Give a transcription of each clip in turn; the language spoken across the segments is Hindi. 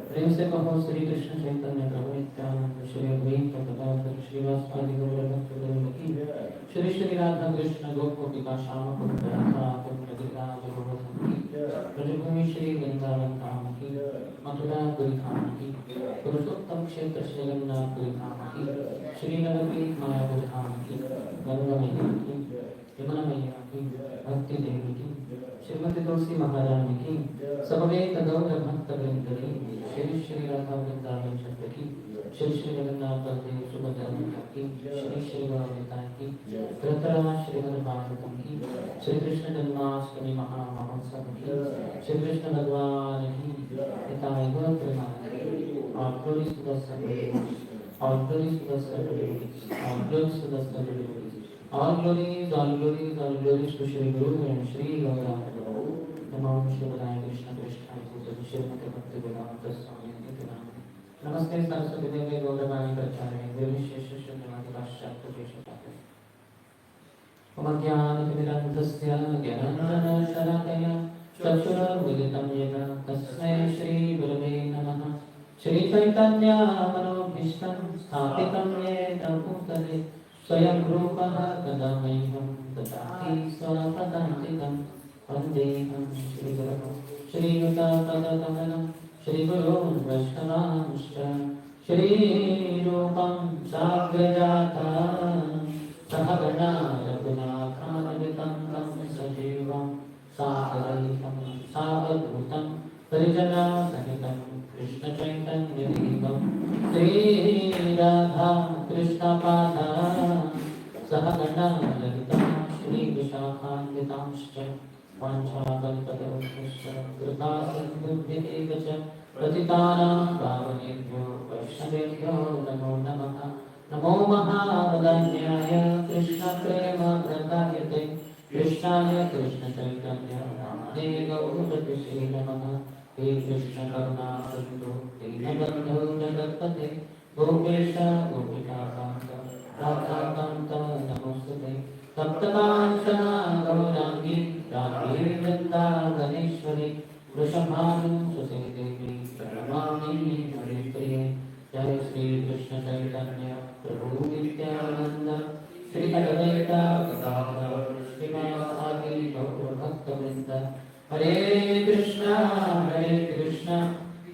प्रेम से कहो श्री कृष्ण चैतन्य प्रभु नित्यानंद श्री अद्वैत गदाधर श्रीवासादि गौर भक्तवृंद की श्री श्री राधा कृष्ण गोपिका श्याम कुंज राधा कुंज गिरिराज गोवर्धन की ब्रजभूमि श्री वृंदावन धाम की मथुरा पुरी धाम की पुरुषोत्तम क्षेत्र श्री जगन्नाथपुरी धाम की श्री नवद्वीप मायापुर धाम की गंगा मैया की यमुना मैया की भक्ति देवी की श्रीमती तुलसी महारानी की समवेत गौर भक्त वृंद की श्री श्री राधा वृंदावन चंद्र की श्री श्री जगन्नाथ बलदेव सुभद्रा माता की श्री श्री गौरता की धृतराज श्रीमद् भागवतम की श्री कृष्ण जन्माष्टमी महामहोत्सव की श्री कृष्ण भगवान की पितामह गौर प्रेमानंद और ग्लोरी सुदर्शन और ग्लोरी सुदर्शन और glory Sudarshan all glories all glories to Shri Guru and Shri Gauranga Namo Shivaya Krishna Krishna Guru Shrimati Bhakti Vedanta Swami Nityananda Namaste Saraswati Devi Gauravani Pracharya Devi Shesha Shrimati Paschatya Keshavaya Umadhyanamirandasya Gyanandana Sharakaya Chakshura Uditam Yena Tasmai Shri Gurave Namaha Shri Chaitanya Manobhishtam Sthapitam Yena Bhutale स्वयं रूपः कदा मह्यं ददाति स्वपदान्तिकं वन्देऽहं श्रीगुरुं श्रीयुतापदकमलं श्रीगुरून् वैष्णवांश्च श्रीरूपं साग्रजाता सहगणा रघुनाथान्वितं तं सजीवं सादरैकं सावधूतं परिजनसहितं कृष्णचैतन्यदेवं श्रीराधा कृष्णपादा सहगणा ललिता श्रीविशाखान्वितांश्च वाञ्छाकल्पतरुभ्यश्च कृपासिन्धुभ्येव च पतितानां पावनेभ्यो वैष्णवेभ्यो नमो नमः नमो महावदान्याय कृष्णप्रेमप्रदायते कृष्णाय कृष्णचैतन्य नामने गौरवतिसे नमः हे कृष्ण करुणा सिन्धु दीनबन्धो जगत्पते गोपेश गोपिकान्त राधाकान्त नमोस्तुते सप्तकाञ्चन गौराङ्गी राधे वृन्दावनेश्वरी वृषभानुसुते देवी प्रणमामि हरिप्रिये जय श्री कृष्ण चैतन्य प्रभु नित्यानंद श्री अद्वैत गदाधर श्रीवासादि गौर भक्तवृंद हरे कृष्णा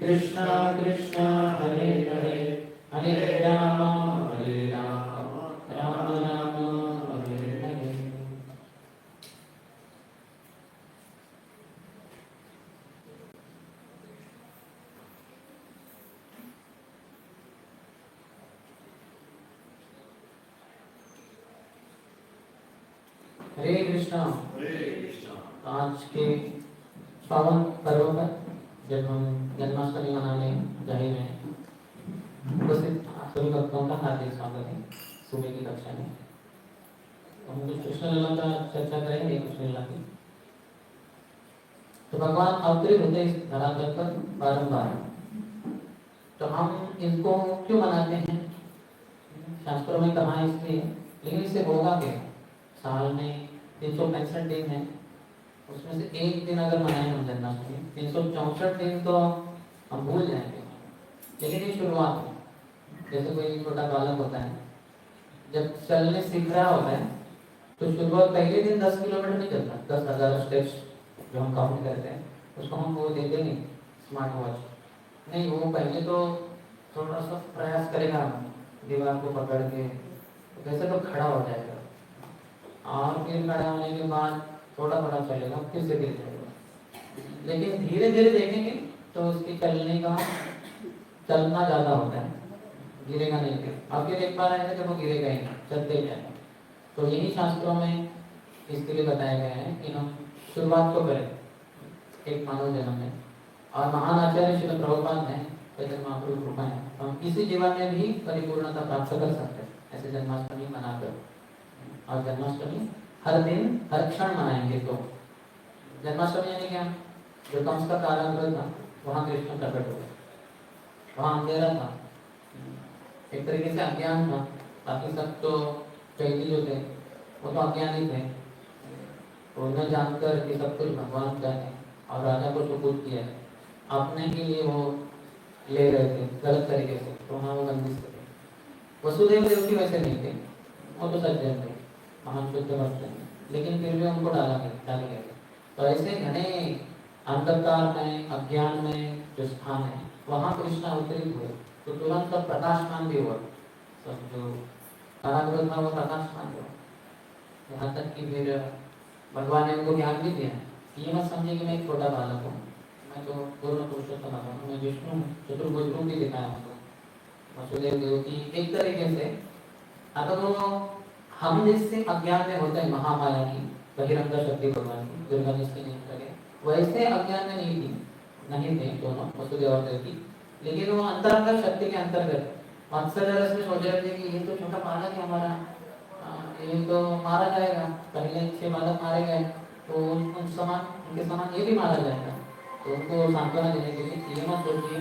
कृष्णा कृष्णा हरे हरे हरे राम राम राम हरे हरे। हरे कृष्णा। आज के पावन पर्व पर जब हम जन्माष्टमी मनाने जा रहे हैं उपस्थित सभी भक्तों का हार्दिक स्वागत है। सुबह की कक्षा में हम कुछ कृष्ण लीला का चर्चा करेंगे। कृष्ण लीला की तो भगवान अवतरित होते इस धरातल पर बारंबार, तो हम इनको क्यों मनाते हैं? शास्त्रों में कहा इसलिए, लेकिन इससे होगा क्या? साल में 365 दिन है, उसमें से एक दिन अगर मनाए हम जन्माष्टमी, 364 दिन तो हम भूल जाएंगे। लेकिन ये शुरुआत है, जैसे कोई छोटा बालक होता है, जब चलने सीख रहा होता है तो शुरुआत पहले दिन 10 किलोमीटर नहीं चलता, 10,000 स्टेप्स जो हम काउंट करते हैं उसको हम वो देते नहीं स्मार्ट वॉच, नहीं वो पहले तो थोड़ा सा प्रयास करेगा दीवार को पकड़ के, वैसे तो खड़ा हो जाएगा और फिर खड़ा होने के बाद थोड़ा थोड़ा चलेगा, फिर से गिर जाएगा। लेकिन धीरे धीरे देखेंगे तो उसकी चलना ज़्यादा होता है, गिरेगा नहीं फिर, और फिर एक बार आएगा जब वो गिरेगा ही नहीं, चलते ही जाएगा। तो यही शास्त्रों में इसके लिए बताया गया है कि हम शुरुआत को करें एक मानव जन्म में, और महान आचार्य श्री प्रभुपाद ने चैतन्य महाप्रभु कृपा है हम इसी जीवन में भी परिपूर्णता प्राप्त कर सकते हैं, ऐसे जन्माष्टमी मनाकर। और जन्माष्टमी हर दिन हर क्षण मनाएंगे तो जन्माष्टमी यानी क्या, जो कंस का कारागृह था वहाँ कृष्ण प्रकट हुए, वहाँ अंधेरा था, एक तरीके से अज्ञान था, बाकी सब तो कैदी जो थे वो तो अज्ञानी थे, तो न जानकर कि सब कुछ भगवान का है और राजा को सुपुर्द किया है, अपने के लिए वो ले रहे थे गलत तरीके से, तो वहाँ वो बंदिश थे। वसुदेव देवकी वैसे नहीं थे, वो तो सज्जन थे, महान शुद्ध भक्त थे, लेकिन फिर भी उनको डाला गया। तो ऐसे घने अंधकार में अज्ञान में जो स्थान है वहाँ कृष्ण अवतरित हुए, तो तुरंत सब प्रकाशमान भी हुआ, सब जो कारागृह था वो प्रकाशमान हुआ, यहाँ तक कि फिर भगवान ने उनको ज्ञान भी दिया। ये मत समझे कि मैं एक छोटा बालक हूँ, मैं तो पूर्ण पुरुषोत्तम भगवान हूँ, मैं विष्णु हूँ, चतुर्भुज रूप भी दिखाया हमको वसुदेव देवकी एक तरीके से। अगर वो हम जिससे अज्ञान में होते हैं महामाया की बहिरंगा शक्ति भगवान की दुर्गा जिसकी नहीं करे, वैसे अज्ञान में नहीं थे दोनों वसुदेव और देवकी, लेकिन वो अंतरंग शक्ति के अंतर्गत मत्स्य रस में सोच रहे थे कि ये तो छोटा बालक है हमारा, ये तो मारा जाएगा, पहले 6 बालक मारे गए तो उनके समान ये भी मारा जाएगा। तो उनको सांत्वना देने के लिए ये मत सोचिए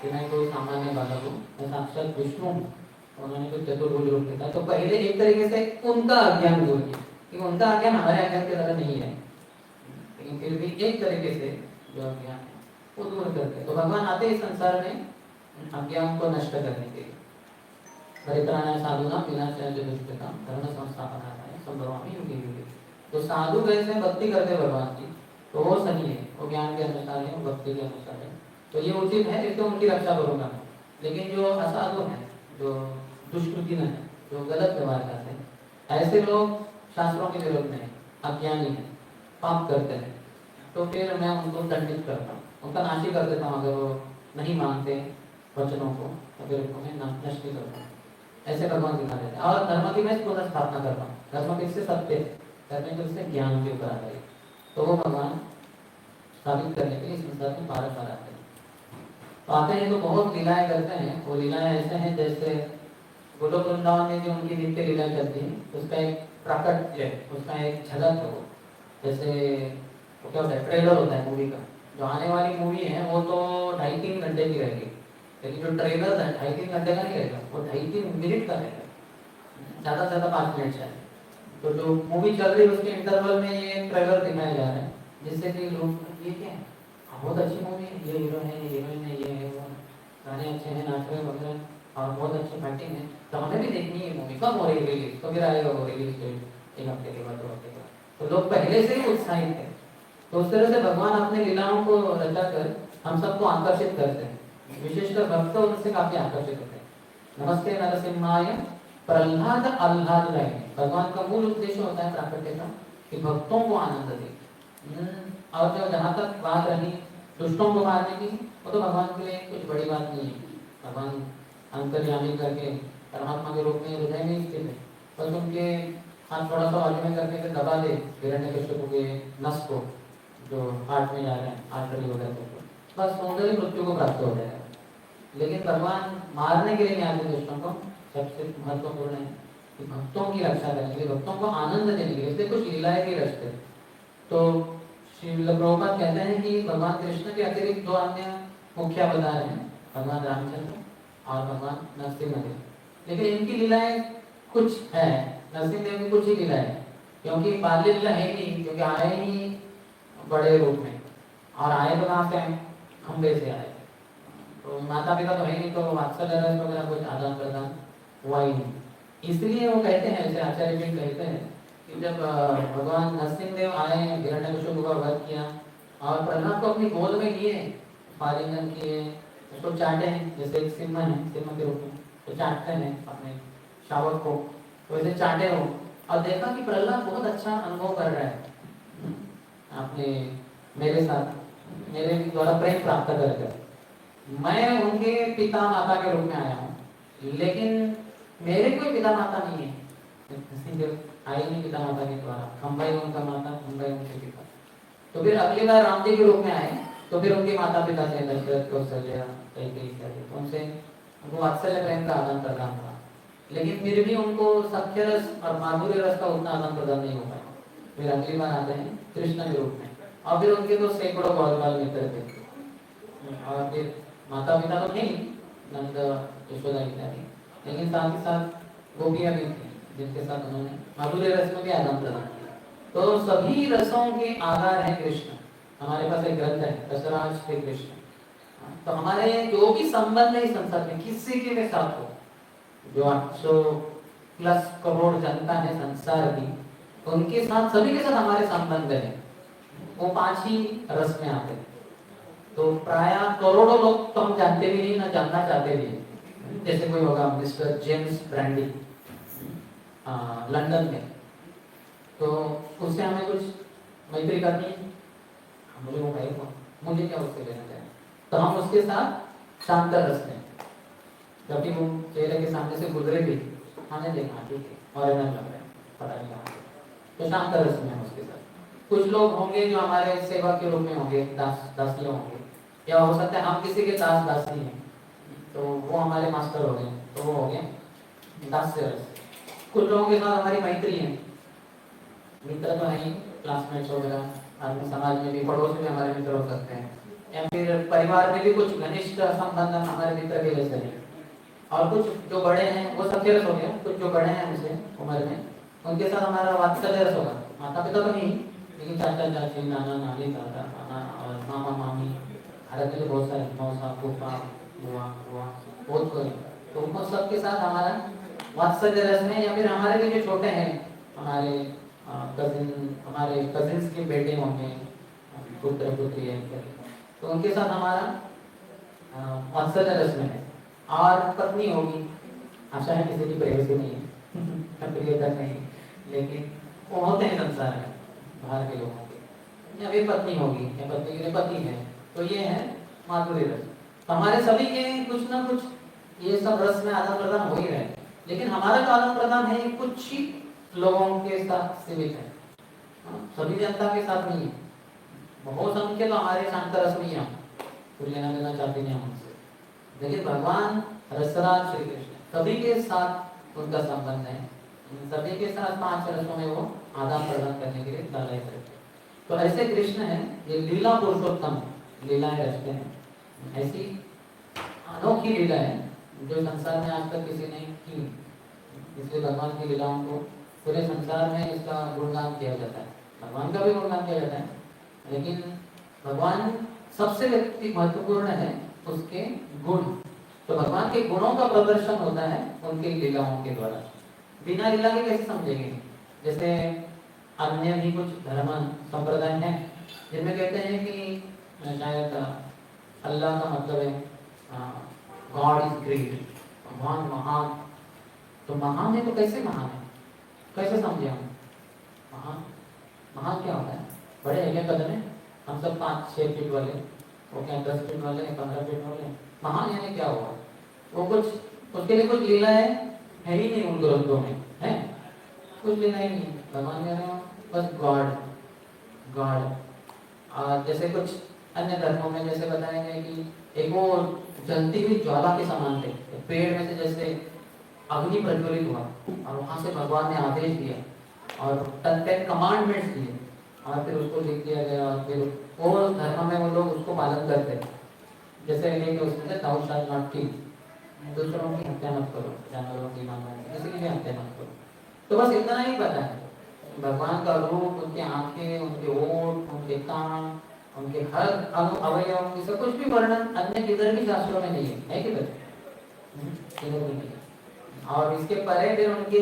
कि मैं कोई सामान्य बालक हूँ, मैं साक्षात विष्णु हूँ, उन्होंने तो चतुर्भुज रूप दिखाया। तो पहले एक तरीके से उनका अज्ञान दूर किया, क्योंकि उनका अज्ञान हमारे अज्ञान की तरह नहीं है, लेकिन फिर भी एक तरीके से जो अज्ञान है वो दूर करते। तो भगवान आते इस संसार में अज्ञान को नष्ट करने के लिए। परित्राणाय साधूनां विनाशाय च दुष्कृतां धर्म संस्थापनाय संभवामि युगे युगे। तो साधु कैसे भक्ति करते भगवान की, तो वो सही है, वो ज्ञान के अनुसार है, वो भक्ति के अनुसार है, तो ये उचित है, इससे उनकी रक्षा करूंगा। लेकिन जो असाधु है, जो दुष्कृति है, जो गलत व्यवहार करते हैं, ऐसे लोग शास्त्रों के विरोध में अज्ञानी है, पाप करते हैं, तो फिर मैं उनको दंडित करता हूँ, उनका नाश ही कर देता हूँ। अगर वो नहीं मानते वचनों को तो फिर उनको मैं नष्ट ही करता हूँ। ऐसे भगवान दिखा देते हैं। और धर्म की मैं पुनः स्थापना करता हूँ। धर्म किससे? सत्य, धर्म किससे? ज्ञान के ऊपर आधारित। तो वो भगवान स्थापित करने के लिए संसार में बार बार आते हैं। तो आते हैं तो बहुत लीलाएं करते हैं। वो लीलाएं ऐसे हैं जैसे गोलोक वृंदावन में जो उनकी नित्य लीलाएं चलती हैं, उसका एक प्राकट्य, उसका एक झलक है। वो जैसे वो क्या होता है, ट्रेलर होता है मूवी का। जो आने वाली मूवी है वो तो 2.5-3 घंटे की रहेगी, लेकिन जो ट्रेलर है 2.5-3 घंटे का नहीं रहेगा, वो 2.5-3 मिनट का रहेगा, ज़्यादा से ज़्यादा 5 मिनट शायद। तो जो मूवी चल रही है उसके इंटरवल में ये ट्रेलर दिखाया जा रहा है, जिससे कि लोग ये क्या है, बहुत अच्छी मूवी है, ये हीरो है, ये हीरोइन है, ये है, वो गाने अच्छे हैं, नाच रहे वगैरह और बहुत अच्छी फाइटिंग है, तो हमें भी देखनी है मूवी। कब हो रही है रिलीज? तो फिर आएगा वो रिलीज 1 हफ्ते के बाद, 2 हफ्ते के बाद। तो लोग पहले से ही उत्साहित थे। तो उस तरह से भगवान अपने लीलाओं को रचा कर हम सबको आकर्षित करते हैं, विशेषकर भक्त उनसे काफी आकर्षित होते हैं। नमस्ते नरसिम्हाय प्रह्लाद आह्लाद रहे। भगवान का मूल उद्देश्य होता है प्राकृतिक का कि भक्तों को आनंद दे। और जो जहाँ तक बात रही दुष्टों को मारने की, वो तो भगवान के लिए कुछ बड़ी बात नहीं है। भगवान अंतर्यामी करके परमात्मा के रूप में हृदय में स्थित है, बस उनके हाथ थोड़ा सा बाजू में करके फिर दबा दे हिरण्यकश्यप के नस को जो हार्ट में जा रहे हैं, आर्टरी वगैरह को, बस सौंदर्य मृत्यु को प्राप्त हो जाएगा। लेकिन भगवान मारने के लिए नहीं आते दुष्टों को। सबसे महत्वपूर्ण है कि भक्तों की रक्षा करने के लिए, भक्तों को आनंद देने के लिए, इसलिए कुछ लीलाएं भी रचते। तो श्रील प्रभुपाद कहते हैं कि भगवान कृष्ण के अतिरिक्त 2 अन्य मुख्य अवतार हैं, भगवान रामचंद्र और भगवान नरसिंहदेव। लेकिन इनकी लीलाएं कुछ है, नरसिंहदेव की कुछ ही लीलाएं, क्योंकि बाल्य लीला है नहीं, क्योंकि आए ही बड़े रूप में, और आए तो कहाँ से? खंबे से आए। तो माता पिता तो है नहीं, तो वात्सल्य रस वगैरह कुछ आदान प्रदान हुआ ही नहीं। इसलिए वो कहते हैं, जैसे आचार्य जी कहते हैं कि जब भगवान नरसिंहदेव आए, हिरण्यकशिपु का वध किया और प्रहलाद को अपनी गोद में लिए, आलिंगन किए, उसको चाटे हैं, जैसे एक सिंह है, सिंह के रूप में तो चाटते हैं अपने शावक को, तो वैसे चाटे हो। और देखा कि प्रहलाद बहुत अच्छा अनुभव कर रहा है अपने मेरे साथ, मेरे द्वारा प्रेम प्राप्त कर। मैं उनके पिता माता के रूप में आया हूँ, लेकिन मेरे कोई पिता माता नहीं है, आई नहीं पिता माता के द्वारा, खम्बाई उनका माता, खम्बाई उनके पिता। तो फिर अगली बार राम जी के रूप में आए, तो फिर उनके माता पिता से दशरथ, कौशल्या, कैकेयी इत्यादि, उनसे उनको वात्सल्य प्रेम का आदान प्रदान हुआ, लेकिन फिर भी उनको सख्य रस और माधुर्य रस का उतना आदान प्रदान नहीं हो पाया। फिर अगली बार आते हैं कृष्ण के रूप में, और फिर उनके तो सैकड़ों बाल मित्र थे, और फिर माता पिता तो नहीं, नंद यशोदा इत्यादि, लेकिन साथ ही साथ गोपियां भी थी जिनके साथ उन्होंने माधुर्य रस में भी आदान प्रदान किया। तो सभी रसों के आधार है कृष्ण। हमारे पास एक ग्रंथ है रसराज श्री कृष्ण। तो हमारे जो भी संबंध है इस संसार में किसी के साथ हो, जो 800+ करोड़ जनता है संसार की, उनके साथ, सभी के साथ हमारे संबंध है, वो 5 ही रस में आते हैं। तो प्राय करोड़ों लोग तो हम जानते भी नहीं, ना जानना चाहते भी। जैसे कोई होगा मिस्टर जेम्स ब्रांडी लंदन में, तो उससे हमें कुछ मैत्री करनी है, मुझे वो भाई मुझे क्या उससे लेना चाहिए, तो हम उसके साथ शांत रस में, जबकि वो चेहरे के सामने से गुजरे भी, हमें देखना ठीक है और लग रहा है पता नहीं कहाँ, तो शांत रस में हम उसके साथ। कुछ लोग होंगे जो हमारे सेवा के रूप में होंगे, दासी होंगे, या हो सकता है हम किसी के दासी हैं, तो वो हमारे मास्टर हो गए, तो वो हो गए दास्य रस। कुछ लोगों के साथ हमारी मैत्री है, मित्र तो है, क्लासमेट्स वगैरह, आदमी समाज में भी, पड़ोस में हमारे मित्र हो सकते हैं, या फिर परिवार में भी कुछ घनिष्ठ संबंध हमारे मित्र के जैसे हैं। और कुछ जो बड़े हैं वो सख्य रस हो गया, कुछ जो बड़े हैं हमसे उम्र में, उनके साथ हमारा वात्सल्य रस होगा। माता पिता तो नहीं, लेकिन चाचा चाची, नाना नानी, दादा नाना और मामा मामी, भारत में बहुत सारे मौसा फूफा बुआ बुआ बहुत कोई, तो उनको सबके साथ हमारा वात्सल्य रस में, या फिर हमारे भी जो छोटे हैं, हमारे हमारे कजिन्स के बेटे होंगे, पुत्र पुत्री है, तो उनके साथ हमारा वात्सल्य रस में है। और पत्नी होगी, आशा है किसी की प्रेयसी नहीं है प्रियता नहीं, लेकिन वो होते हैं संसार में बाहर के लोगों के, या फिर पत्नी होगी या पत्नी के लिए पति है, तो ये है माधुर्य रस। तो हमारे सभी के कुछ ना कुछ ये सब रस में आदान प्रदान हो ही रहे, लेकिन हमारा जो आदान प्रदान है ये कुछ ही लोगों के साथ सीमित है, सभी जनता के साथ नहीं है। बहुत संख्य तो हमारे शांत रस में ही हम कुछ लेना देना चाहते नहीं हमसे, लेकिन भगवान रसराज श्री कृष्ण सभी के साथ उनका संबंध है, सभी के साथ 5 रसों में वो आदान प्रदान करने के लिए लालय करते। तो ऐसे कृष्ण है, ये लीला पुरुषोत्तम लीलाएं रचते हैं, ऐसी अनोखी लीला है जो संसार में आज तक किसी ने की। इसलिए भगवान की लीलाओं को पूरे संसार में इसका गुणगान किया जाता है, भगवान का भी गुणगान किया जाता है, लेकिन भगवान सबसे व्यक्ति महत्वपूर्ण है उसके गुण। तो भगवान के गुणों का प्रदर्शन होता है उनकी लीलाओं के द्वारा। बिना लीला के कैसे समझेंगे? जैसे अन्य भी कुछ धर्म संप्रदाय हैं जिनमें कहते हैं कि शायद अल्लाह का मतलब है गॉड इज ग्रेट, भगवान महान। तो महान है तो कैसे महान है, कैसे समझे हम? महान महान क्या होता है? बड़े है क्या कद में? हम सब 5-6 फीट वाले, वो क्या 10 फीट वाले, 15 फीट वाले? महान यानी क्या हुआ? वो कुछ उसके लिए कुछ लीला है ही नहीं उन ग्रंथों में, है कुछ लीला ही नहीं। भगवान कह रहे हो बस गॉड गॉड। और जैसे कुछ अन्य धर्मों में जैसे बताया गया कि एक वो जलती हुई ज्वाला के समान थे, पेड़ में से जैसे अग्नि प्रज्वलित हुआ और वहां से भगवान ने आदेश दिया और 10 कमांडमेंट्स दिए और फिर उसको लिख दिया गया, और फिर वो धर्म में वो लोग उसको पालन करते हैं। जैसे लेके उसमें दाऊ शाह नॉट किल, दूसरों की हत्या मत करो, जानवरों की किसी की भी हत्या मत करो। तो बस इतना ही पता है भगवान का रूप, उनके आंखें, उनके ओठ, उनके कान, उनके हर अवयव, इसका कुछ भी वर्णन अन्य किधर भी शास्त्रों में नहीं है कि किधर भी नहीं है। और इसके परे फिर उनके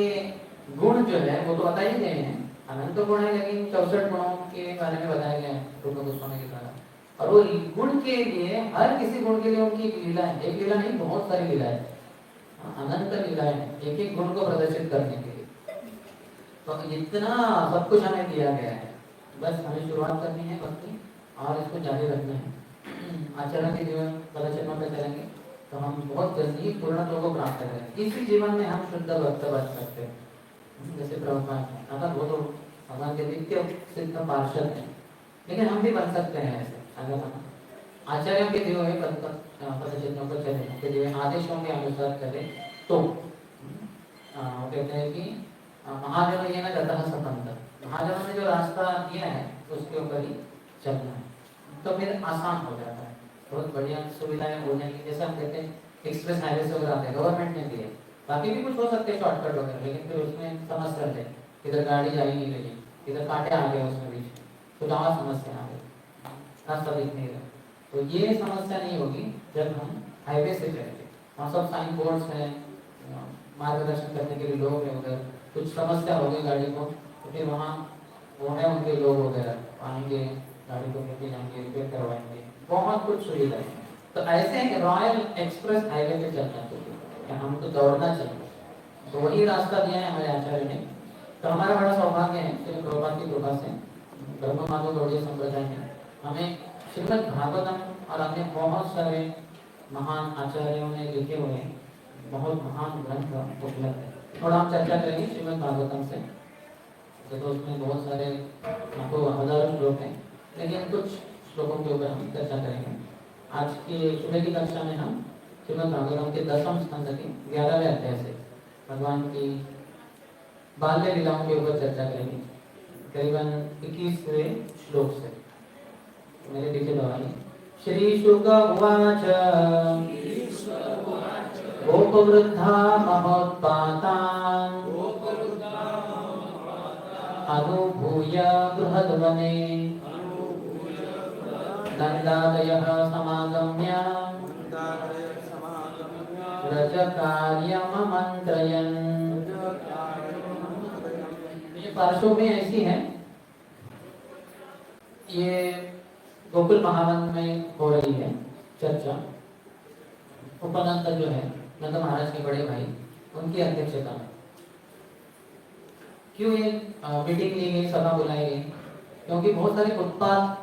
गुण जो है वो तो बता ही गए हैं, अनंत गुण है, लेकिन 64 गुणों के बारे में बताया गया है रूप गोस्वामी के द्वारा। और वो गुण के लिए, हर किसी गुण के लिए उनकी एक लीला है, एक लीला नहीं बहुत सारी लीला है, अनंत लीला है एक एक गुण को प्रदर्शित करने के लिए। तो इतना सब कुछ हमें दिया गया है, बस हमें शुरुआत करनी है भक्ति और इसको जारी रखना है। आचरण के जीवन पदचरण पे चलेंगे तो हम बहुत जल्दी पूर्णत्व को प्राप्त करेंगे। इसी जीवन में हम शुद्ध भक्त बन सकते हैं। जैसे प्रभुपाद है, अगर वो तो भगवान के नित्य सिद्ध पार्षद हैं, लेकिन हम भी बन सकते हैं ऐसे अगर हम आचार्यों के दिए हुए पदचिन्हों पर चले, उनके दिए आदेशों के अनुसार चले तो कहते हैं कि महाजनों ये ना गतः सपंथ, महाजनों ने जो रास्ता दिया है उसके ऊपर ही चलना है, तो फिर आसान हो जाता है, बहुत बढ़िया सुविधाएं हो जाएंगी। जैसे हम कहते हैं एक्सप्रेस हाईवे वगैरह आते हैं, गवर्नमेंट ने दिए, बाकी भी कुछ हो सकते हैं शॉर्टकट वगैरह, लेकिन फिर उसमें समस्या है, इधर गाड़ी जा ही नहीं रही, इधर कांटे आ गए उसमें बीच, तो जहाँ समस्या आ गई, रास्ता दिख नहीं रहा। तो ये समस्या नहीं होगी जब हम हाईवे से चलेंगे, वहाँ सब साइन बोर्ड्स हैं, मार्गदर्शन करने के लिए लोग हैं, उधर कुछ समस्या हो गई गाड़ी को तो फिर वहाँ वो है उनके लोग वगैरह आएंगे, गाड़ी को लेके जाएंगे, रिपेयर करवाएंगे, बहुत कुछ सुविधा है। तो ऐसे रॉयल एक्सप्रेस हाईवे पे चलना चाहिए, हमको दौड़ना चाहिए, तो वही रास्ता दिया है हमारे आचार्य ने। तो हमारा बड़ा सौभाग्य है श्री प्रभुपाद की कृपा से ब्रह्म माधव गौड़ीय संप्रदाय में हमें श्रीमद् भागवतम और अन्य बहुत सारे महान आचार्यों ने लिखे हुए बहुत महान ग्रंथ उपलब्ध है। थोड़ा हम चर्चा करेंगे श्रीमद् भागवतम से, तो उसमें बहुत सारे लाखों हजारों श्लोक हैं, लेकिन कुछ श्लोकों के ऊपर हम चर्चा करेंगे। आज की सुबह की कक्षा में हम श्रीमद् भागवतम के 10वें स्कंद के 11वें अध्याय से भगवान की बाल्य लीलाओं के ऊपर चर्चा करेंगे, करीबन 21वें श्लोक से। मेरे पीछे दोहराइए। श्री शुक उवाच गोपवृद्धा महोत्पातान् अनुभूय बृहद्वने नन्दादयः समागम्य व्रजकार्यममन्त्रयन्। ये पार्श्वभूमि ऐसी है, ये गोकुल महावन में हो रही है चर्चा। उपनंद जो है नंद महाराज के बड़े भाई, उनकी अध्यक्षता में क्यों ये मीटिंग ली गई, सभा बुलाई गई, क्योंकि बहुत सारे उत्पात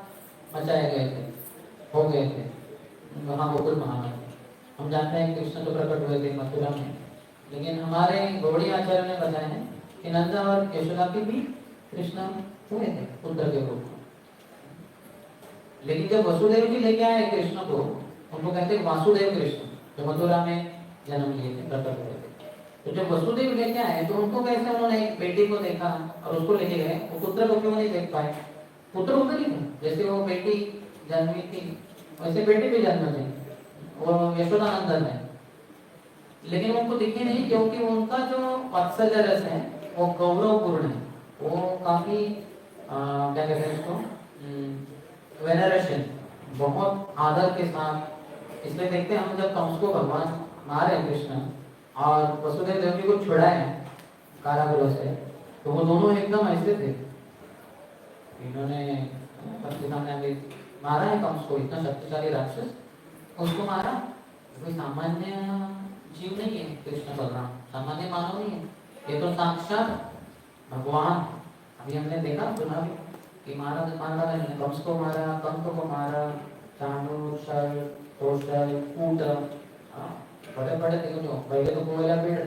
मचाए गए थे, हो गए थे वहाँ गोकुल महावन। हम जानते हैं कृष्ण तो प्रकट हुए थे मथुरा में, लेकिन हमारे गौड़ी आचार्य ने बताया है कि नंदा और यशोदा के भी कृष्ण हुए थे पुत्र के रूप में। लेकिन जब वसुदेव जी लेके आए कृष्ण को, उनको कहते हैं वासुदेव कृष्ण, जो मथुरा में जन्म लिए थे, प्रकट हुए थे। तो जब वसुदेव लेके आए तो उनको कैसे उन्होंने एक बेटी को देखा और उसको लेके गए, वो पुत्र को क्यों नहीं देख पाए? पुत्र उधर ही थे, जैसे वो बेटी जन्मी थी वैसे बेटी भी जन्म थी, वो यशोदानंदन है, लेकिन उनको दिखे नहीं, क्योंकि उनका जो वात्सल्य रस है वो गौरवपूर्ण है, वो काफी क्या कहते हैं उसको, वेनरेशन, बहुत आदर के साथ। इसलिए देखते हैं हम जब कंस को भगवान मारे कृष्ण और वसुदेव देव जी को छुड़ाए कारागृह से, तो वो दोनों एकदम ऐसे थे, इन्होंने ने मारा है कंस को, इतना शक्तिशाली राक्षस, उसको मारा। कोई सामान्य जीव नहीं है कृष्ण बलराम, सामान्य मानव नहीं है, ये तो साक्षात भगवान। अभी हमने देखा सुना भी कि मारा नहीं, कंस को मारा, कंस को मारा, चाणूर, शल, कौशल, कूट, बड़े बड़े देखो, जो पहले तो कोयला पेड़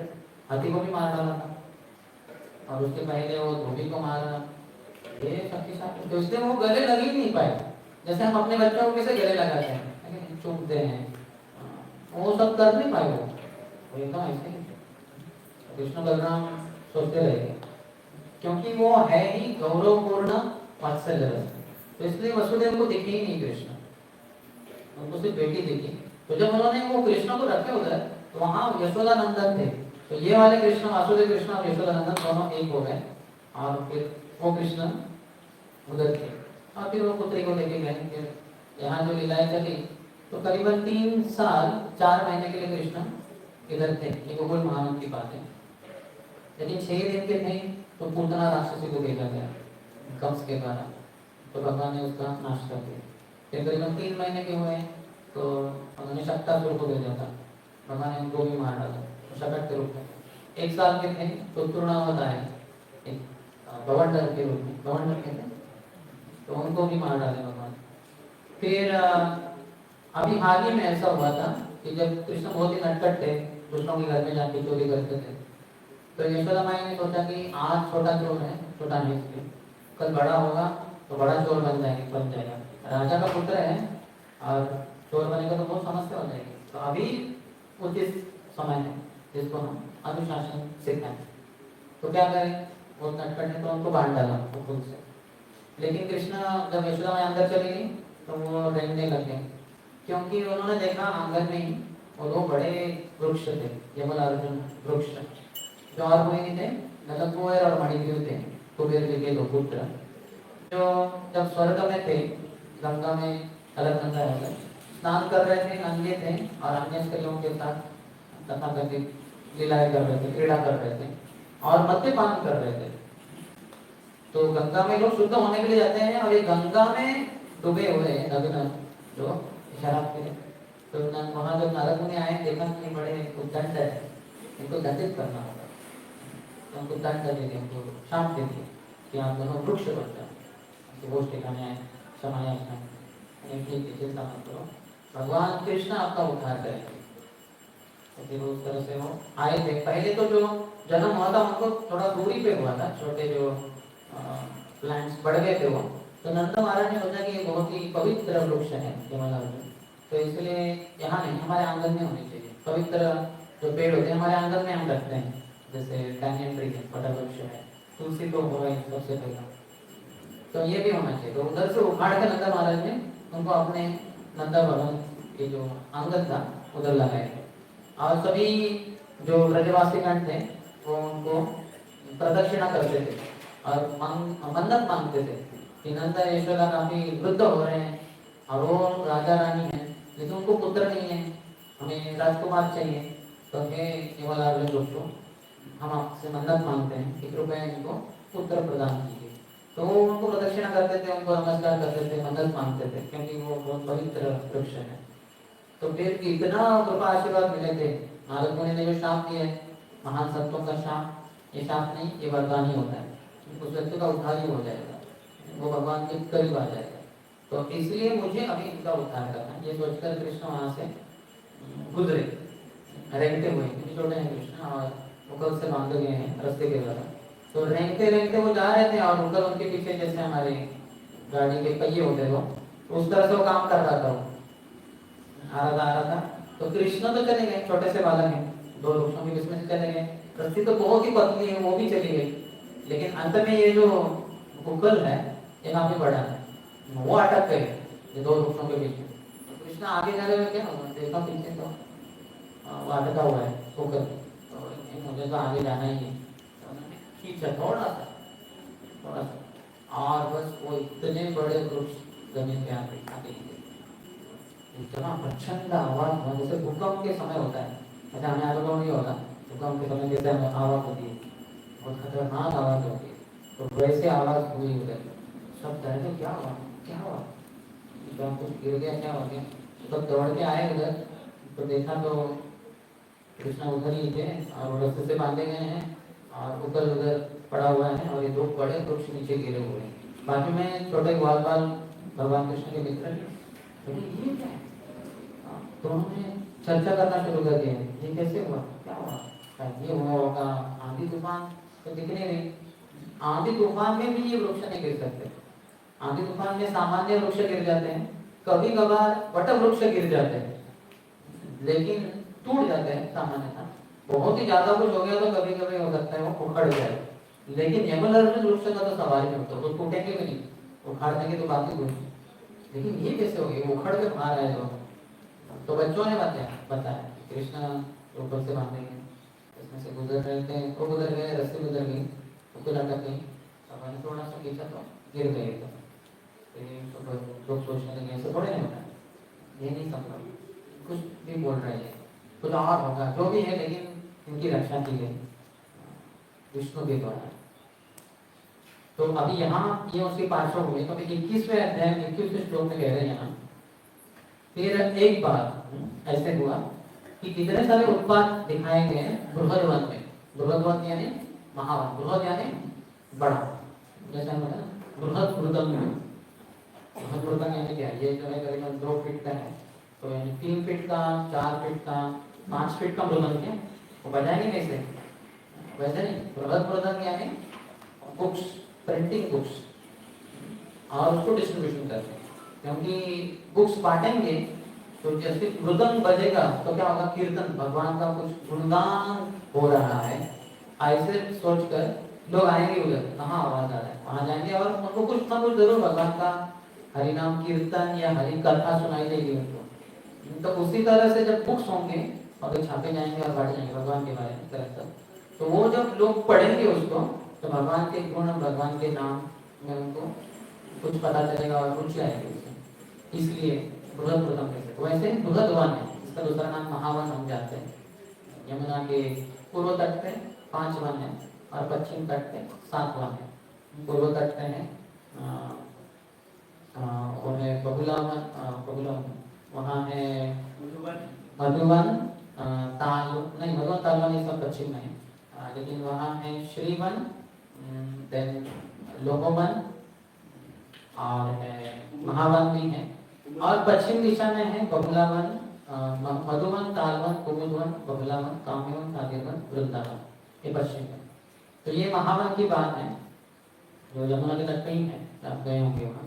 हाथी को भी मार डाला था, और उसके पहले वो धोबी को मारा, ये शक्तिशाली। तो इसलिए वो गले लग ही नहीं पाए, जैसे हम अपने बच्चों को कैसे गले लगाते हैं, चूमते हैं, वो सब कर नहीं पाए वो एकदम ऐसे ही। कृष्ण बलराम सोचते रहे, क्योंकि वो है ही गौरवपूर्ण वात्सल्य रस, तो इसलिए वसुदेव को दिखे ही नहीं कृष्ण, उनको सिर्फ बेटी दिखी। तो जब उन्होंने वो कृष्ण को रखे उधर, तो वहाँ यशोदानंदन थे, तो ये वाले कृष्ण, वासुदेव कृष्ण और यशोदानंदन दोनों एक हो गए, और फिर वो कृष्ण उधर थे, और फिर वो पुत्री को लेके गए। फिर यहाँ जो लीलाएं चली, तो करीबन 3 साल 4 महीने के लिए कृष्ण इधर थे, ये गोकुल महानंद की बात है। लेकिन 6 दिन के थे तो पूतना राक्षसी को भेजा गया कंस के द्वारा, तो भगवान ने उसका नाश कर दिया। फिर करीबन 3 महीने के हुए तो उन्होंने शक्तासुर को भेजा था, भगवान ने उनको भी मार डाला शकट के रूप में। 1 साल के थे तो तृणावत आए, एक बवंडर के रूप में, बवंडर के थे तो उनको भी मार डाले भगवान। फिर अभी हाल ही में ऐसा हुआ था कि जब कृष्ण बहुत ही नटखट थे, दूसरों के घर में जाके चोरी करते थे, तो यशोदा माई ने सोचा कि आज छोटा चोर है, छोटा नहीं इसलिए, कल बड़ा होगा तो बड़ा चोर बन जाएगा। राजा का पुत्र है और चोर बनेगा तो बहुत समस्या हो जाएगी, तो अभी उचित समय है जिसको हम अनुशासन सिखाएं। तो क्या करें, वो नटखट है तो उनको बांध डाला खुद से। लेकिन कृष्ण जब यशोदा माई अंदर चली गई तो वो रेंगने लगे, क्योंकि उन्होंने देखा आंगन में ही वो 2 बड़े वृक्ष थे, यमल अर्जुन वृक्ष, जो और कोई नहीं थे, नलकुबेर और मणिग्रीव थे, कुबेर जी के 2 पुत्र, जो जब स्वर्ग में थे गंगा में अलकनंदा होकर स्नान कर रहे थे, नंगे थे और अन्य स्त्रियों के साथ तथाकथित लीलाएं कर रहे थे, क्रीड़ा कर रहे थे और मद्यपान कर रहे थे। तो गंगा में लोग शुद्ध होने के लिए जाते हैं और ये गंगा में डूबे हुए नग्न जो शराब पी, तो वहां जब नारद मुनि आए, देखा कि बड़े उद्दंड है, इनको दंडित करना होगा, तो उनको दंड दे दिया, उनको शाप दे दिया कि आप दोनों वृक्ष बन जाओ, वो ठिकाने आए समाया चिंता मत करो, भगवान कृष्ण आपका उद्धार करेंगे। तो उस तरह से वो आए थे। पहले तो जो जन्म हुआ था उनको थोड़ा दूरी पे हुआ था, छोटे जो प्लांट्स बढ़ गए थे वो, तो नंद महाराज ने सोचा कि ये बहुत ही पवित्र वृक्ष है यमलार्जुन, तो इसलिए यहाँ नहीं, हमारे आंगन में होनी चाहिए। पवित्र जो पेड़ होते हैं हमारे आंगन में हम रखते हैं, जैसे टैनियन ट्री है, बड़ा वृक्ष है, तुलसी तो होगा ही सबसे पहला, तो ये भी होना चाहिए। तो उधर से उखाड़ के नंदा महाराज ने उनको अपने नंदा भवन के जो आंगन था उधर लगाए और सभी जो ब्रजवासीगण थे वो उनको प्रदक्षिणा करते थे और मन्नत मांगते थे कि नंदा यशोदा काफी वृद्ध हो रहे हैं और वो राजा रानी है, लेकिन उनको पुत्र नहीं है, हमें राजकुमार चाहिए, तो हे केवलार्जुन दोस्तों, हम आपसे मन्नत मांगते हैं कि कृपया इनको पुत्र प्रदान कीजिए। तो वो उनको प्रदक्षिणा करते थे, उनको नमस्कार करते थे, मन्नत मांगते थे, क्योंकि वो बहुत पवित्र वृक्ष है। तो फिर इतना कृपा आशीर्वाद मिले थे, नारद मुनि ने जो शाप दिए, महान संतों का शाप, ये शाप नहीं, ये वरदान ही होता है, उस व्यक्ति का उद्धार ही हो जाएगा, वो भगवान के करीब आ जाएगा। तो इसलिए मुझे अभी इनका उद्धार करना है, ये सोचकर कृष्ण वहां से गुजरे, रेंगते हुए, छोटे हैं कृष्ण और मुकल से बांधे गए हैं रास्ते के द्वारा, तो रेंगते रेंगते वो जा रहे थे और मुकल उनके पीछे जैसे हमारे गाड़ी के पहिए होते हो उस तरह से वो काम कर रहा था, वो आ रहा था। तो कृष्ण तो चले गए, छोटे से बालक हैं, 2 वृक्षों के बीच में से चले गए, रस्सी तो बहुत ही पतली है, वो भी चली गई, लेकिन अंत में ये जो मुकल है ये काफी बड़ा है, वो अटक गए ये 2 वृक्षों के बीच में। तो कृष्ण आगे जा रहे हुए क्या देखा पीछे तो वो अटका हुआ है मुकल, तो मुझे तो आगे जाना ही है, तो उन्होंने खींचा थोड़ा सा और बस वो इतने बड़े वृक्ष जमीन पे आके इतना प्रचंड आवाज हुआ जैसे भूकंप के समय होता है, ऐसा हमें अनुभव नहीं होता, भूकंप के समय जैसे हमें आवाज होती है, बहुत खतरनाक आवाज होती है, तो वैसे आवाज हुई उधर, सब डर क्या हुआ क्या हुआ, कुछ गिर गया क्या हो गया, तो दौड़ के आए उधर, तो देखा तो कृष्ण उधर ही थे और रस्ते से बांधे गए हैं और उधर उधर पड़ा हुआ है और ये 2 बड़े वृक्ष नीचे गिरे हुए हैं, बाजू में छोटे ग्वाल बाल भगवान कृष्ण के मित्र हैं, ये क्या है, तो उन्होंने चर्चा करना शुरू कर दिया, ये कैसे हुआ क्या हुआ, ये हुआ होगा, आंधी तूफान तो दिख नहीं रही, आंधी तूफान में भी ये वृक्ष नहीं गिर सकते, आंधी तूफान में सामान्य वृक्ष गिर जाते हैं, कभी कभार वट वृक्ष गिर जाते हैं, लेकिन टूट जाते हैं सामान्यतः, बहुत ही ज्यादा कुछ हो गया तो कभी कभी हो सकता है वो उखड़ जाए, लेकिन यमलार्जुन वृक्ष का तो सवाल ही नहीं होता, वो टूटेंगे भी नहीं, उखाड़ने की तो बात ही कोई, लेकिन ये कैसे हो गया, उखड़ के बाहर आए जो, तो बच्चों ने बताया कृष्ण ऊपर से बांधेंगे, इसमें से गुजर रहे थे, वो गुजर गए, रस्सी गुजर गई, उसको लटक गई, अब मैंने थोड़ा सा खींचा तो गिर गए, तो लोग सोचने लगे ऐसे थोड़े नहीं होता, ये नहीं संभव, कुछ भी बोल रहे हैं, कुछ और होगा, जो भी है, लेकिन इनकी रक्षा की गई विष्णु के द्वारा। तो अभी यहाँ ये उसकी पार्श्वभूमि, तो 21वें अध्याय 21वें श्लोक में कह रहे हैं यहाँ, फिर एक बार ऐसे हुआ कि कितने सारे उत्पाद दिखाए गए बृहदवन में। बृहदवन यानी महावन, बृहद यानी बड़ा, जैसे हम बताए ना बृहद बृहदम में। बृहद बृहदम यानी क्या, ये जो है करीबन 2 फीट का है, तो यानी 3 फीट का, 4 फीट का, 5 फीट का बृहदम क्या वो बजाएंगे कैसे, वैसे नहीं। बृहद बृहदम यानी बुक्स, प्रिंटिंग बुक्स, और उसको डिस्ट्रीब्यूशन करते हैं, क्योंकि बुक्स बांटेंगे तो जैसे मृदंग बजेगा तो क्या होगा, कीर्तन, भगवान का कुछ गुणगान हो रहा है, ऐसे सोचकर लोग आएंगे उधर, कहाँ आवाज आ रहा है, वहां जाएंगे और उनको कुछ ना कुछ जरूर भगवान का हरिनाम कीर्तन या हरि कथा सुनाई देगी उनको। तो उसी तरह से जब बुक्स होंगे और छापे जाएंगे और बांटे जाएंगे भगवान के बारे में तरह, तो वो जब लोग पढ़ेंगे उसको, तो भगवान के गुण, भगवान के नाम में उनको कुछ पता चलेगा और रुचि आएगी उसमें। इसलिए बृहद बृहदम कहते हैं। वैसे बृहद वन है, इसका दूसरा नाम महावन हम जानते हैं। यमुना के पूर्व तट पे 5 वन है और पश्चिम तट पे 7 वन है। पूर्व तट पे है वो है बगुला वन, वहाँ है मधुवन, ताल नहीं, मधुवन तालवन ये सब पश्चिम में है, लेकिन वहाँ है श्रीवन, देन लोहोवन और है महावन भी है, और पश्चिम दिशा में है बगुलावन, मधुवन, तालवन, कुमुदवन, बगुलावन, काम्यवन, कादिरवन, वृंदावन, ये पश्चिम में। तो ये महावन की बात है जो यमुना के तट पे ही है, आप गए होंगे वहाँ।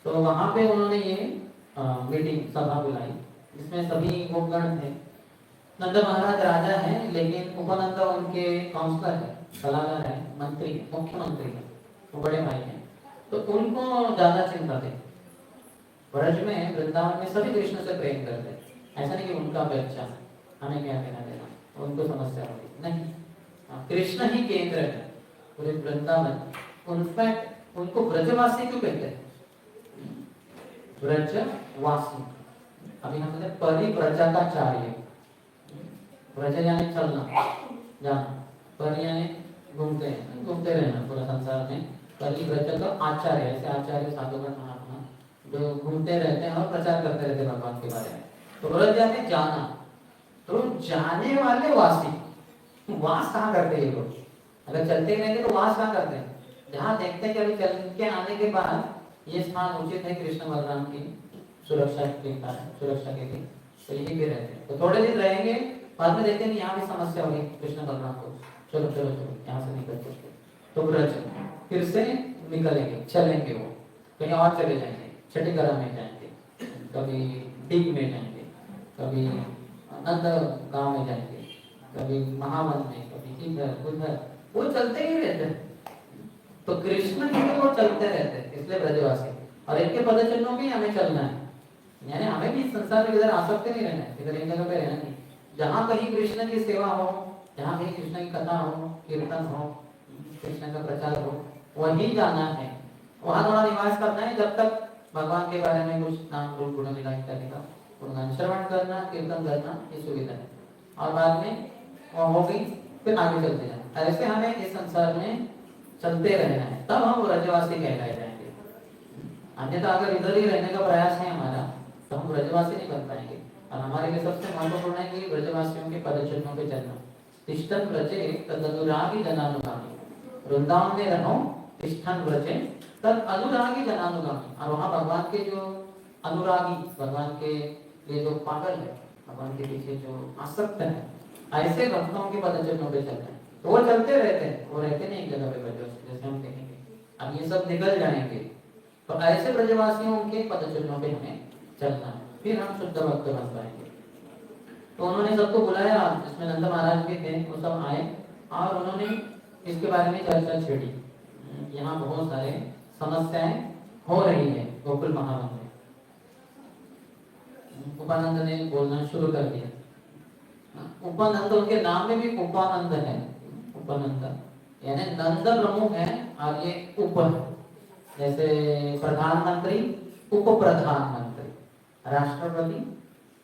तो वहाँ पे उन्होंने ये मीटिंग सभा बुलाई, जिसमें सभी गोपगण थे। नंद महाराज राजा हैं, लेकिन उपनंद उनके काउंसलर है, सलाहकार है, मंत्री, मुख्यमंत्री है, वो बड़े भाई हैं। तो उनको ज्यादा चिंता थी। ब्रज में, वृंदावन में सभी कृष्ण से प्रेम करते, ऐसा नहीं कि उनका बच्चा हमें क्या कहना देना, उनको समस्या होगी नहीं, कृष्ण ही केंद्र है पूरे वृंदावन। इनफैक्ट उनको ब्रजवासी क्यों कहते हैं, ब्रजवासी। अभी हम कहते परिव्रजा का कार्य, ब्रज यानी चलना, जाना, पर यानी घूमते रहना पूरा संसार में। परिव्रज का आचार्य, ऐसे आचार्य साधुगण महात्मा जो घूमते रहते हैं और प्रचार करते रहते हैं भगवान के बारे में। तो ब्रज यानी जाना, तो जाने वाले वासी, वास कहाँ करते हैं ये लोग, अगर चलते रहेंगे तो वास कहाँ करते हैं, जहाँ देखते हैं कि अभी चल के आने के बाद ये स्थान उचित है कृष्ण बलराम की सुरक्षा के कारण, सुरक्षा के लिए, तो यही भी रहते हैं। तो थोड़े दिन रहेंगे, बाद में देखते हैं यहाँ भी समस्या होगी कृष्ण बलराम को, चलो चलो चलो यहाँ से निकल सकते, तो ब्रज फिर से निकलेंगे, चलेंगे, वो कहीं और चले जाएंगे, छठीगढ़ में जाएंगे, कभी डीग में जाएंगे, कभी नंद गांव में जाएंगे, कभी महावन में, कभी इधर उधर, वो चलते ही रहते हैं। तो कृष्ण के लिए वो चलते रहते हैं, इसलिए ब्रजवासी। और इनके पदचिन्हों भी हमें चलना है, यानी हमें भी संसार में इधर आसक्त नहीं रहना है, इधर एक जगह पे रहना नहीं। जहाँ कहीं कृष्ण की सेवा हो, जहाँ कहीं कृष्ण की कथा हो, कीर्तन हो, कृष्ण का प्रचार हो, वहीं जाना है, वहाँ थोड़ा निवास करना है, जब तक भगवान के बारे में कुछ नाम रूप गुण लीला इत्यादि का गुणगान श्रवण करना, कीर्तन करना, ये सुविधा है। और बाद में वो हो गई, फिर आगे चलते जाना। ऐसे हमें इस संसार में चलते रहना है, तब हम ब्रजवासी कहलाए जाएंगे। अन्यथा अगर इधर ही रहने का प्रयास है हमारा, तो हम ब्रजवासी नहीं बन पाएंगे। और हमारे लिए सबसे महत्वपूर्ण है कि ब्रजवासियों के पदचिन्हों पे चलना। तिष्ठन ब्रजे तदनुरागी जनानुगामी, वृंदावन में रहो तिष्ठन ब्रजे तद अनुरागी जनानुगामी। और वहाँ भगवान के जो अनुरागी, भगवान के लिए जो पागल है, भगवान के पीछे जो आसक्त है, ऐसे भक्तों के पदचिन्हों पे चलना है। तो वो चलते रहते हैं, वो रहते नहीं एक जगह पे ब्रजवासी, जैसे हम देखेंगे। अब ये सब निकल जाएंगे, तो ऐसे ब्रजवासियों के पदचिन्हों पे हमें चलना है, फिर हम शुद्ध भक्त बन पाएंगे। तो उन्होंने सबको बुलाया, जिसमें नंद महाराज भी थे, वो सब आए और उन्होंने इसके बारे में चर्चा छेड़ी। यहाँ बहुत सारे समस्याएं हो रही है गोकुल महावन में। उपानंद ने बोलना शुरू कर दिया। उपानंद, उनके नाम में भी उपानंद है, उपनंद यानी नंद प्रमुख है, और ये उप, जैसे प्रधानमंत्री, उप प्रधानमंत्री, राष्ट्रपति,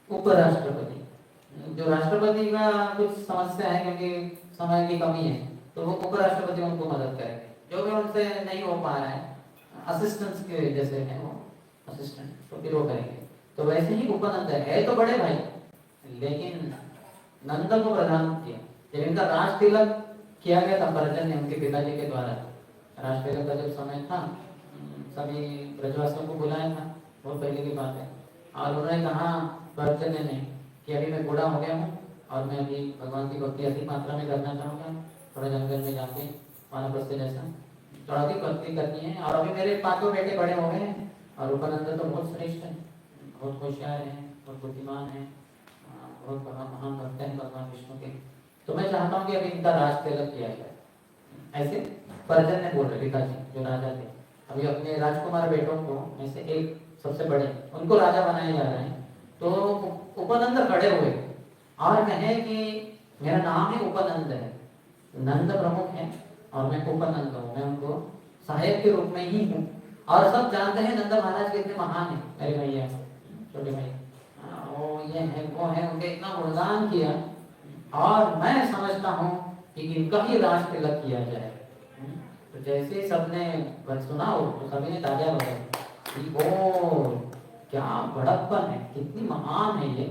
उपराष्ट्रपति, जो राष्ट्रपति का कुछ समस्या है क्योंकि समय की कमी है, तो वो उपराष्ट्रपति उनको मदद करेंगे। जो भी उनसे नहीं हो पा रहा है, असिस्टेंट्स के जैसे है वो असिस्टेंट, तो फिर वो करेंगे। तो वैसे ही उपनंद है तो बड़े भाई, लेकिन नंद को प्रधान किया। जब इनका राज तिलक किया गया था पर्जन्य ने उनके पिताजी के द्वारा, राज तिलक का जब समय था, सभी ब्रजवासियों को बुलाया था, बहुत पहले की बात है। और उन्होंने कहा पर्जन्य ने कि अभी मैं बूढ़ा हो गया हूँ और मैं अभी भगवान की भक्ति अधिक मात्रा में करना चाहूँगा, थोड़ा जंगल में जाके वानप्रस्थ जैसा थोड़ा अधिक भक्ति करनी है। और अभी मेरे पांचों बेटे बड़े हो गए हैं और उपनंद तो बहुत श्रेष्ठ है, बहुत होशियार है, बहुत बुद्धिमान है, बहुत महान भक्त है भगवान विष्णु के। तो मैं चाहता हूँ कि अभी इनका राज तिलक किया जाए। ऐसे पर्जन्य बोल रहे पिताजी जो राजा थे, अभी अपने राजकुमार बेटों को में से एक सबसे बड़े उनको राजा बनाया जा रहा है। तो उपनंद खड़े हुए और कहे कि मेरा नाम है उपनंद है, नंद प्रमुख है और मैं उपनंद हूँ, मैं उनको सहायक के रूप में ही हूँ। और सब जानते हैं नंद महाराज कितने महान है, मेरे भैया छोटे भाई, वो ये है वो है, उनके इतना गुणगान किया। और मैं समझता हूँ कि इनका ही राज तिलक किया जाए। तो जैसे सबने सुना हो तो सभी ने तालियां बजाई, वो क्या बड़प्पन है, कितनी महान है ये,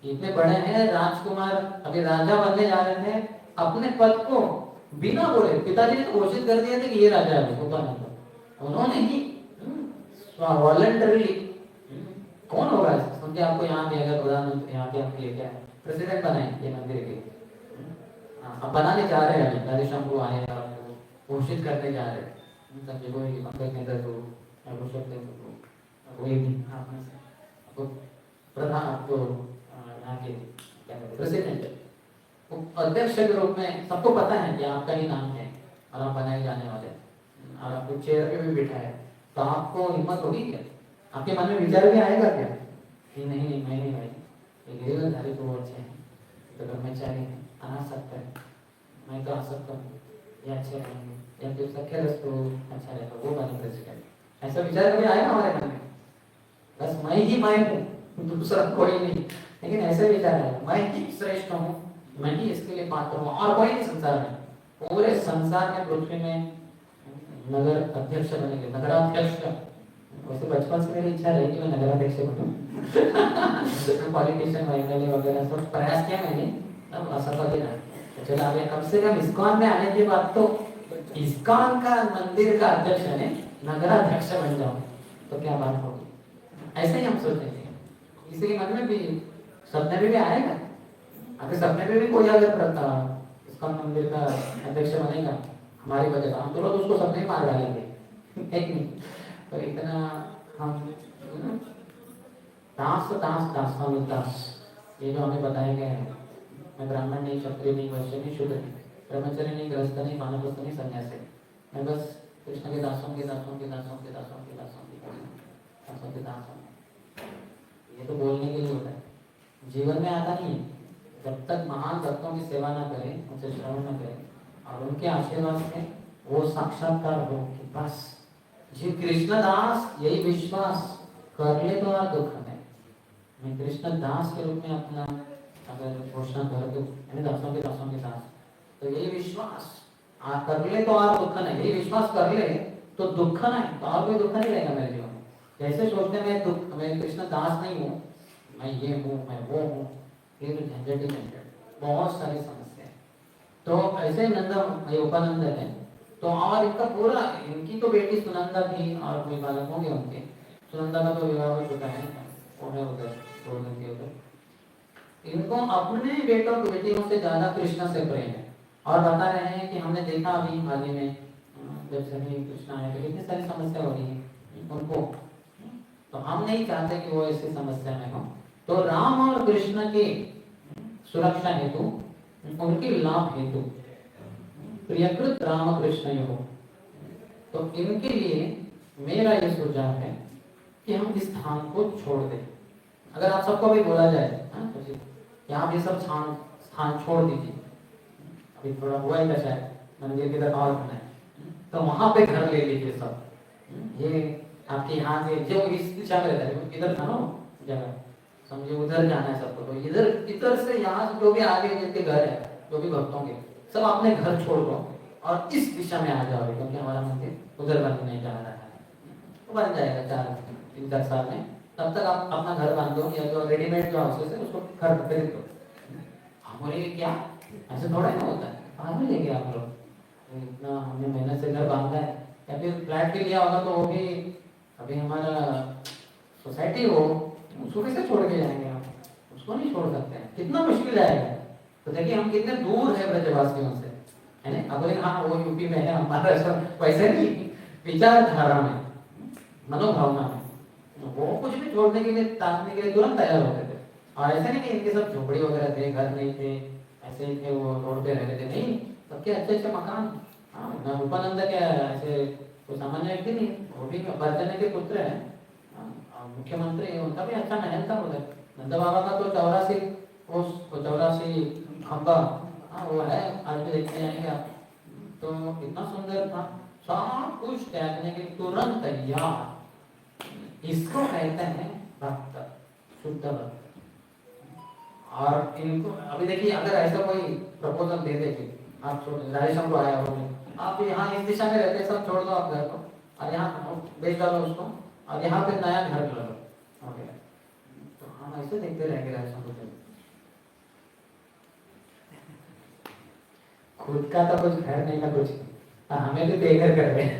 इतने बड़े हैं राजकुमार, अभी राजा बनने जा रहे थे, अपने पद को बिना बोले पिताजी ने तो घोषित कर दिया था कि ये राजा है उपनंद, उन्होंने ही वॉलंटरली, कौन होगा सुन के आपको यहाँ दिया गया प्रधानमंत्री, यहाँ के आपके लिए क्या है प्रेसिडेंट बनाए मंदिर के, अब बनाने जा रहे हैं, राधेश्याम को आए घोषित करने जा रहे हैं सब जगह ही पंकज नेता को कोई भी आपको प्रधान आपको यहाँ के क्या कहते हैं प्रेसिडेंट अध्यक्ष के रूप में सबको पता है कि आपका ही नाम है और आप बनाए जाने वाले और आपको चेयर पे भी बिठा है, तो आपको हिम्मत होगी क्या, आपके मन में विचार भी आएगा क्या कि नहीं नहीं मैं नहीं भाई, ये गिरिधारी तो अच्छे हैं, तो कर्मचारी हैं, आ सकता है, मैं तो आ सकता हूँ, ये अच्छे रहेंगे, या फिर सख्य रस तो अच्छा रहेगा, वो बने प्रेसिडेंट, ऐसा विचार कभी आएगा हमारे मन में, बस मैं ही मैं हूँ दूसरा कोई नहीं, लेकिन ऐसे विचार है मैं ही श्रेष्ठ हूँ, मैं ही इसके लिए पात्र हूँ और कोई नहीं संसार में, पूरे संसार में पृथ्वी में नगर अध्यक्ष बनेंगे, नगराध्यक्ष। वैसे बचपन से मेरी इच्छा रही कि मैं नगराध्यक्ष बनूं पॉलिटिशियन एमएलए वगैरह सब प्रयास किया मैंने, तब असफल ही रहा। चलो अभी कम से कम इस्कॉन में आने के बाद तो इस्कॉन का मंदिर का अध्यक्ष है नगराध्यक्ष बन जाऊं तो क्या बात होगी, ऐसे ही हम सोचेंगे। किसी के मन में भी सपने में भी आएगा, आपके सपने में भी कोई अगर इस्कॉन मंदिर का अध्यक्ष बनेगा हमारी वजह से, हम तुरंत उसको सपने मार डालेंगे एक नहीं, तो इतना हम दास ये जो हमें बताया गया है, मैं ब्राह्मण नहीं, क्षत्रिय नहीं, वैश्य नहीं, शूद्र नहीं, ब्रह्मचर्य नहीं, गृहस्थ नहीं, वानप्रस्थ नहीं, सन्यासी, मैं बस कृष्ण के दासों के दासों के दासों के दासों के दासों के दासों। ये तो बोलने के लिए होता है, जीवन में आता नहीं है। जब तक महान भक्तों की सेवा ना करें, उनसे श्रवण न करें और उनके आशीर्वाद से वो साक्षात्कार हो कि बस जी कृष्णदास, यही विश्वास कर ले तो आप दुख में, मैं कृष्णदास के रूप में अपना अगर घोषणा कर दो दासों के दास, तो यही विश्वास कर ले तो आप दुख नहीं, यही विश्वास कर ले तो दुख नहीं, तो और कोई दुख नहीं रहेगा मेरे जीवन में। जैसे सोचते मैं कृष्ण दास नहीं हूँ, मैं ये हूँ, मैं वो हूँ, फिर झंझट ही झंझट, बहुत सारी समस्या। तो ऐसे नंद उपनंद है, तो और इनका पूरा, इनकी तो बेटी सुनंदा थी और कोई बालक होंगे उनके, सुनंदा का तो विवाह हो चुका है, वो है उधर 2 दिन के उधर। इनको अपने बेटियों से ज्यादा कृष्ण से प्रेम है और बता रहे हैं कि हमने देखा अभी हाल ही में जब सभी कृष्ण आए तो इतनी सारी समस्या हो रही है उनको, तो हम नहीं चाहते कि वो ऐसी समस्या में हो। तो राम और कृष्ण की सुरक्षा हेतु, उनके लाभ हेतु प्रियकृत राम कृष्ण हो, तो इनके लिए मेरा ये सुझाव है कि हम इस स्थान को छोड़ दें। अगर आप सबको भी बोला जाए कि आप ये सब स्थान छोड़ दीजिए, अभी थोड़ा हुआ ही था शायद मंदिर की तरफ और होना है, तो वहां पे घर ले लीजिए सब, ये आपके यहाँ से जो इस दिशा में रहता है इधर था ना जगह, समझे उधर जाना है सबको, तो इधर इधर से यहाँ से जो भी आगे जिनके घर है, जो भी भक्तों के, सब अपने घर छोड़ दो और इस दिशा में आ जाओगे, क्योंकि हमारा मंदिर उधर बनने जा रहा है। तो बन जाएगा 4-3 साल में। तब तक आप अपना घर बांध दो, या जो रेडीमेड जो हाउसेस है उसको घर खरीद दो। हम बोलेंगे क्या, ऐसे थोड़ा ना होता है, कहाँ मिलेंगे आप लोग, इतना हमने मेहनत से घर बांधा है। या फिर फ्लैट भी लिया होगा तो वो भी अभी हमारा सोसाइटी हो, उसको कैसे छोड़ के जाएंगे हम, उसको नहीं छोड़ सकते हैं, कितना मुश्किल जाएगा। तो देखिए हम कितने दूर है ब्रजवासियों से, है ना। अब बोले हाँ वो यूपी में है, हमारा सब वैसे नहीं, विचारधारा में, मनोभावना में वो कुछ भी छोड़ने के लिए, ताकने के लिए तुरंत तैयार होते थे। और ऐसा नहीं कि इनके सब झोपड़ी वगैरह थे, घर नहीं थे, ऐसे ही थे, वो रोड पे रहते थे, नहीं, सबके अच्छे अच्छे मकान। हाँ, उपानंद क्या ऐसे कोई सामान्य व्यक्ति नहीं, वो भी बर्तने के पुत्र है, मुख्यमंत्री, उनका भी अच्छा महल था उधर। नंद बाबा का तो 84 खंबा, हाँ वो है, आज भी देखने जाएंगे आप, तो इतना सुंदर था, सब कुछ त्यागने के तुरंत तैयार। इसको कहते हैं भक्त, शुद्ध भक्त। और इनको अभी देखिए, अगर ऐसा कोई प्रपोजल दे दे कि आप राजेश्वर को आया हो, आप यहाँ इस दिशा में रहते, सब छोड़ दो आप घर को, और यहाँ बेच डालो उसको, और यहाँ पे नया घर लो, ओके, तो हम ऐसे देखते रहेंगे राजेश्वर को। खुद का तो कुछ घर नहीं ना कुछ, हमें भी बेघर कर रहे हैं।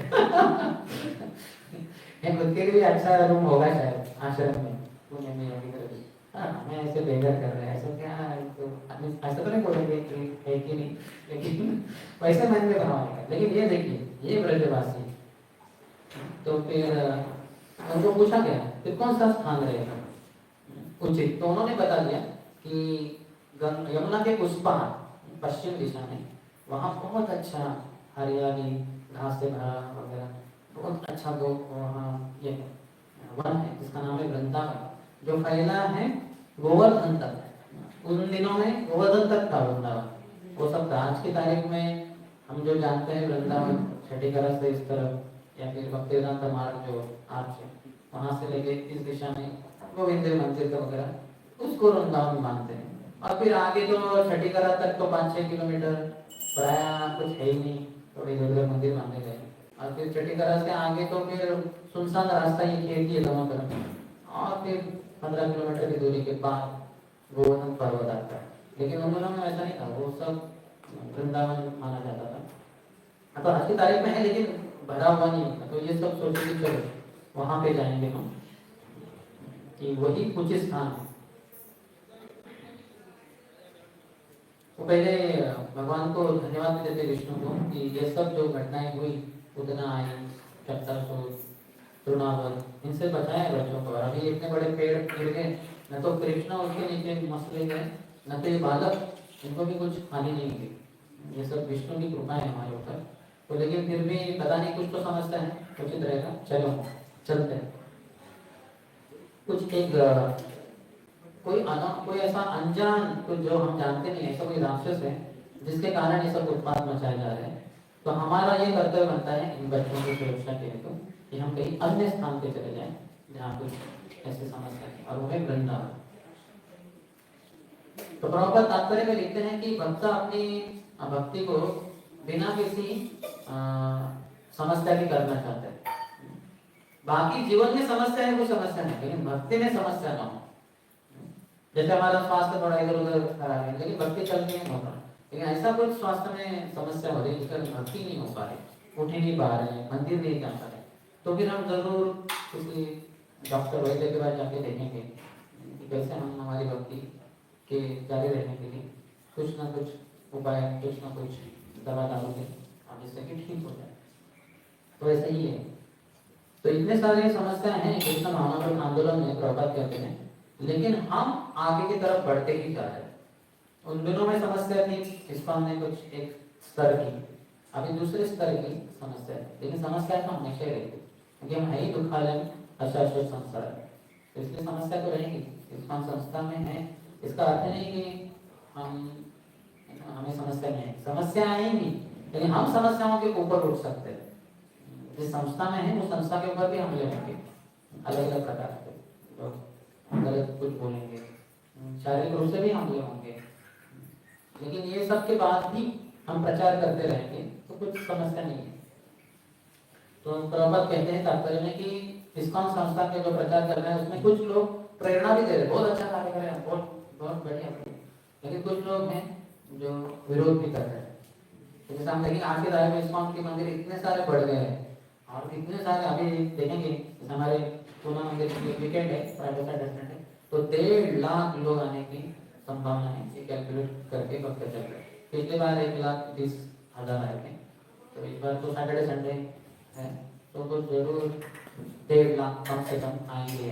खुद के लिए अच्छा रूम होगा शायद आश्रम में, पुणे में, हमें ऐसे बेघर कर रहे हैं, ऐसा क्या है, तो ऐसा तो नहीं बोलेंगे कि नहीं, लेकिन वैसे मन में बनाएगा। लेकिन ये देखिए, ये ब्रजवासी, तो फिर उनको पूछा गया फिर कौन सा स्थान रहेगा उचित, तो उन्होंने बता दिया कि यमुना के उस पार पश्चिम दिशा में, वहाँ बहुत अच्छा हरियाली, घास से भरा वगैरह, बहुत अच्छा वो वहाँ ये वन है जिसका नाम है वृंदावन, जो फैला है गोवर्धन तक। उन दिनों में गोवर्धन तक था वृंदावन, वो सब था। आज की तारीख में हम जो जानते हैं वृंदावन छठीकरा से इस तरफ, या फिर भक्तिवेदांत मार्ग जो आज है, वहाँ से लेके इस दिशा में गोविंद मंदिर वगैरह, उसको वृंदावन मानते हैं। और फिर आगे जो छठीकरा तक तो 5-6 किलोमीटर प्राय कुछ है ही नहीं, थोड़े इधर मंदिर माने गए। और फिर छठीकरा से आगे तो फिर सुनसान रास्ता ही, खेती है दोनों तरफ, और फिर 15 किलोमीटर की दूरी के बाद गोवर्धन पर्वत आता है। लेकिन उन दिनों में ऐसा नहीं था, वो सब वृंदावन माना जाता था। तो आज की तारीख में है, लेकिन भरा हुआ नहीं होता। तो ये सब सोचे कि चलो वहां पे जाएंगे हम, कि वही कुछ स्थान है। वो पहले भगवान को धन्यवाद देते विष्णु को कि ये सब जो घटनाएं हुई, उतना आई, चक्तासुर, तृणावर, इनसे बचाया बच्चों को। अभी इतने बड़े पेड़ गिर गए, न तो कृष्ण उसके नीचे मसले गए, न तो ये बालक, इनको भी कुछ हानि नहीं हुई। ये सब विष्णु की कृपा है हमारे ऊपर। तो लेकिन फिर भी पता नहीं, कुछ तो समझता है, उचित रहेगा, चलो चलते हैं। कुछ एक कोई ऐसा अनजान, कुछ जो हम जानते नहीं, ऐसा कोई राक्षस है जिसके कारण ये सब उत्पाद मचाए जा रहे हैं। तो हमारा ये कर्तव्य बनता है इन बच्चों की सुरक्षा के हेतु कि हम कहीं अन्य स्थान पे चले जाएं जहाँ कुछ ऐसी समस्या है, और वो है वृंदावन। तो प्रभुपाद तात्पर्य में लिखते हैं कि भक्त अपनी भक्ति को बिना किसी समस्या के करना चाहते हैं। बाकी जीवन में समस्या है, वो समस्या नहीं, लेकिन भक्ति में समस्या ना हो। जैसे हमारा स्वास्थ्य थोड़ा इधर उधर खराब है, लेकिन भक्ति चलती नहीं होता। लेकिन ऐसा कुछ स्वास्थ्य में समस्या हो रही है जिसका भक्ति नहीं हो पा रही, उठ ही नहीं पा रहे हैं, मंदिर नहीं जा पा रहे, तो फिर हम जरूर किसी डॉक्टर वैद्य के पास जाके देखेंगे कि कैसे हम हमारी भक्ति के जारी रहने के लिए कुछ ना कुछ उपाय, कुछ ना कुछ दवा डालोगे, अब जिससे कि ठीक हो जाए। तो ऐसा ही है। तो इतने सारे समस्या हैं कृष्ण भावनात्मक आंदोलन में, प्रभुपाद कहते हैं, लेकिन हम आगे की तरफ बढ़ते ही जा रहे हैं। उन दिनों में समस्या थी, इसको हमने कुछ एक स्तर की, अभी दूसरे स्तर की समस्या है, लेकिन समस्या तो हमेशा ही रहेगी, क्योंकि हम है ही दुखालय अशाश्वत संसार है, तो इसलिए समस्या तो रहेगी। इसको हम संस्था में है, इसका अर्थ नहीं कि हमें समस्या नहीं है, समस्या आएंगी, लेकिन हम समस्याओं के ऊपर उठ सकते हैं। जिस संस्था में है, उस संस्था के ऊपर भी हम ले लेंगे अलग अलग प्रकार के। तो गलत कुछ बोलेंगे, शारीरिक रूप से भी हमले होंगे, लेकिन ये सब के बाद भी हम प्रचार करते रहेंगे तो कुछ समस्या नहीं है। तो प्रभुपाद कहते हैं तात्पर्य में कि इस्कॉन संस्था के जो प्रचार कर रहे हैं उसमें कुछ लोग प्रेरणा भी दे रहे हैं, बहुत अच्छा कार्य कर रहे हैं, बहुत बहुत बढ़िया, लेकिन कुछ लोग हैं जो विरोध भी कर रहे हैं। तो जैसे हम देखेंगे आज के दौर में इस्कॉन के मंदिर इतने सारे बढ़ गए हैं और इतने सारे अभी देखेंगे, हमारे पूना मंदिर की वीकेंड है, फ्राइडे सैटरडे है, तो 1.5 लाख लोग आने की संभावना है, ये कैलकुलेट करके पक्का चल रहा है। पिछली बार 1,30,000 आए थे, तो इस बार तो सैटरडे संडे है तो जरूर 1.5 लाख कम से कम आएंगे।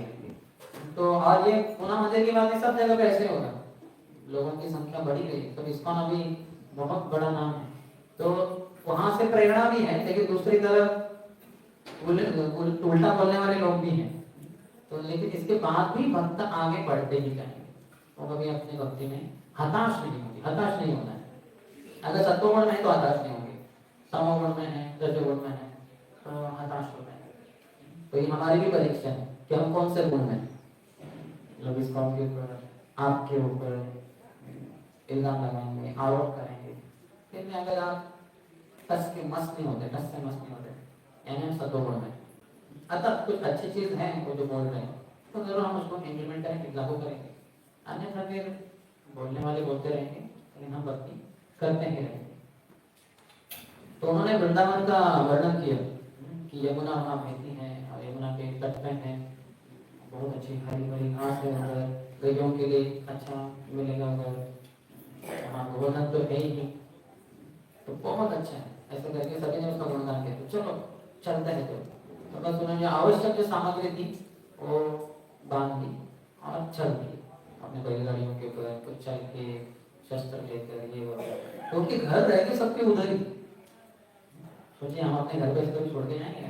तो और ये पूना मंदिर की बात है, सब जगह पे ऐसे होगा, लोगों की संख्या बढ़ी गई, तो इस्कॉन अभी बहुत बड़ा नाम है, तो वहां से प्रेरणा भी है, लेकिन दूसरी तरफ उल्टा बोलने वाले लोग भी हैं। तो लेकिन इसके बाद भी भक्त आगे बढ़ते ही जाएंगे, वो कभी अपनी भक्ति में हताश नहीं होगी, हताश नहीं होना है। अगर सत्वगुण में है तो हताश नहीं होंगे, समोगुण में है, रजोगुण में है तो हताश हो जाएंगे। तो ये हमारी भी परीक्षा है कि हम कौन से गुण में, लोग इस्कॉन के ऊपर, आपके ऊपर इल्जाम लगाएंगे, आरोप करेंगे, फिर अगर आप टस के मस्त नहीं होते, टस से मस्त नहीं होते, यानी सत्वगुण में, अतः कुछ अच्छी चीज है वो जो बोल रहे हैं तो जरूर हम उसको इम्प्लीमेंट करेंगे, लागू करेंगे, अन्यथा फिर बोलने वाले बोलते रहेंगे, लेकिन हम भक्ति करते ही रहेंगे। तो उन्होंने वृंदावन का वर्णन किया कि यमुना वहाँ बहती है और यमुना के तट पे है, बहुत अच्छी हरी भरी घास है उधर, गैयों के लिए अच्छा मिलेगा उधर, वहाँ गोवर्धन तो है ही, तो बहुत अच्छा है। ऐसे करके सभी ने उसका गुणगान किया, तो चलो चलते हैं। तो बस उन्होंने आवश्यक जो सामग्री थी वो बांध दी और चल दी अपने बैलगाड़ियों के ऊपर, कुछ चल के शस्त्र लेकर ये वो, क्योंकि घर रह के सबके उधर ही। सोचिए हम अपने घर पे से छोड़ के जाएंगे,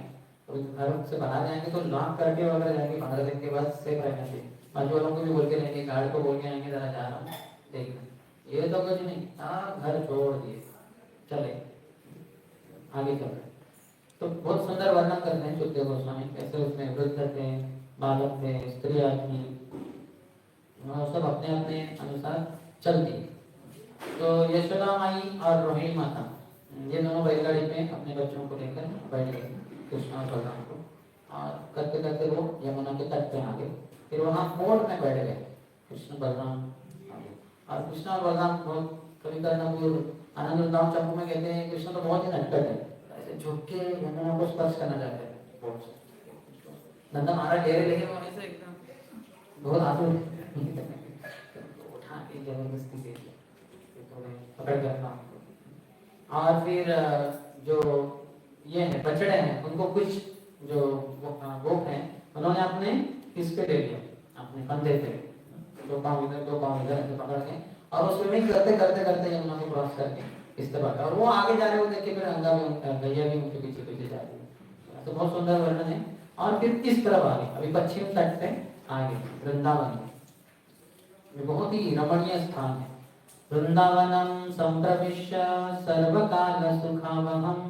तो घर से बाहर जाएंगे तो लॉक करके वगैरह जाएंगे, 15 दिन के बाद सेफ रहना चाहिए। बाजू वालों को भी बोल के रहेंगे, गार्ड को बोल के आएंगे जरा जा रहा हूँ देखना, ये तो कुछ नहीं, घर छोड़ दिए चले आगे चल रहे। तो बहुत सुंदर वर्णन करते हैं शुद्धदेव गोस्वामी, कैसे उसमें वृद्ध थे, बालक थे, स्त्रियाँ थी, सब अपने अपने अनुसार चलती। तो यशोदा माई और रोहिणी माता ये दोनों बैलगाड़ी पे अपने बच्चों को लेकर बैठ गए, कृष्ण और बलराम को, और करते करते वो यमुना के तट पे आ गए। फिर वहाँ मोड़ में बैठ गए कृष्ण बलराम, और कृष्ण और बलराम बहुत कभी कर्णपुर आनंद वृंदावन चंपू में कहते हैं कृष्ण तो बहुत ही नटखट है, ऐसे झुक के यमुना को स्पर्श करना चाहते हैं, नंदा महाराज घेरे लेकिन होने से एकदम बहुत आतुर उठा के जबरदस्ती से पकड़ कर रखा। और फिर जो ये है बछड़े हैं उनको कुछ जो गोप हैं उन्होंने अपने किस पे ले लिया, अपने कंधे पे, दो पाँव इधर दो पाँव इधर ऐसे पकड़ के, और वो स्विमिंग करते करते करते यमुना को क्रॉस करके इस तरह, और वो आगे जा रहे हो देख के फिर गंगा भी गैया भी उनके पीछे पीछे जा रही है। तो बहुत सुंदर वर्णन है। और फिर इस तरफ आगे अभी पश्चिम तट पे आगे वृंदावन, ये बहुत ही रमणीय स्थान है। वृंदावनम संप्रविश्य सर्वकाल सुखावहम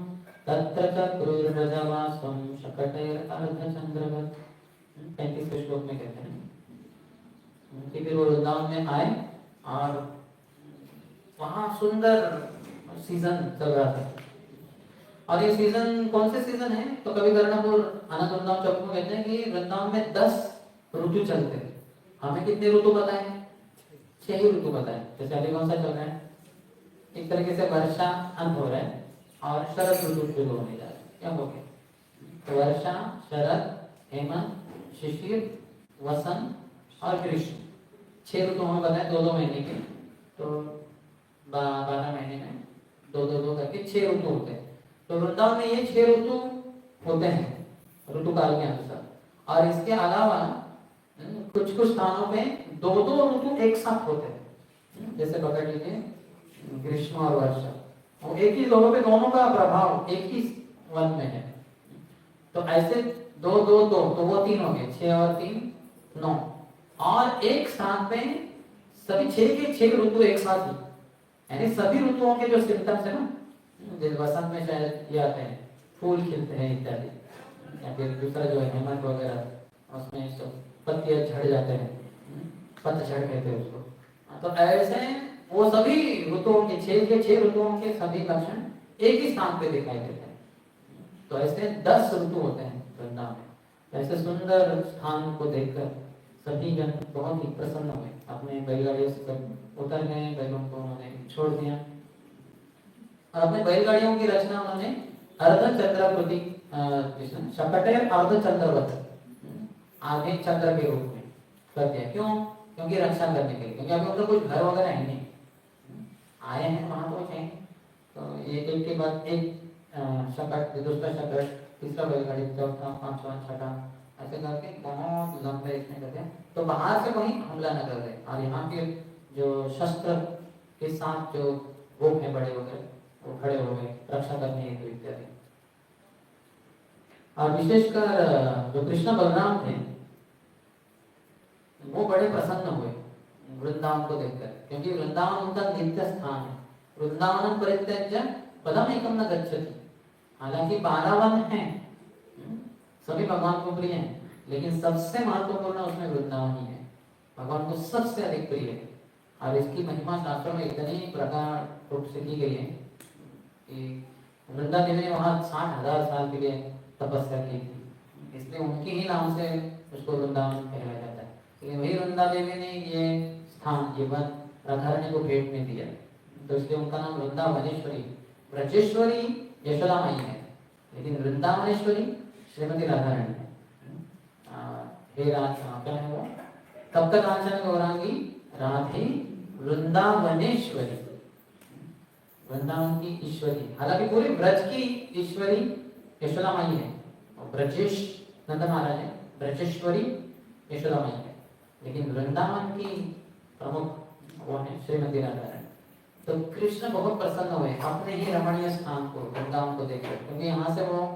तत्र चक्रुर्व्रजवासं शकटेर अर्धचंद्रवत्। 35वें श्लोक में कहते हैं कि फिर वो वृंदावन में आए और वहाँ सुंदर सीजन चल रहा था। और ये सीजन कौन से सीजन है, तो कभी कर्णपुर आनंद वृंदावन चौक में कहते हैं कि वृंदावन में 10 ऋतु चलते हैं। हमें कितने ऋतु पता है? 6 ही ऋतु पता है। जैसे अभी कौन सा चल रहा है, एक तरीके से वर्षा अंत हो रहा है और शरद ऋतु शुरू होने जा रहा है, क्या हो गया, तो वर्षा, शरद, हेमंत, शिशिर, वसंत और ग्रीष्म, 6 ऋतु हमें पता है, 2-2 महीने के, तो 12 महीने में 2-2 करके 6 ऋतु होते हैं। तो वृंदावन में ये 6 ऋतु होते हैं ऋतु काल के अनुसार। और इसके अलावा कुछ कुछ स्थानों पे 2-2 ऋतु एक साथ होते हैं, जैसे पकड़ लीजिए ग्रीष्म और वर्षा, वो एक ही जगह पे दोनों का प्रभाव एक ही वन में है। तो ऐसे 2-2-2 तो वो 3 हो गए, 6 और 3 9, और एक साथ में सभी 6 के 6 ऋतु एक साथ ही, यानी सभी ऋतुओं के जो सिम्टम्स है ना, जैसे वसंत में शायद ये आते हैं फूल खिलते हैं इत्यादि, या फिर दूसरा जो है हेमंत वगैरह उसमें सब पत्तियां झड़ जाते हैं, पतझड़ कहते हैं उसको। तो ऐसे वो सभी ऋतुओं के 6 ऋतुओं के सभी लक्षण एक ही स्थान पे दिखाई देते हैं। तो ऐसे 10 ऋतु होते हैं वृंदावन में। ऐसे सुंदर स्थान को देखकर सभी जन बहुत ही प्रसन्न हुए, अपने बैलगाड़ियों से सब उतर गए, बैलों को उन्होंने छोड़ दिया और अपने बैलगाड़ियों की रचना उन्होंने अर्धचंद्राकृति शकटे अर्धचंद्रवत आधे चंद्र के रूप में कर दिया। क्यों? क्योंकि रक्षा करने के लिए, क्योंकि अभी उनका कुछ घर वगैरह है नहीं, आए हैं वहां तो हैं, तो ये एक के बाद एक शकट, दूसरा शकट, तीसरा बैलगाड़ी, चौथा, पांचवा, छठा, ऐसे करके बहुत लंबे इसमें करते हैं। तो बाहर से कोई हमला न कर दे और यहाँ के जो शस्त्र के साथ जो गोप है बड़े वगैरह वो खड़े हो गए रक्षा करने हेतु इत्यादि। और विशेषकर जो कृष्ण बलराम थे वो बड़े प्रसन्न हुए वृंदावन को देखकर, क्योंकि वृंदावन उनका नित्य स्थान है। वृंदावन परित्यज्य पदम एकम न गच्छति। हालांकि 12 वन हैं, सभी भगवान को प्रिय हैं, लेकिन सबसे महत्वपूर्ण उसमें वृंदावन ही है, भगवान को सबसे अधिक प्रिय है। और इसकी महिमा शास्त्रों में इतनी प्रकार रूप से की गई है कि वृंदा देवी ने वहाँ 60,000 साल के लिए तपस्या की थी, इसलिए उनके ही नाम से उसको वृंदावन कहलाया जाता है। लेकिन वही वृंदा देवी ने ये स्थान जीवन राधारणी को भेंट में दिया, तो इसलिए उनका नाम वृंदावनेश्वरी, ब्रजेश्वरी यशोदा माई है, लेकिन वृंदावनेश्वरी श्रीमती राधारणी है। हे राधा क्या है वो, तब तक कांचन गौरांगी राधे वृंदावनेश्वरी, वृंदावन की ईश्वरी। हालांकि पूरे ब्रज की ईश्वरी यशोदा माई है और ब्रजेश नंद महाराज है, ब्रजेश्वरी यशोदा माई है, लेकिन वृंदावन की प्रमुख वो है श्रीमती राधारणी। तो कृष्ण बहुत प्रसन्न हुए अपने ही रमणीय स्थान को, वृंदावन को देखकर, क्योंकि यहाँ से वो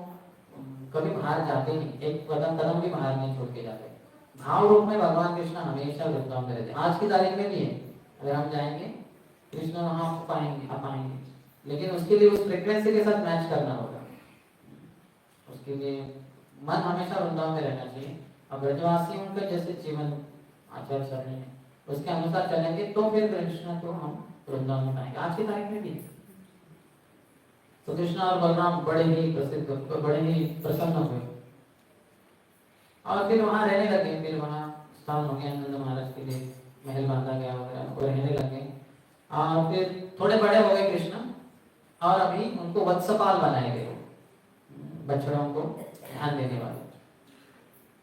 कभी बाहर जाते नहीं, एक कदम भी बाहर नहीं छोड़ के जाते। भाव रूप में भगवान कृष्ण हमेशा वृंदावन में रहते। आज की तारीख में भी है, अगर हम जाएंगे कृष्ण वहां पाएंगे, आप पाएंगे, लेकिन उसके लिए उस फ्रिक्वेंसी के साथ मैच करना होगा। उसके लिए मन हमेशा वृंदावन में रहना चाहिए। अब ब्रजवासियों का जैसे जीवन आचार सरणी है उसके अनुसार चलेंगे तो फिर कृष्ण को हम वृंदावन में पाएंगे। आज की तारीख में भी तो कृष्ण और बलराम बड़े ही प्रसिद्ध, बड़े ही प्रसन्न हुए और फिर वहां रहने लगे। फिर वहां स्थान हो गया नंद महाराज के लिए, महल बांधा गया वगैरह, वो रहने लगे। और फिर थोड़े बड़े हो गए कृष्ण और अभी उनको वत्सपाल बनाए गए, बछड़ों को ध्यान देने वाले,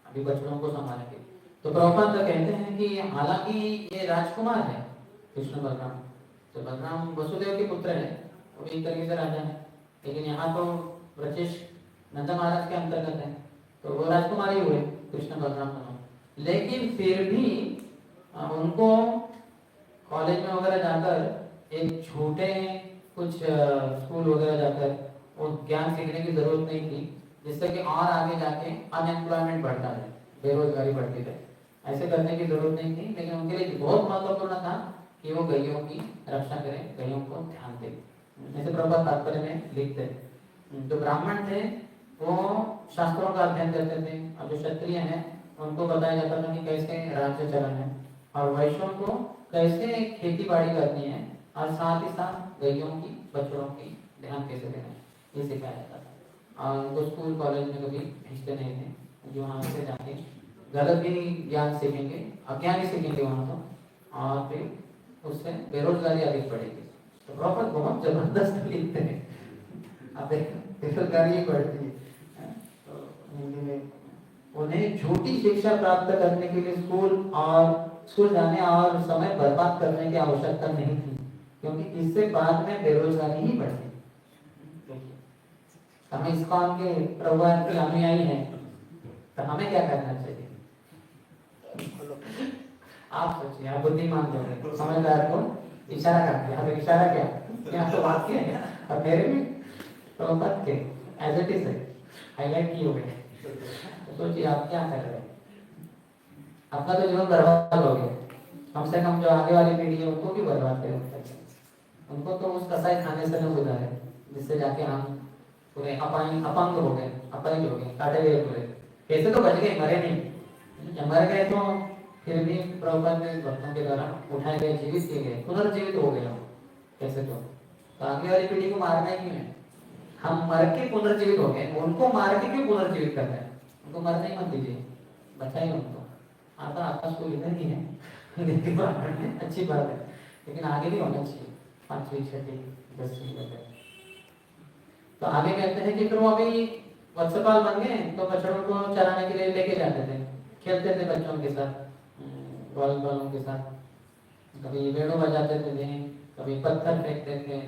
अभी बछड़ों को संभालेंगे। तो प्रभुपाद कहते हैं कि हालांकि ये राजकुमार है कृष्ण बलराम, तो बलराम वसुदेव के पुत्र है, वो एक तरीके से राजा है, लेकिन यहाँ तो ब्रजेश नंद महाराज के अंतर्गत है, तो वो राजकुमार ही हुए कृष्ण बलराम दोनों। लेकिन फिर भी उनको कॉलेज में वगैरह जाकर एक छोटे कुछ स्कूल वगैरह जाकर वो ज्ञान सीखने की जरूरत नहीं थी, जिससे कि और आगे जाके अनएम्प्लॉयमेंट बढ़ता है, बेरोजगारी बढ़ती है। ऐसे करने की जरूरत नहीं थी, लेकिन उनके लिए बहुत महत्वपूर्ण था कि वो गैयों की रक्षा करें, गैयों को ध्यान दें। जैसे प्रभुपाद तात्पर्य में लिखते हैं, जो ब्राह्मण थे वो शास्त्रों का अध्ययन करते थे, और जो क्षत्रिय हैं उनको बताया जाता था कि कैसे राज्य चलन है, और वैश्यों को कैसे खेती बाड़ी करनी है, और साथ ही साथ गैयों की, बछड़ों की ध्यान कैसे देना है, ये सिखाया जाता था। और उनको स्कूल कॉलेज में कभी भेजते नहीं थे, जो वहाँ से जाके गलत भी ज्ञान सीखेंगे, अज्ञान ही सीखेंगे वहाँ तो, और फिर उससे बेरोजगारी अधिक बढ़ेगी। तो प्रॉपर बहुत जबरदस्त लिखते हैं, अब बेरोजगारी बढ़ती है। तो उन्हें झूठी शिक्षा प्राप्त करने के लिए स्कूल जाने और समय बर्बाद करने की आवश्यकता नहीं थी, क्योंकि इससे बाद में बेरोजगारी ही बढ़ती। हम इस्कॉन के प्रभुपाद के अनुयायी हैं, तो हमें क्या करना चाहिए? आप सोचिए, आप बुद्धिमान लोग हैं, समझदार को इशारा करते हैं, इशारा क्या यहाँ तो बात किया है, और मेरे भी प्रभुपाद के एज इट इज हाईलाइट किए हुए। तो सोचिए आप क्या कर रहे हैं, अपना तो जीवन बर्बाद हो गया, कम से कम जो आगे वाली पीढ़ी है उनको भी बर्बाद करें, उनको तो उस कसाई खाने से न गुजारे जिससे जाके हम पूरे अपंग हो गए, अपंग हो गए, काटे गए पूरे। कैसे तो बच गए, मरे नहीं, जब मर गए तो फिर भी प्रभुपाद ने भक्तों के द्वारा उठाए गए, जीवित किए गए, पुनर्जीवित हो गए हम कैसे तो आगे वाली पीढ़ी को मारना ही क्यों है? हम मर के पुनर्जीवित हो गए, उनको मार के क्यों पुनर्जीवित कर रहे हैं? उनको मरने ही मत दीजिए, बचाइए उनको। आता आकाश को इधर ही है अच्छी बात है, लेकिन आगे भी होना चाहिए, 5वीं 6वीं 10वीं वगैरह। तो आगे कहते हैं कि फिर वो अभी वत्सपाल बन गए तो बछड़ों को चराने के लिए लेके जाते थे, खेलते थे बच्चों के साथ, ग्वाल बालों के साथ, कभी बेड़ो बजाते थे, कभी पत्थर फेंकते थे,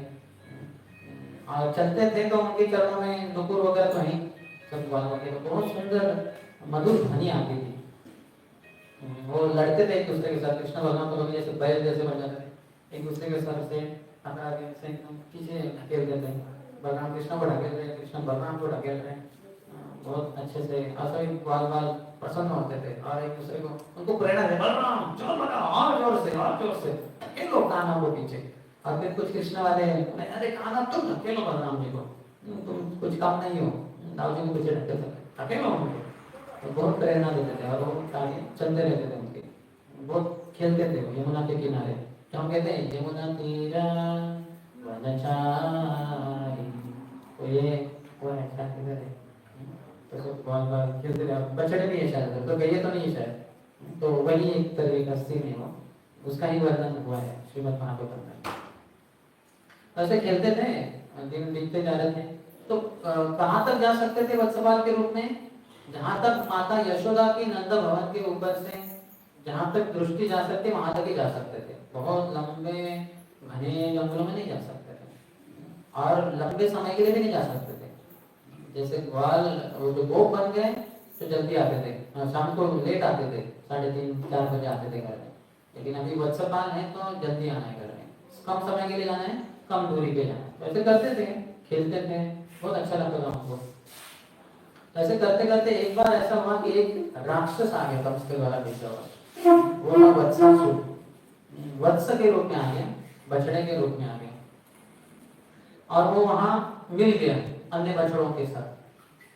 और चलते थे तो उनके चरणों में नुपुर वगैरह तो ही सब ग्वालों के, तो बहुत सुंदर मधुर ध्वनि आती थी। वो लड़ते थे एक दूसरे के साथ, कृष्ण भगवान को जैसे बैल जैसे बन जाते थे, एक दूसरे के सर से हटा के पीछे ढकेल देते हैं, भगवान कृष्ण को ढकेल रहे, कृष्ण भगवान को ढकेल रहे, बहुत अच्छे से असली बाल बाल प्रसन्न होते थे और एक दूसरे को उनको प्रेरणा दे, बलराम चलो बड़ा और जोर से ढकेलो कान्हा को पीछे। और फिर कुछ कृष्ण वाले, अरे कान्हा तुम ढकेलो बलराम जी को, तुम कुछ काम नहीं हो, दाऊ जी को पीछे ढकेलो उनको, तो बहुत प्रेरणा देते थे और वो आगे चलते रहते थे उनके, बहुत खेलते थे यमुना के किनारे, तो हम कहते हैं यमुना तीरा वनचारी, तो ये वो है क्या किधर है, तो सब बार बार खेलते थे, बछड़े भी है शायद, तो गैया तो नहीं है शायद, तो वही एक तरह का सीन है वो, उसका ही वर्णन हुआ है श्रीमद् भागवतम में। ऐसे खेलते थे, दिन बीतते जा रहे थे, तो कहाँ तक जा सकते थे वत्सपाल के रूप में? जहां तक माता यशोदा की नंद भवन के ऊपर से जहां तक दृष्टि जा सकती वहां तक ही जा सकते थे, बहुत लंबे घने जंगलों में नहीं जा सकते थे और लंबे समय के लिए भी नहीं जा सकते थे। जैसे ग्वाल वो जो गोप बन गए तो जल्दी आते थे, शाम को लेट आते थे, 3:30 4 बजे आते थे घर में, लेकिन अभी वत्सपाल है तो जल्दी आना है घर में, कम समय के लिए जाना है, कम दूरी पे जाना है, तो ऐसे करते थे, खेलते थे, बहुत अच्छा लगता था हमको। ऐसे करते करते एक बार ऐसा हुआ कि एक राक्षस आ गया कंस के द्वारा भेजा हुआ, वो था वत्सासुर, वत्स के रूप में आ गया, बछड़े के रूप में आ गया और वो वहां मिल गया अन्य बछड़ों के साथ,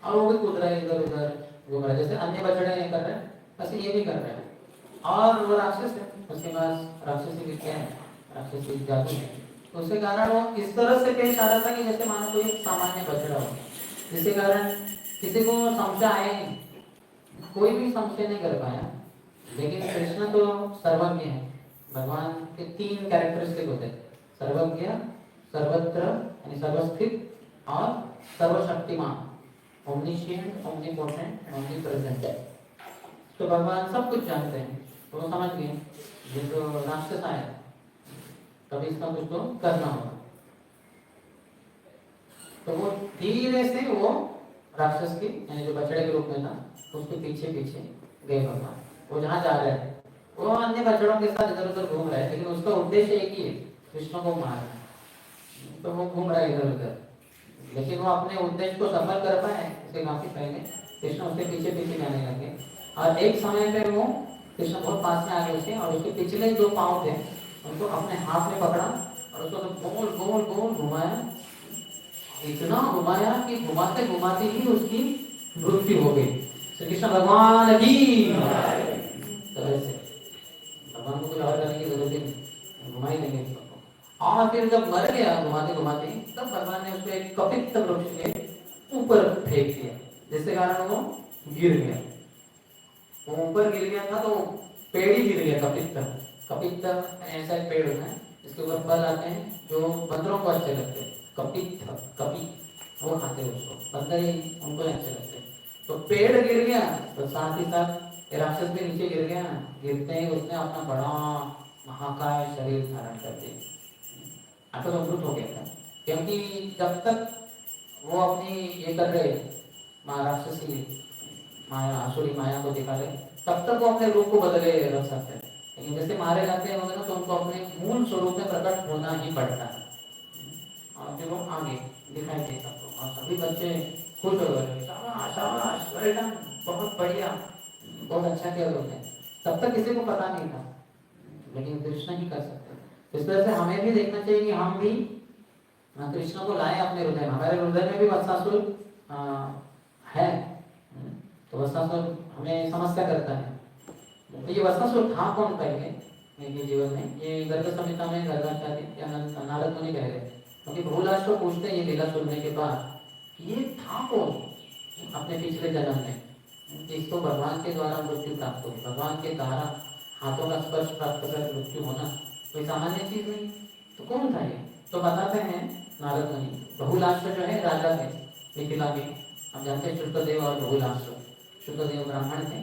और वो भी कूद रहे इधर उधर घूम रहे, जैसे अन्य बछड़े नहीं कर रहे वैसे ये भी कर रहे हैं, और वो राक्षस है, उसके पास राक्षसी विद्या है, राक्षसी जादू है, उसके कारण वो इस तरह से पेश आ रहा था कि जैसे मानो कोई सामान्य बछड़ा हो, जिसके कारण किसी को संशय आया नहीं, कोई भी संशय नहीं कर पाया। लेकिन कृष्ण तो सर्वज्ञ है, भगवान के 3 कैरेक्टरिस्टिक होते हैं, सर्वज्ञ, सर्वत्र यानी सर्वस्थित और सर्वशक्तिमान, ओमनिशिएंट, ओमनीपोटेंट, ओमनीप्रेजेंट। तो भगवान सब कुछ जानते हैं, तो वो समझ गए ये तो राक्षस आया, तभी इसका कुछ तो करना होगा, तो वो धीरे से वो राक्षस की यानी जो बछड़े के रूप में था उसके पीछे पीछे गए भगवान, वो जहाँ जा रहे हैं वो अन्य बछड़ों के साथ इधर उधर घूम रहे हैं, लेकिन उसका उद्देश्य एक ही है, कृष्ण को मारना, तो वो घूम रहा है इधर उधर, लेकिन वो अपने उद्देश्य को सफल कर पाए इससे काफी पहले कृष्ण उसके पीछे पीछे जाने लगे, और एक समय पे वो कृष्ण बहुत पास में आ गए उसे, और उसके पिछले 2 पाँव थे उनको अपने हाथ में पकड़ा और उसको तो गोल गोल गोल घुमाया, इतना घुमाया कि घुमाते घुमाते ही उसकी मृत्यु हो गई। श्री कृष्ण भगवान की तरह से भगवान को कुछ और करने की जरूरत ही नहीं, घुमा ही देंगे सबको। और फिर जब मर गया घुमाते घुमाते, तब भगवान ने उसको एक कपित्त वृक्ष के ऊपर फेंक दिया, जिसके कारण वो गिर गया, वो ऊपर गिर गया था तो पेड़ ही गिर गया, कपित्त ऐसा एक पेड़ होता है जिसके ऊपर फल आते हैं जो बंदरों को अच्छे लगते हैं, कपी वो खाते हैं उसको, बंदर ही उनको अच्छे लगते हैं, तो पेड़ गिर गया तो साथ ही साथ राक्षस भी नीचे गिर गया, गिरते ही उसने अपना बड़ा महाकाय शरीर धारण कर दिया, तो अमृत हो गया था, क्योंकि जब तक वो अपनी ये कर रहे राक्षसी माया, आसुरी माया को दिखा रहे, तब तक वो अपने रूप को बदले रख सकते हैं, लेकिन जैसे मारे जाते हैं तो उनको अपने मूल स्वरूप में प्रकट होना ही पड़ता है, और फिर वो आगे दिखाई दे सबको, और सभी बच्चे खुश हो गए, शाबाश शाबाश वेल डन, बहुत बढ़िया, बहुत अच्छा किया तुमने, तब तक किसी को पता नहीं था, लेकिन कृष्ण ही कर सकते हैं। इस तरह से हमें भी देखना चाहिए कि हम भी कृष्ण को लाएं अपने हृदय में, हमारे हृदय में भी वत्सासुर है, तो वत्सासुर हमें समस्या करता है, तो ये वत्सासुर था कौन पहले इनके जीवन में? ये गर्ग संहिता में गर्गाचार्य या नारद मुनि कह रहे, क्योंकि बहुलाश्व पूछते हैं ये लीला सुनने के बाद ये था कौन अपने पिछले जन्म में, इसको भगवान के द्वारा मृत्यु प्राप्त हुई, भगवान के द्वारा हाथों का स्पर्श प्राप्त कर मृत्यु होना कोई सामान्य चीज नहीं, तो कौन था ये? तो बताते हैं नारद मुनि, बहुलाश्व जो है राजा थे मिथिला के, हम जानते हैं शुक्रदेव और बहुलाश्व। शुक्रदेव ब्राह्मण थे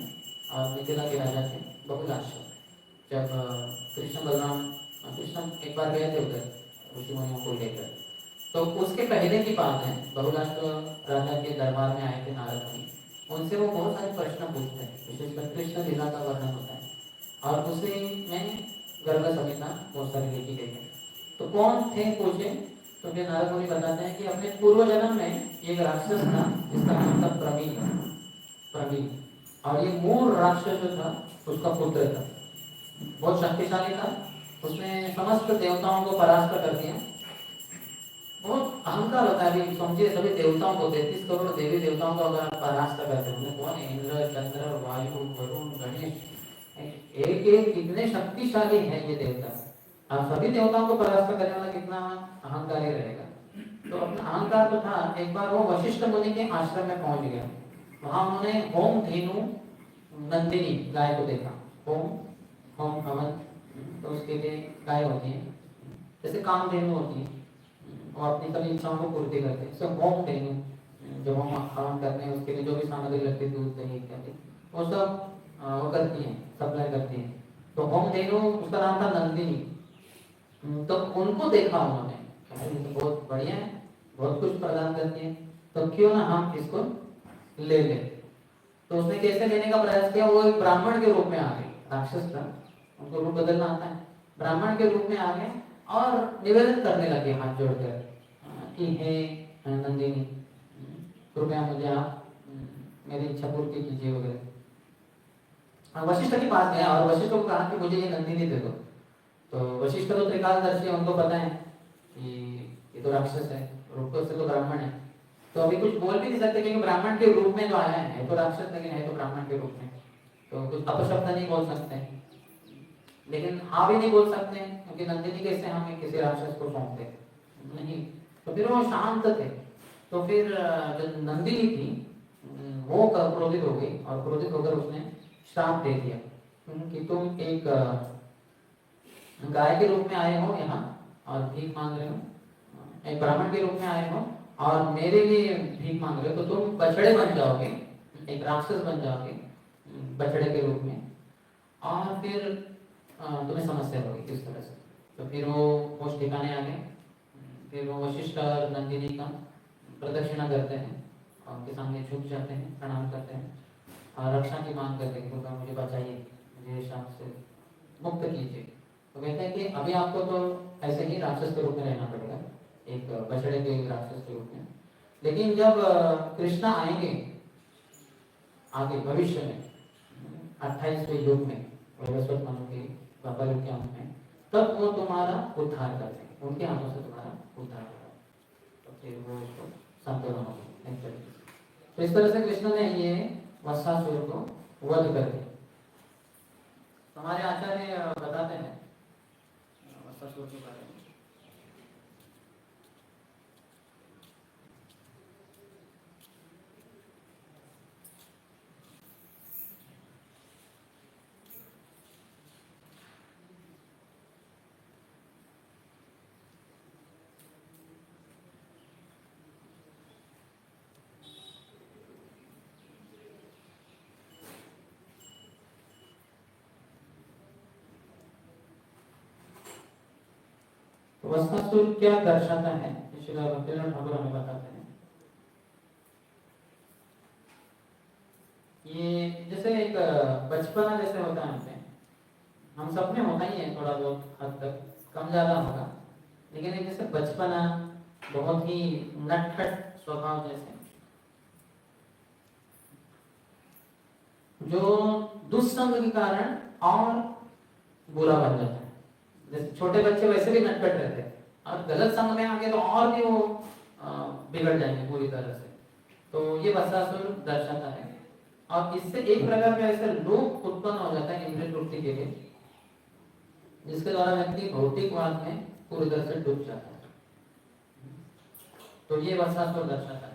और मिथिला के राजा थे बहुलाश्व। जब कृष्ण बलराम कृष्ण एक बार गए थे उधर ऋषि मुनियों को लेकर, तो उसके पहले की बात है, बहुलाश्व राजा के दरबार में आए थे नारद मुनि, उनसे वो बहुत सारे प्रश्न पूछते हैं, विशेषकर कृष्ण लीला का वर्णन होता है और उसी में गर्ग संहिता बहुत सारी लिखी गई है। तो कौन थे पूछे, तो फिर नारद मुनि बताते हैं कि अपने पूर्व जन्म में एक राक्षस था जिसका नाम था प्रमील, प्रमील, और ये मूल राक्षस जो था उसका पुत्र था, बहुत शक्तिशाली था, उसने समस्त देवताओं को परास्त कर दिया। बहुत अहंकार होता है, अभी समझिए सभी देवताओं को 33 करोड़ देवी देवताओं को अगर परास्त करते हैं, कौन है? इंद्र, चंद्र, वायु, वरुण, गणेश, एक एक कितने शक्तिशाली है ये देवता। अब सभी देवताओं को परास्त करने वाला कितना अहंकारी रहेगा। तो अपना अहंकार तो था। एक बार वो वशिष्ठ मुनि के आश्रम में पहुंच गया, वहां उन्होंने होम धेनु नंदिनी गाय को देखा। होम हवन, तो उसके लिए गाय होती है, जैसे कामधेनु होती है, वो अपनी सभी इच्छाओं को पूर्ति करते हैं। सब होम धेनु जब हम हवन करते हैं उसके लिए जो भी सामग्री लगती है, दूध दही इत्यादि, वो सब वो करती हैं, सप्लाई करती हैं। तो होम धेनु उसका नाम था नंदिनी। तो उनको देखा उन्होंने, तो बहुत बढ़िया है, बहुत कुछ प्रदान करती है, तो क्यों ना हम इसको ले ले। तो उसने कैसे लेने का प्रयास किया, वो एक ब्राह्मण के रूप में आ गए, राक्षस था उनको रूप बदलना आता है, ब्राह्मण के रूप में आ गए और निवेदन करने लगे हाथ जोड़कर कि हे नंदिनी, कृपया मुझे आप मेरी इच्छा पूर्ति कीजिए वगैरह। वशिष्ठ के पास गया और वशिष्ठ को कहा कि मुझे ये नंदिनी दे दो। तो वशिष्ठ तो त्रिकालदर्शी, उनको पता है कि ये तो राक्षस है, रूप से तो ब्राह्मण है, तो अभी कुछ बोल भी नहीं सकते क्योंकि ब्राह्मण के रूप में जो आया है तो राक्षस, लेकिन है तो ब्राह्मण के रूप में, तो कुछ अपशब्द नहीं बोल सकते, लेकिन हाँ भी नहीं बोल सकते क्योंकि नंदिनी कैसे हमें किसी राक्षस को सौंपते नहीं। तो फिर वो शांत थे। तो फिर जो नंदिनी थी वो क्रोधित हो गई और क्रोधित होकर उसने श्राप दे दिया कि तुम एक गाय के रूप में आए हो यहाँ और भीख मांग रहे हो, एक ब्राह्मण के रूप में आए हो और मेरे लिए भीख मांग रहे हो, तो तुम बछड़े बन जाओगे, एक राक्षस बन जाओगे बछड़े के रूप में, और फिर तुम्हें समस्या होगी किस तरह से। तो फिर वो उस ठिकाने आ गए। फिर वो वशिष्ठ और नंदिनी का प्रदक्षिणा करते हैं और उनके सामने झुक जाते हैं, प्रणाम करते हैं और रक्षा की मांग करते हैं, क्योंकि मुझे बचाइए, मुझे शाप से मुक्त कीजिए। तो कहते हैं कि अभी आपको तो ऐसे ही राक्षस के रूप में रहना पड़ेगा, एक बछड़े के राक्षस के रूप में, लेकिन जब कृष्ण आएंगे आगे भविष्य में 28वें युग में, वैवस्वत मनु के द्वापर युग के अंत में, तब वो तुम्हारा उद्धार करते हैं, उनके हाथों से तुम्हारा उद्धार होगा, तो फिर वो उसको संतुलन होगा। तो इस तरह से कृष्ण ने ये वत्सासुर को वध कर दिया। हमारे आचार्य बताते हैं वत्सासुर के बारे में। वत्सासुर क्या दर्शाता है, श्री भक्तिनाथ ठाकुर हमें बताते हैं। ये जैसे एक बचपना जैसे होता है, हम सब में होता ही है थोड़ा बहुत हद तक, कम ज्यादा होगा, लेकिन एक जैसे बचपना, बहुत ही नटखट स्वभाव जैसे, जो दुस्संग के कारण और बुरा बन जाता है। जैसे छोटे बच्चे वैसे भी नटखट रहते हैं और गलत संग में आगे तो और भी वो बिगड़ जाएंगे पूरी तरह से। तो ये वत्सासुर दर्शाता है। और इससे एक प्रकार का ऐसा लोभ उत्पन्न हो जाता है इंद्रिय तृप्ति के लिए, जिसके द्वारा व्यक्ति भौतिकवाद में पूरी तरह से डूब जाता है। तो ये वसासुर दर्शाता है।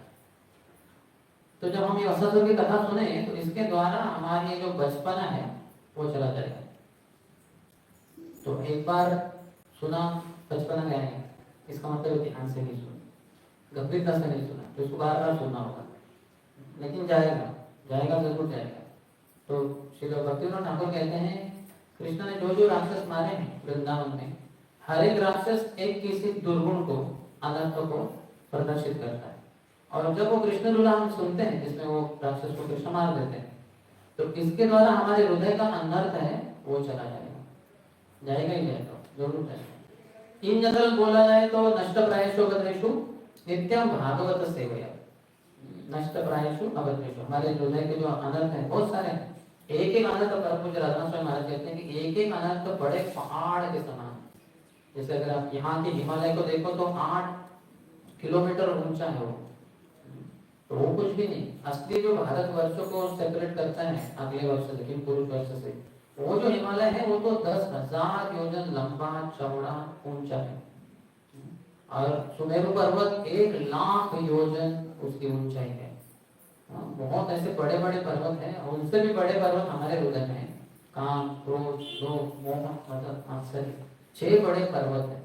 तो जब हम ये वसासुर की कथा सुने तो इसके द्वारा हमारी ये जो बचपना है वो चला जाएगा। तो एक बार सुना, बचपना गया है, इसका मतलब ध्यान से नहीं सुना, गंभीरता से नहीं सुना, तो इसको बार बार सुनना होगा, लेकिन जाएगा, जाएगा जरूर जाएगा। तो श्री भक्तिविनोद ठाकुर कहते हैं कृष्ण ने जो जो राक्षस मारे हैं वृंदावन में, हर एक राक्षस एक किसी दुर्गुण को, अनर्थ को प्रदर्शित करता है। और जब वो कृष्ण लीला हम सुनते हैं जिसमें वो राक्षस को कृष्ण मार देते हैं, तो इसके द्वारा हमारे हृदय का अनर्थ है वो चला जाएगा, जाएगा ही जाएगा, जरूर जाएगा। इन जनरल बोला जाए तो नष्ट प्रायेषु अभद्रेषु नित्यम भागवत सेवया। नष्ट प्रायेषु अभद्रेषु, हमारे हृदय के जो अनर्थ है बहुत सारे हैं। एक एक अनर्थ पर पूज्य राधा स्वामी महाराज कहते हैं कि एक एक अनर्थ बड़े पहाड़ के समान। जैसे अगर आप यहाँ के हिमालय को देखो तो 8 किलोमीटर ऊंचा है वो, तो वो कुछ भी नहीं। असली जो भारत वर्षों को सेपरेट करता है अगले वर्ष से, लेकिन पुरुष वर्ष से, वो जो हिमालय है वो तो 10,000 योजन लंबा चौड़ा ऊंचा है। और सुमेरु पर्वत 1,00,000 योजन उसकी ऊंचाई है। बहुत ऐसे बड़े बड़े पर्वत हैं, और उनसे भी बड़े पर्वत हमारे हृदय में है। काम, क्रोध, लोभ, मोह, मद, आश्चर्य, 6 बड़े पर्वत हैं।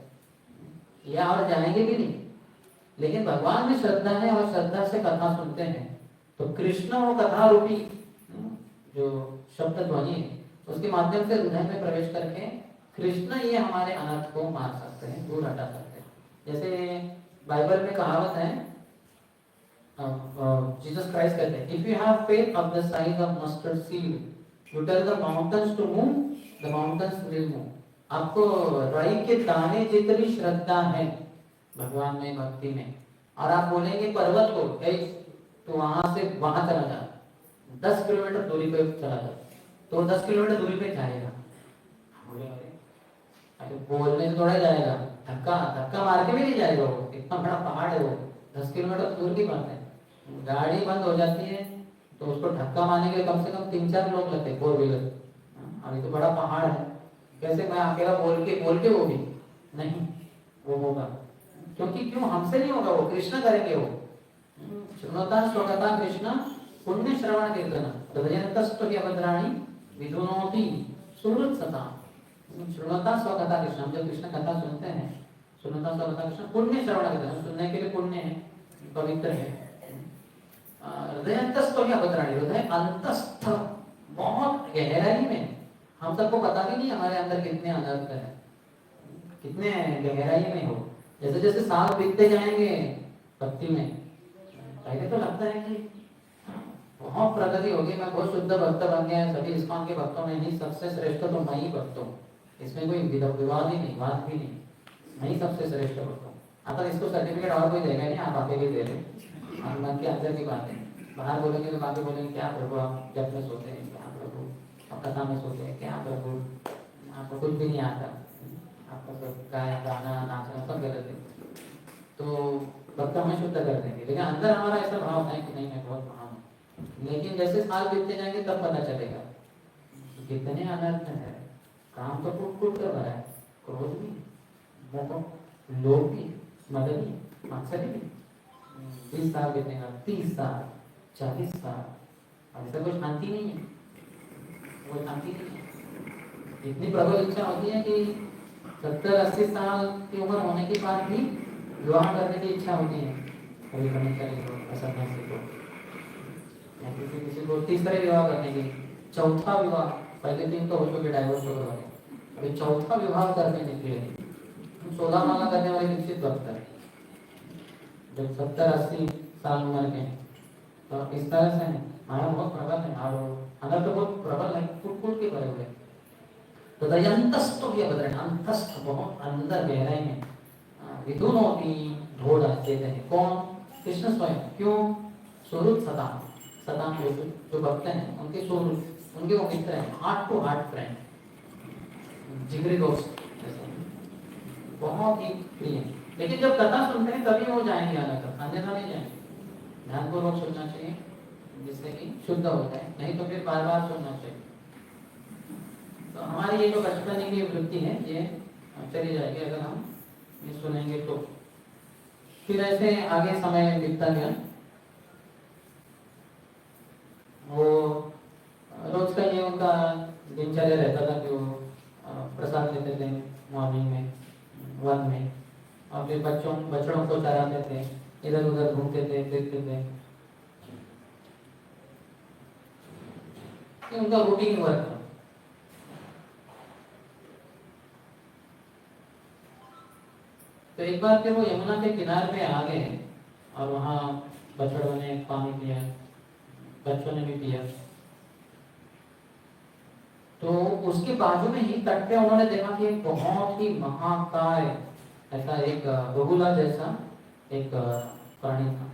ये और जाएंगे भी नहीं, लेकिन भगवान में श्रद्धा है और श्रद्धा से कथा सुनते हैं तो कृष्ण वो कथा रूपी जो शब्द ध्वनि है उसके माध्यम से हृदय में प्रवेश करके कृष्ण ये हमारे अनर्थ को मार सकते हैं, दूर हटा सकते हैं। जैसे बाइबल में कहावत है, जीसस क्राइस्ट कहते हैं, if you have faith of the size of mustard seed you tell the mountains to move, the mountains will move. आपको राई के दाने जितनी श्रद्धा है भगवान में, भक्ति में, और आप बोलेंगे पर्वत को तो वहां से वहां चला जा, 10 किलोमीटर दूरी पे चला जा, तो 10 किलोमीटर दूरी पे जाएगा। अरे बोलने से थोड़ा जाएगा, धक्का धक्का मार के भी नहीं जाएगा, वो इतना बड़ा पहाड़ है, वो 10 किलोमीटर दूर की बात है। गाड़ी बंद हो जाती है तो उसको धक्का मारने के लिए कम से कम 3-4 लोग लगते हैं, 4 व्हीलर। अभी तो बड़ा पहाड़ है, कैसे मैं अकेला बोल के वो भी नहीं, वो होगा क्योंकि क्यों हमसे नहीं होगा, वो कृष्ण करेंगे। वो श्रृणोता स्वगता कृष्ण पुण्य श्रवण कीर्तन हृदयन्तस्तु अभद्राणि विधुनोति सुहृत् सता। श्रृणोता स्वगता कृष्ण, हम जब कृष्ण कथा सुनते हैं, श्रृणोता स्वगता कृष्ण पुण्य श्रवण कीर्तन, सुनने के लिए पुण्य है, पवित्र है। हृदयन्तस्तु अभद्राणि, हृदय अंतस्थ, बहुत गहराई में, हम सबको पता भी नहीं हमारे अंदर कितने अनर्थ है, कितने गहराई में हो। जैसे जैसे साल बीतते जाएंगे भक्ति में, पहले तो लगता है कि बहुत प्रगति होगी, मैं बहुत शुद्ध भक्त बन गया, सभी इस्कॉन के भक्तों में ही सबसे श्रेष्ठ तो मैं ही भक्त हूँ, इसमें कोई विवाद ही नहीं, बात भी नहीं, मैं ही सबसे श्रेष्ठ भक्त हूँ। अगर इसको सर्टिफिकेट और कोई देगा नहीं, आप अकेले दे रहे, और मन के अंदर की बात है। बाहर बोलेंगे तो बाकी बोलेंगे क्या प्रभु आप जब में सोते हैं, क्या प्रभु आप कथा में सोते हैं, क्या प्रभु आपको कुछ भी नहीं आता, आपका सब गाया गाना नाचना सब गलत है। तो भक्त हमें शुद्ध कर देंगे, लेकिन अंदर हमारा ऐसा भाव है कि नहीं मैं बहुत महान हूँ। लेकिन जैसे साल बीतते जाएंगे तब पता चलेगा कितने अनर्थ है। काम तो कूट कूट कर भरा है, क्रोध भी, मोह, लोभ भी, मद भी, मात्सर्य भी। 30 साल बीतेगा, 30 साल, 40 साल, ऐसा कोई शांति नहीं है, कोई शांति नहीं है। इतनी प्रबल इच्छा होती है कि 70-80 साल की उम्र होने के बाद भी विवाह करने की इच्छा होती है। कभी किसी को तीसरा विवाह करने की, चौथा विवाह, पहले 3 तो हो चुके डाइवोर्स हो गए, अभी चौथा विवाह करने निकले। 16 माला करने वाले निश्चित वक्त है, जब 70-80 साल उम्र के, तो इस तरह से माया बहुत प्रबल है और अनर्थ बहुत प्रबल है, फूट फूट के भरे हुए। तो दयंतस्तु भी अभद्राणि, अंतस्थ बहुत अंदर गहराई में, विधुनोति ढोड़ देते हैं। कौन? कृष्ण स्वयं। क्यों? सुहृत् सता, सता जो भक्त हैं उनके सुहृत्, उनके वो मित्र हैं, हार्ट टू हार्ट फ्रेंड, जिगरी दोस्त, बहुत ही प्रिय। लेकिन जब कथा सुनते हैं तभी वो जाएंगे अलग, अन्यथा नहीं जाएंगे। ध्यानपूर्वक सुनना चाहिए। जिससे कि शुद्ध हो जाए, नहीं तो फिर बार बार सुनना चाहिए। तो हमारी ये जो बचपन की वृत्ति है ये चली जाएगी अगर हम ये सुनेंगे तो। फिर ऐसे आगे समय बीतता गया, वो रोज का ये उनका दिनचर्या रहता था कि वो प्रसाद लेते थे मॉर्निंग में वन में, और फिर बच्चों को चराते थे, इधर उधर घूमते थे फिरते थे, ये उनका रूटीन वर्क था। तो एक बार फिर वो यमुना के किनारे पे आ गए और वहाँ बछड़ों ने पानी पिया, बच्चों ने भी पिया। तो उसके बाजू में ही तट पे उन्होंने देखा कि एक बहुत ही महाकाय ऐसा एक बगुला जैसा एक प्राणी था,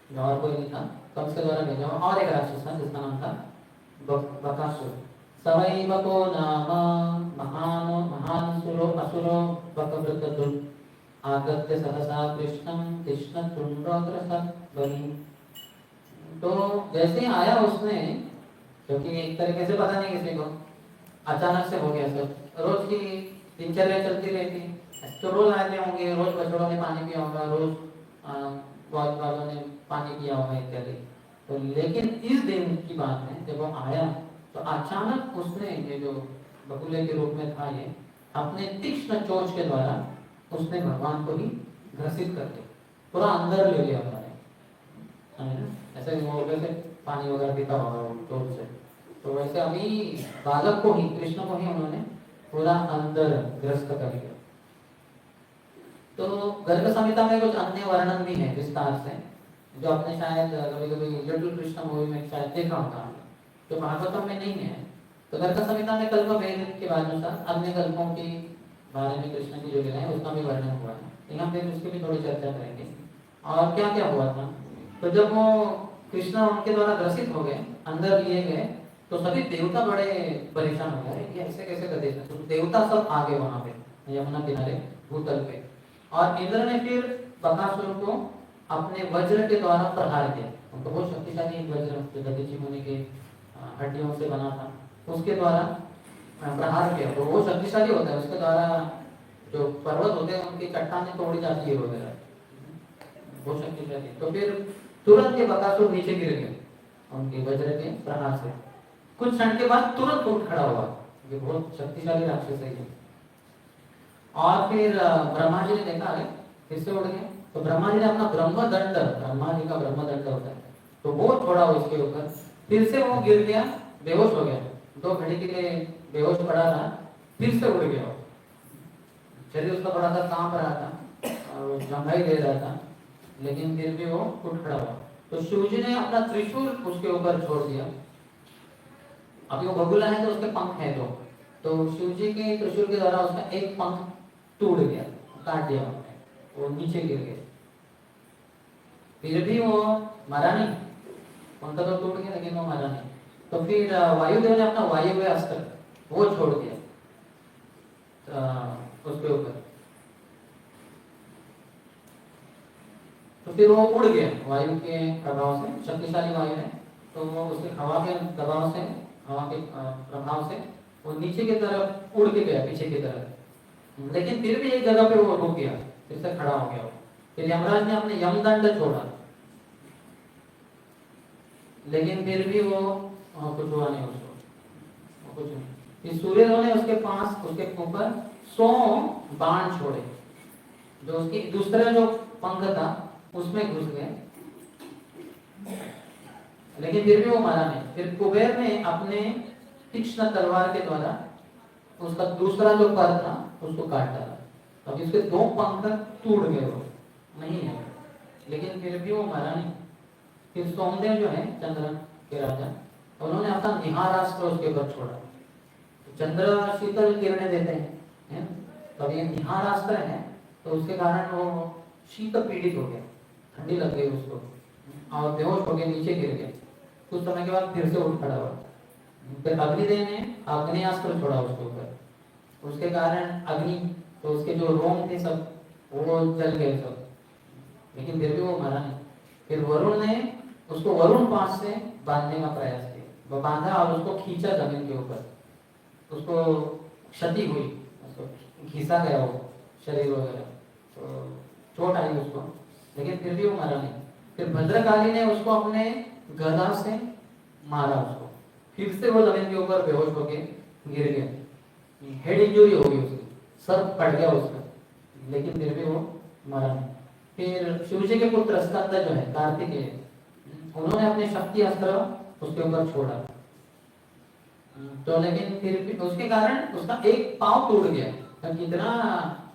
जो और कोई नहीं था, कब से द्वारा भेजा हुआ और एक राक्षस था जिसका नाम था बकासुर। सवै बको नाम महान सुरो असुरो बकवृतदुर् आगत्य सहसा कृष्णं कृष्ण तुंडोग्रसत् बलि। तो जैसे ही आया उसने, क्योंकि एक तरीके से पता नहीं किसी को, अचानक से हो गया सब, रोज की दिनचर्या चलती रहती, तो रोज आते होंगे, रोज बछड़ों ने पानी पिया होगा, रोज बहुत वालों ने पानी पिया होगा इत्यादि। तो लेकिन इस दिन की बात है जब वो आया तो अचानक उसने, ये जो बगुले के रूप में था ये, अपने तीक्ष्ण चोंच के द्वारा उसने भगवान को ही ग्रसित कर दिया, पूरा अंदर ले लिया उन्होंने, ऐसे वो वैसे पानी वगैरह पीता होगा चोंच से, तो वैसे अभी बालक को ही, कृष्ण को ही उन्होंने पूरा अंदर ग्रस्त कर लिया। तो गर्ग संहिता में कुछ अन्य वर्णन भी है विस्तार से, जो आपने शायद कभी कभी लिटिल कृष्ण मूवी में शायद देखा होगा, तो भागवतम में नहीं है। तो गर्ग संहिता में कल्प भेद के अनुसार अन्य कल्पों के बारे में कृष्ण की जो लीला है उसका भी वर्णन हुआ है, यहाँ पे उसकी भी थोड़ी चर्चा करेंगे और क्या क्या हुआ था। तो जब वो कृष्ण उनके द्वारा ग्रसित हो गए, अंदर लिए गए, तो सभी देवता बड़े परेशान हो गए, ये ऐसे कैसे कर देते, तो देवता सब आ गए वहां पे यमुना किनारे भूतल पे, और इंद्र ने फिर बकासुर को अपने वज्र के द्वारा प्रहार किया। उनको बहुत शक्तिशाली वज्र जो दधीचि मुनि के हड्डियों से बना था, उसके द्वारा प्रहार किया। तो वो शक्तिशाली होता है, उसके द्वारा जो पर्वत होते हैं उनकी चट्टानें तोड़ी जाती है वगैरह, बहुत शक्तिशाली। तो फिर तुरंत ये बकासुर नीचे गिर गया उनके वज्र के प्रहार से। कुछ क्षण के बाद तुरंत उठ खड़ा हुआ, ये बहुत शक्तिशाली राक्षस है ये। और फिर ब्रह्मा जी ने देखा है फिर से उड़ गया, तो ब्रह्मा जी ने अपना ब्रह्मदंड, ब्रह्मा जी का ब्रह्मदंड होता है, तो वो छोड़ा उसके ऊपर, फिर से वो गिर गया, बेहोश हो गया, 2 घड़ी के लिए बेहोश पड़ा रहा, फिर से उड़ गया। शरीर उसका बड़ा सा कांप रहा था और जंघाई दे रहा था, लेकिन फिर भी वो उठ खड़ा हुआ। तो शिव जी ने अपना त्रिशूल उसके ऊपर छोड़ दिया। अभी वो बगुला है तो उसके पंख है दो, तो शिव जी के त्रिशूल के द्वारा उसका एक पंख टूट गया, काट दिया उन्होंने, वो नीचे गिर गए। फिर भी वो मरा नहीं, उनका तो टूट गया लेकिन वो मरा नहीं। तो फिर वायुदेव ने अपना वायुव्य अस्त्र वो छोड़ दिया उसके ऊपर, तो फिर वो उड़ गया वायु के प्रभाव से, शक्तिशाली वायु है, तो वो उसके हवा के दबाव से, हवा के प्रभाव से वो नीचे की तरफ उड़ के गया, पीछे की तरफ, लेकिन फिर भी एक जगह पे वो रुक गया, फिर से खड़ा हो गया। फिर यमराज ने अपने यमदंड छोड़ा, लेकिन फिर भी वो कुछ हुआ नहीं उसको, कुछ नहीं। फिर सूर्यदेव ने उसके पास, उसके ऊपर 100 बाण छोड़े, जो उसकी दूसरा जो पंख था उसमें घुस गए, लेकिन फिर भी वो मरा नहीं। फिर कुबेर ने अपने तीक्ष्ण तलवार के द्वारा उसका दूसरा जो पर था उसको काट डाला, तो उसके 2 पंख टूट गए, वो नहीं है, लेकिन फिर भी वो मरा नहीं। फिर सोमदेव जो है चंद्र के राजा, उन्होंने अपना निहारास्त्र उसके ऊपर छोड़ा। चंद्र शीतल किरणें देते हैं, तो ये निहारास्त्र है, तो उसके कारण वो शीत पीड़ित हो गया, ठंडी लग गई उसको और बेहोश हो गया, नीचे गिर गया। कुछ समय के बाद फिर से उठ खड़ा हुआ। फिर अग्निदेव ने आग्नेयास्त्र छोड़ा उसके ऊपर, उसके कारण अग्नि, तो उसके जो रोम थे सब वो जल गए सब, लेकिन फिर भी वो मरा नहीं। फिर वरुण ने उसको वरुण पास से बांधने का प्रयास किया, वो बांधा और उसको खींचा जमीन के ऊपर, उसको क्षति हुई, उसको घिसा गया वो शरीर वगैरह, तो चोट आई उसको, लेकिन फिर भी वो मरा नहीं। फिर भद्रकाली ने उसको अपने गदा से मारा उसको, फिर से वो जमीन के ऊपर बेहोश होके गिर गया, हेड इंजरी हो गई उसकी, सर कट गया उसका, लेकिन फिर भी वो मरा नहीं। फिर शिवजी के पुत्र स्कंद जो है कार्तिकेय, उन्होंने अपने शक्ति अस्त्र उसके ऊपर छोड़ा, तो लेकिन फिर भी उसके कारण उसका एक पांव टूट गया, कितना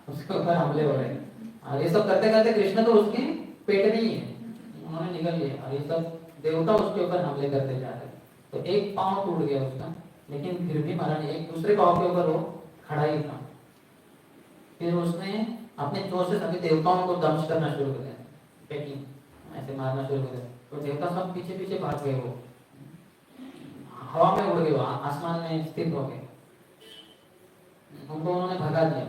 उसके ऊपर हमले हो रहे हैं। और ये सब करते करते कृष्ण तो उसके पेट में ही है, उन्होंने निकल लिया, और ये सब देवता उसके ऊपर हमले करते जा रहे हैं। तो एक पांव टूट गया उसका, लेकिन फिर भी मरा नहीं, एक दूसरे पांव के ऊपर वो खड़ा ही था। फिर उसने अपने जोर से सभी देवताओं को दंश करना शुरू कर दिया, पेकिंग ऐसे मारना शुरू कर दिया, तो देवता सब पीछे पीछे भाग गए, वो हवा में उड़ गए, आसमान में स्थित हो गए, उनको उन्होंने भगा दिया।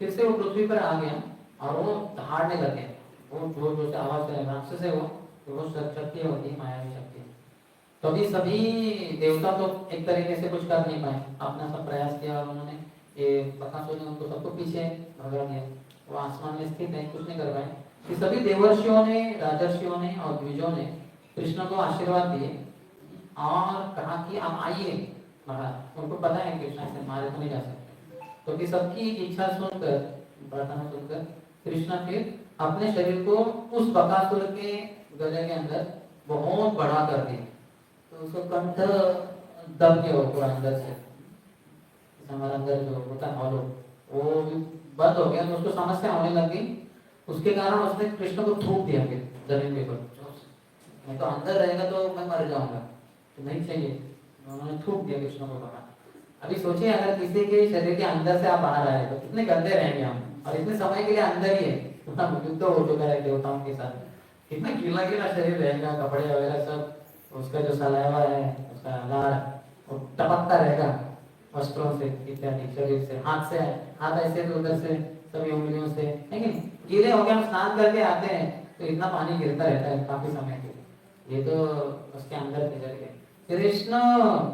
फिर से वो पृथ्वी पर आ गया और वो दहाड़ने लगे, वो जोर जोर से आवाज करे, राक्षस है वो, तो वो शक्ति होती है, मायावी शक्ति। तो अभी सभी देवता तो एक तरीके से कुछ कर नहीं पाए, अपना सब प्रयास किया, और उन्होंने ये बकासुर ने उनको सबको पीछे भगा दिया, वो आसमान में स्थित है, कुछ नहीं कर पाए। फिर सभी देवर्षियों ने, राजर्षियों ने और द्विजों ने कृष्ण को आशीर्वाद दिए और कहा कि आप आइए महाराज, उनको पता है कृष्ण से मारे तो नहीं जा सकते। तो फिर सबकी इच्छा सुनकर, प्रार्थना सुनकर, कृष्ण फिर अपने शरीर को उस बकासुर के गले के अंदर बहुत बड़ा कर दिया, तो उसको कंठ दब गया पूरा अंदर से, हमारा अंदर जो होता है हॉलो, वो भी बंद हो गया, तो उसको समस्या होने लगी। उसके कारण उसने कृष्ण को थूक दिया फिर जमीन के ऊपर, मैं तो अंदर रहेगा तो मैं मर जाऊंगा, तो नहीं चाहिए, उन्होंने थूक दिया कृष्ण को बाहर। अभी सोचिए अगर किसी के शरीर के अंदर से आप बाहर आए तो कितने गंदे रहेंगे हम, और इतने समय के लिए अंदर ही है, उतना युद्ध हो चुका है देवताओं के साथ, कितना गीला गीला शरीर रहेगा, कपड़े वगैरह सब, उसका जो सलाइवा है, उसका लार, वो टपकता रहेगा वस्त्रों से इत्यादि, शरीर से, हाथ से, हाथ ऐसे तो उधर से सभी उंगलियों से, लेकिन गीले हो गए, हम स्नान करके आते हैं तो इतना पानी गिरता रहता है काफी समय के लिए, ये तो उसके अंदर गुजर गए। कृष्ण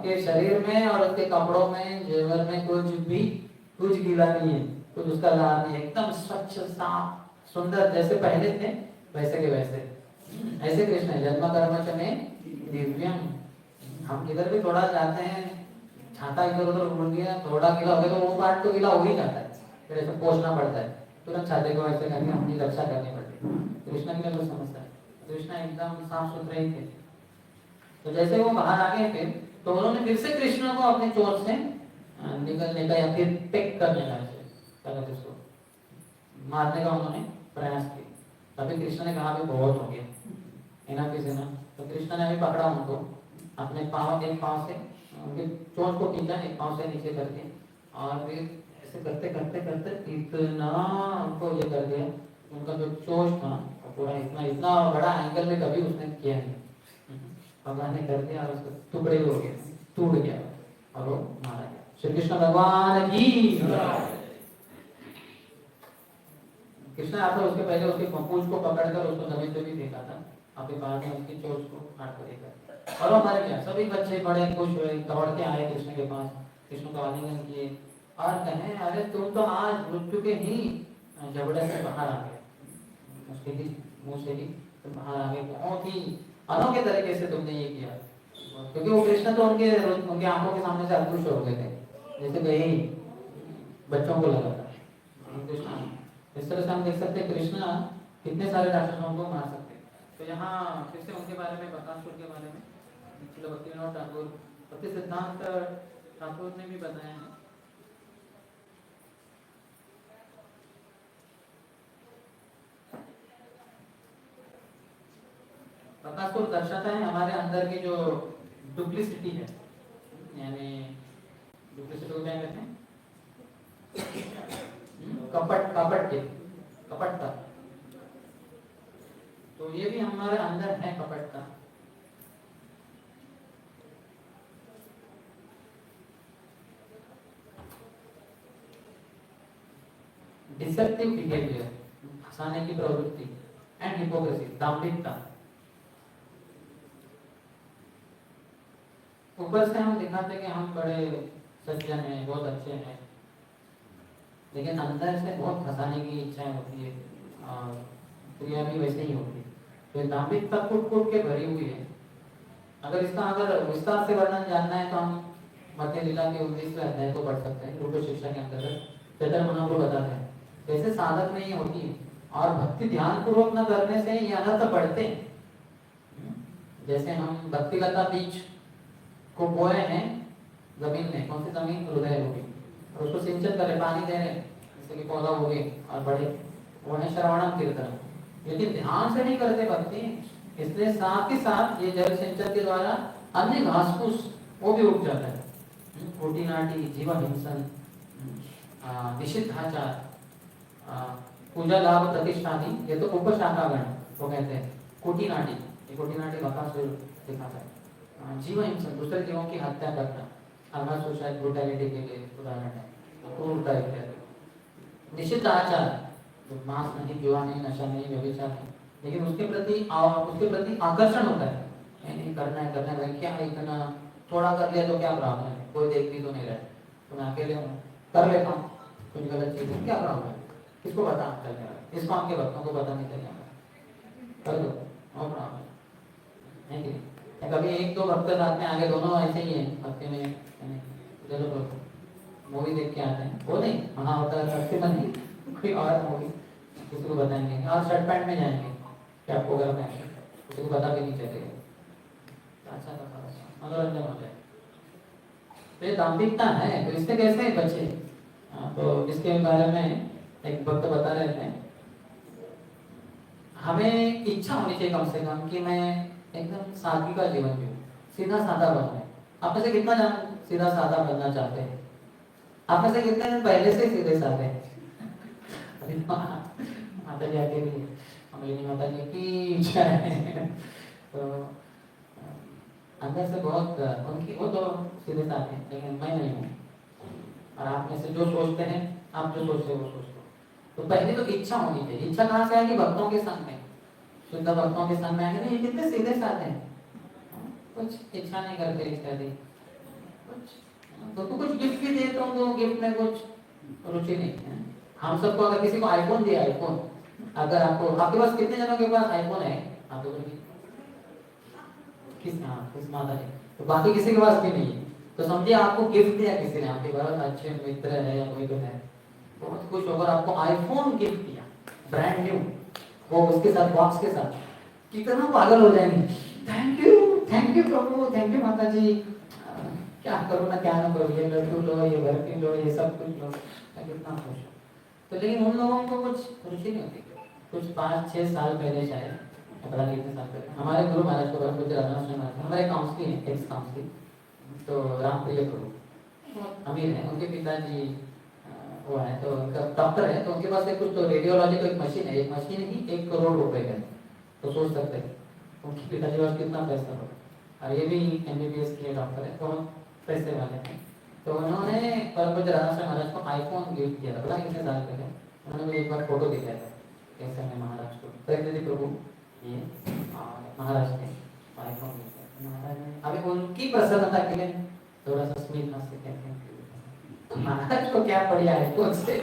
के शरीर में और उसके कपड़ों में, जेवर में कुछ गीला नहीं है, कुछ उसका लाल नहीं है, एकदम स्वच्छ साफ सुंदर, जैसे पहले थे वैसे के वैसे। ऐसे कृष्ण है, जन्म कर्म च में दिव्यम। हम इधर भी थोड़ा जाते हैं, छाता इधर उधर उड़ गया, थोड़ा गीला हो गया तो वो पार्ट तो गीला हो ही जाता है, फिर ऐसे पोंछना पड़ता है, तुरंत छाते को ऐसे करके अपनी रक्षा करनी पड़ती है। कृष्ण के लिए कुछ समझता है, कृष्ण एकदम साफ सुथरे ही थे। तो जैसे वो बाहर आ गए फिर, तो उन्होंने फिर से कृष्ण को अपने चोट से निकलने का या फिर टेक करने का, उसको मारने का उन्होंने प्रयास किया। तभी कृष्ण ने कहा भी बहुत हो गया, इनफ इज इनफ। तो कृष्ण ने अभी पकड़ा उनको, अपने पाँव, एक पाँव से उनके चोट को खींचा, एक पाँव से नीचे करके, और फिर ऐसे करते करते करते इतना उनको ये कर दिया, उनका जो चोट था पूरा इतना इतना बड़ा एंगल में कभी उसने किया नहीं, भगवान ने कर दिया और उसको टुकड़े हो गए, टूट गया और वो मारा गया। श्री कृष्ण भगवान की। कृष्ण आता उसके पहले उसके पूंछ को पकड़कर उसको जमीन पे भी फेंका था, आपके बाद में उसकी चोट को काट कर देखा और वो मर गया। सभी बच्चे बड़े खुश हुए, दौड़ के आए कृष्ण के पास, कृष्ण को आलिंगन किए और कहे अरे तुम तो आज मृत्यु के ही जबड़े से बाहर आ गए, उसके ही मुंह से ही तुम बाहर आ गए, बहुत ही अनोखे तरीके से तुमने ये किया। क्योंकि वो कृष्ण तो उनके उनके आंखों के सामने से अदृश्य हो गए थे, जैसे कहीं बच्चों को लगा था। कृष्ण इस तरह से हम देख सकते हैं कृष्ण कितने सारे राक्षसों को मार सकते हैं। तो यहाँ फिर से उनके बारे में, बकासुर के बारे में श्रील भक्तिविनोद ठाकुर, भक्ति सिद्धांत ठाकुर ने भी बताया है। बकासुर दर्शाता है हमारे अंदर की जो डुप्लिसिटी है, यानी डुप्लिसिटी को क्या कहते हैं, कपटता। तो ये भी हमारे अंदर है कपटता। डिसेप्टिव बिहेवियर, फंसाने की प्रवृत्ति, एंड हिपोक्रेसी, दाम्भिकता। ऊपर से हम दिखाते हैं कि हम बड़े सज्जन हैं, बहुत अच्छे हैं, लेकिन अंदर से बहुत फंसाने की इच्छा होती है और क्रिया भी वैसे ही होती है। तो दाम्भिकता कूट कूट के भरी हुई है। अगर विस्तार से वर्णन जानना है तो हम मध्य लीला के 19वें अध्याय को पढ़ सकते हैं। रूप शिक्षा के अंतर्गत चैतन्य महाप्रभु बताते हैं कैसे साधक में ये होती है और भक्ति ध्यान पूर्वक न करने से ये अनर्थ बढ़ते हैं। जैसे हम भक्तिलता बीज को बोए हैं जमीन में, कौन सी जमीन? हृदय होगी, और उसको सिंचन कर रहे, पानी दे रहे, जैसे कि पौधा हो गए और बड़े, वो है श्रवणम कीर्तन। लेकिन ध्यान से नहीं करते भक्ति, इसलिए साथ ही साथ ये जल सिंचन के द्वारा अन्य घास फूस वो भी उग जाता है। कोटि नाटी, जीवा हिंसन, निषिद्धाचार, पूजा लाभ प्रतिष्ठादि, ये तो उपशाखागण वो कहते हैं। कोटि नाटी, ये कोटि नाटी बकासुर दिखाता है। जीव हिंसन, दूसरे जीवों की हत्या करना, अनर्थ सुसाइड ब्रूटैलिटी के लिए उदाहरण है, क्रूरता इत्यादि। निषिद्ध आचार, जो मांस नहीं, जुआ नहीं, नशा नहीं, व्यभिचार नहीं, लेकिन उसके प्रति आकर्षण होता है। नहीं करना है, क्या इतना थोड़ा कर लिया तो क्या प्रॉब्लम है, कोई देख भी तो नहीं रहा, तो मैं अकेले हूँ कर लेता हूँ, कुछ गलत चीज है क्या प्रॉब्लम है, किसको पता चलेगा? इसको आपके भक्तों को पता नहीं चलेगा, कर दो, नो प्रॉब्लम है कि नहीं। कभी एक दो भक्त साथ में आगे, दोनों ऐसे ही है हफ्ते में, चलो मूवी देख के आते हैं, वो नहीं वहाँ होता है सबसे बनी कोई और मूवी, किसी को बताएंगे और शर्ट पैंट में जाएंगे कि आपको घर में किसी को पता भी नहीं चलेगा। अच्छा मनोरंजन हो जाए, तो ये दाम्भिकता है, तो इससे कैसे बचे? तो इसके बारे में एक भक्त बता रहे थे, हमें इच्छा होनी चाहिए कम से कम कि मैं एकदम सादगी का जीवन जीऊं, सीधा साधा बनूं। आप में से कितना जन सीधा साधा बनना चाहते हैं? आप में से कितने जन पहले से सीधे साधे हैं? माता जी आके भी, अमलिनी माता जी की जय। तो अंदर से बहुत उनकी, वो तो सीधे साधे हैं, लेकिन मैं नहीं हूँ। और आप में से जो सोचते हैं, आप जो सोचते हो वो सोचते हो। तो पहले तो इच्छा होनी चाहिए। इच्छा कहाँ से आएगी? भक्तों के संग में, शुद्ध भक्तों के संग में आएंगे। ये कितने सीधे साधे हैं, कुछ इच्छा नहीं करते इत्यादि, कुछ तो कुछ गिफ्ट भी देता हूँ तो गिफ्ट में कुछ रुचि नहीं है। हम सबको अगर किसी को आईफोन दिया, आईफोन, अगर आपको, आपके पास कितने जनों के पास आईफोन है? आप तो किस माता जी, तो बाकी किसी के पास भी नहीं है। तो समझिए आपको गिफ्ट दिया किसी ने, आपके पास अच्छे मित्र है या कोई तो है, बहुत खुश होकर आपको आईफोन गिफ्ट दिया, ब्रांड न्यू, वो उसके साथ बॉक्स के साथ, कितना पागल हो जाएंगे। Thank you Prabhu, thank you माता जी, क्या करूँ ना क्या ना करूँ, ये लड्डू लो, ये बर्फी लो, ये सब कुछ लो, कितना खुश हो। तो लेकिन उन लोगों को कुछ रुचि नहीं होती। कुछ 5-6 साल पहले शायद, पता नहीं कितने साल पहले, हमारे गुरु महाराज को कुछ हमारे काउंसलिंग है, एक्स काउंसलिंग, तो रामप्रिय गुरु अमीर है, उनके पिताजी वो है तो उनका डॉक्टर है, तो उनके पास एक कुछ तो रेडियोलॉजी को एक मशीन है, एक मशीन ही 1 करोड़ रुपए का। तो सोच सकते हैं उनके पिताजी पास कितना पैसा हो, और ये भी MBBS के डॉक्टर है, तो पैसे वाले हैं। तो उन्होंने परम पूज्य राधा महाराज को आईफोन गिफ्ट किया था, पता कितने साल पहले। उन्होंने मुझे एक बार फोटो दिखाया था, कैसे मैं महाराज को, प्रतिनिधि प्रभु ये महाराज ने आईफोन दिया महाराज ने, अभी उनकी प्रसन्नता के लिए थोड़ा सा स्मित हास्य कहते हैं, महाराज को क्या पड़ी आईफोन से।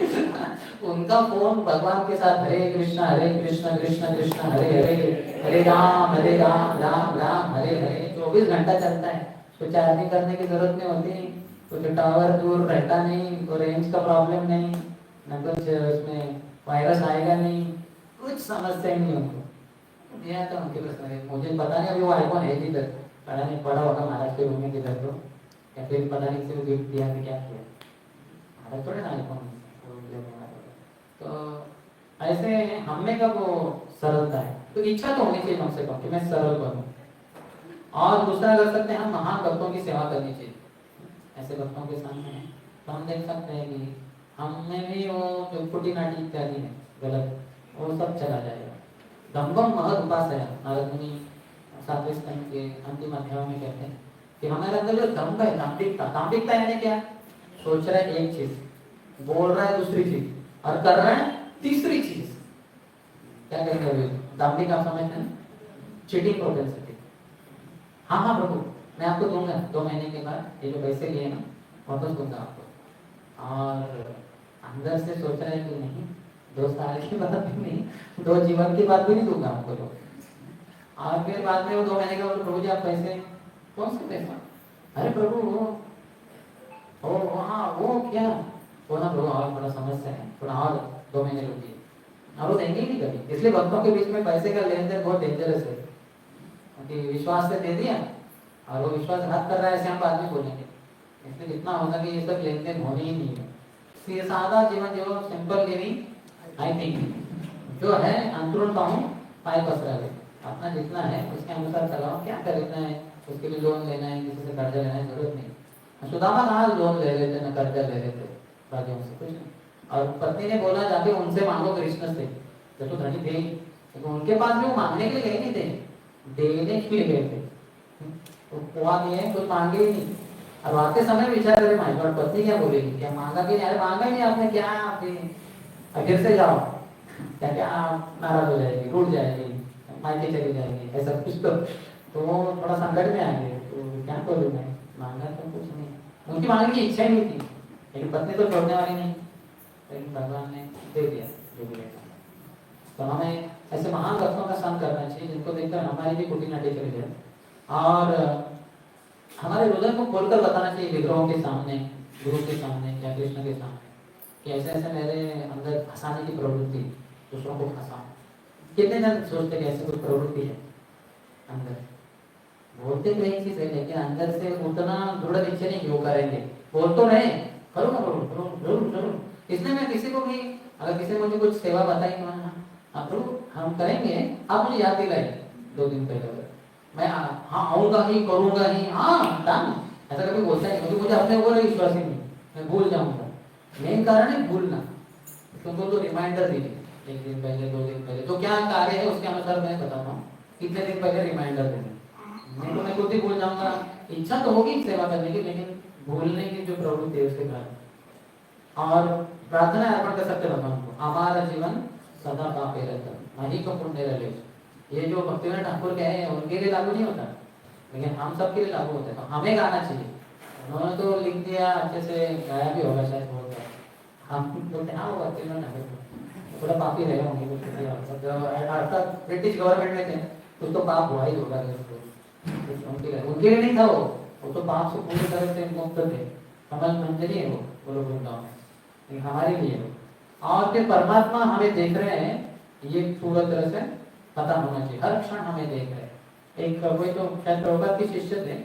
उनका फोन भगवान के साथ हरे कृष्णा कृष्ण कृष्ण हरे हरे, हरे राम राम राम हरे हरे 24 घंटा चलता है। तो चार्जिंग करने की जरूरत नहीं होती, कुछ टावर दूर रहता नहीं, तो रेंज का प्रॉब्लम नहीं, न कुछ उसमें वायरस आएगा नहीं, कुछ समस्या नहीं उनको। यह तो उनके प्रश्न, मुझे पता नहीं अभी वो आईफोन है किधर, पता नहीं पड़ा होगा महाराज के रूम में किधर, तो या फिर पता नहीं किसी को गिफ्ट दिया कि क्या किया, महाराज थोड़े ना आईफोन। तो ऐसे हम में का वो सरलता है, तो इच्छा तो होनी चाहिए कम से कम कि मैं सरल बनूं। और दूसरा कर सकते हैं हम, महान भक्तों की सेवा करनी चाहिए। ऐसे भक्तों के सामने तो हम देख सकते हैं कि हम में भी वो जो कुटी नाटी इत्यादि है गलत, वो सब चला जाएगा। दम्भम महद उपासया, नारद मुनि 7वें स्कंद के अंतिम अध्याय में कहते हैं कि हमारे अंदर जो दम्भ है, दाम्भिकता यानी क्या? सोच रहा है एक चीज, बोल रहा है दूसरी चीज, और कर रहा है तीसरी चीज। क्या कहते हैं दाम्भिक? आप समझते हैं? Cheating propensity. हाँ प्रभु, मैं आपको दूंगा 2 महीने के बाद, ये जो पैसे लिए ना वापस दूंगा आपको। और अंदर से सोच रहा है कि नहीं, 2 साल की बात भी नहीं, 2 जीवन की बात भी नहीं दूंगा आपको तो। और फिर बाद में वो 2 महीने के बाद, प्रभु जी आप पैसे, कौन से पैसा? अरे प्रभु वो हाँ वो क्या, वो ना प्रभु और बड़ा समस्या है, थोड़ा और 2 महीने रुकिए। और वो देंगे ही नहीं कभी। इसलिए भक्तों के बीच में पैसे का लेन देन बहुत डेंजरस है, क्योंकि विश्वास से दे दिया और वो विश्वासघात कर रहा है, ऐसे हम बाद में बोलेंगे। इसलिए जितना होगा कि ये सब लेन देन होने ही नहीं है। ये सादा जीवन जो सिंपल लिविंग, आई थिंक जो है अंतरुण पाऊँ पाए पसरा ले, अपना जितना है उसके अनुसार चलाओ। क्या खरीदना है, उसके लिए लोन लेना है, किसी से कर्जा लेना है, जरूरत नहीं। सुदामा कहाँ लोन ले लेते न कर्जा ले लेते राजाओं से, कुछ नहीं। और पत्नी ने बोला जाके उनसे मांगो कृष्ण से, तो धनी थे, लेकिन उनके पास भी वो मांगने के लिए गए नहीं थे, देने के लिए गए थे। तो कुआ दिए, कुछ मांगे ही नहीं। और आते समय विचार करे माई गॉड पत्नी क्या बोलेगी, क्या मांगा कि नहीं? अरे मांगा ही नहीं आपने, क्या आपने फिर से जाओ, क्या क्या नाराज हो जाएगी, रूठ जाएगी, मायके चली जाएगी, ऐसा कुछ। तो वो थोड़ा संकट में आ गए, तो क्या करूँ मैं, मांगा तो कुछ नहीं, उनकी मांगने की इच्छा ही नहीं थी, लेकिन पत्नी तो छोड़ने वाली नहीं, लेकिन भगवान ने दे दिया जो भी लेना। तो हमें ऐसे महान भक्तों का संग करना चाहिए, जिनको देखकर हमारी भी कुटी नाटी चली जाए, और हमारे हृदय को खोलकर बताना चाहिए विग्रहों के सामने, गुरु के सामने या कृष्ण के सामने, कि ऐसे ऐसे मेरे अंदर हंसाने की प्रवृत्ति, दूसरों को हंसाऊं। कितने जन सोचते कि ऐसी कोई प्रवृत्ति है अंदर, बोलते तो एक चीज है, लेकिन अंदर से उतना दृढ़ निश्चय नहीं क्यों करेंगे। बोल तो रहे, करो ना, करो करो जरूर जरूर। इसलिए मैं किसी को भी, अगर किसी ने मुझे कुछ सेवा बताई तो हाँ प्रभु हम करेंगे, आप मुझे याद दिलाइए 2 दिन पहले, मैं हाँ आऊंगा ही, करूंगा ही, हाँ डन, ऐसा कभी बोलता है, क्योंकि मुझे अपने ऊपर विश्वास ही नहीं, मैं भूल जाऊंगा। मेन कारण है भूलना, क्योंकि तो रिमाइंडर दीजिए 1 दिन पहले, 2 दिन पहले, जो क्या कार्य है उसके अनुसार मैं बताता हूँ, कितने दिन पहले रिमाइंडर देना। नहीं तो मैं खुद ही भूल जाऊंगा। इच्छा तो होगी सेवा करने की, लेकिन भूलने की जो प्रवृत्ति है उसके कारण। और प्रार्थना अर्पण कर सकते भगवान को, हमारा जीवन सदा पापे रहता, नहीं तो पुण्य रहे। ये जो भक्तिविनोद ठाकुर कहे हैं उनके लिए लागू नहीं होता, लेकिन हम सबके लिए लागू होता है। तो हमें गाना चाहिए, उन्होंने तो लिख दिया, अच्छे से गाया भी होगा शायद, हो गया। हम बोलते हाँ वो भक्तिविनोद ठाकुर थोड़ा पापी रहे होंगे, अर्थात ब्रिटिश गवर्नमेंट में थे, कुछ तो पाप हुआ ही होगा उनके लिए नहीं था वो तो पाप से पूरी तरह से मुक्त थे, कमल मंजरी है वो लोग वृंदावन, लेकिन हमारे लिए वो। और फिर परमात्मा हमें देख रहे हैं, ये पूरा तरह से पता होना चाहिए, हर क्षण हमें देख रहे हैं। एक वही तो शायद प्रभुपाद के शिष्य थे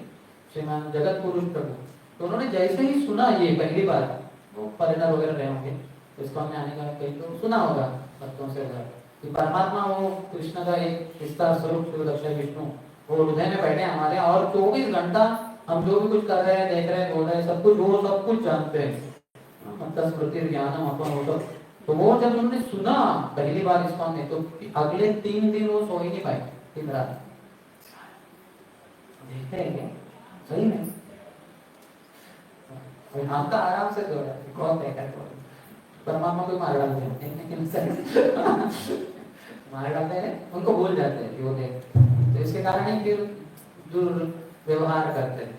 श्रीमान जगत पुरुष प्रभु, तो उन्होंने जैसे ही सुना ये पहली बार, वो फॉरेनर वगैरह रहे होंगे, तो इसको हमने आने का कहीं तो सुना होगा भक्तों से कि परमात्मा वो कृष्ण का एक हिस्सा स्वरूप शिव अक्षर विष्णु वो हृदय में बैठे हमारे, और 24 घंटा हम जो भी कुछ कर रहे हैं, देख रहे हैं, बोल रहे हैं, सब कुछ वो सब कुछ जानते हैं, मतलब स्मृति ज्ञानम अपन वो सब। तो वो जब उन्होंने सुना पहली बार इसको हमने, तो अगले 3 दिन वो सो ही नहीं पाए, 3 रात। देखते हैं क्या सही में, हम तो आराम से सो रहे, कौन देखा है? परमात्मा को मार डालते हैं मार डालते हैं, उनको भूल जाते हैं कि वो देख। तो इसके कारण ही फिर दुर्व्यवहार करते हैं,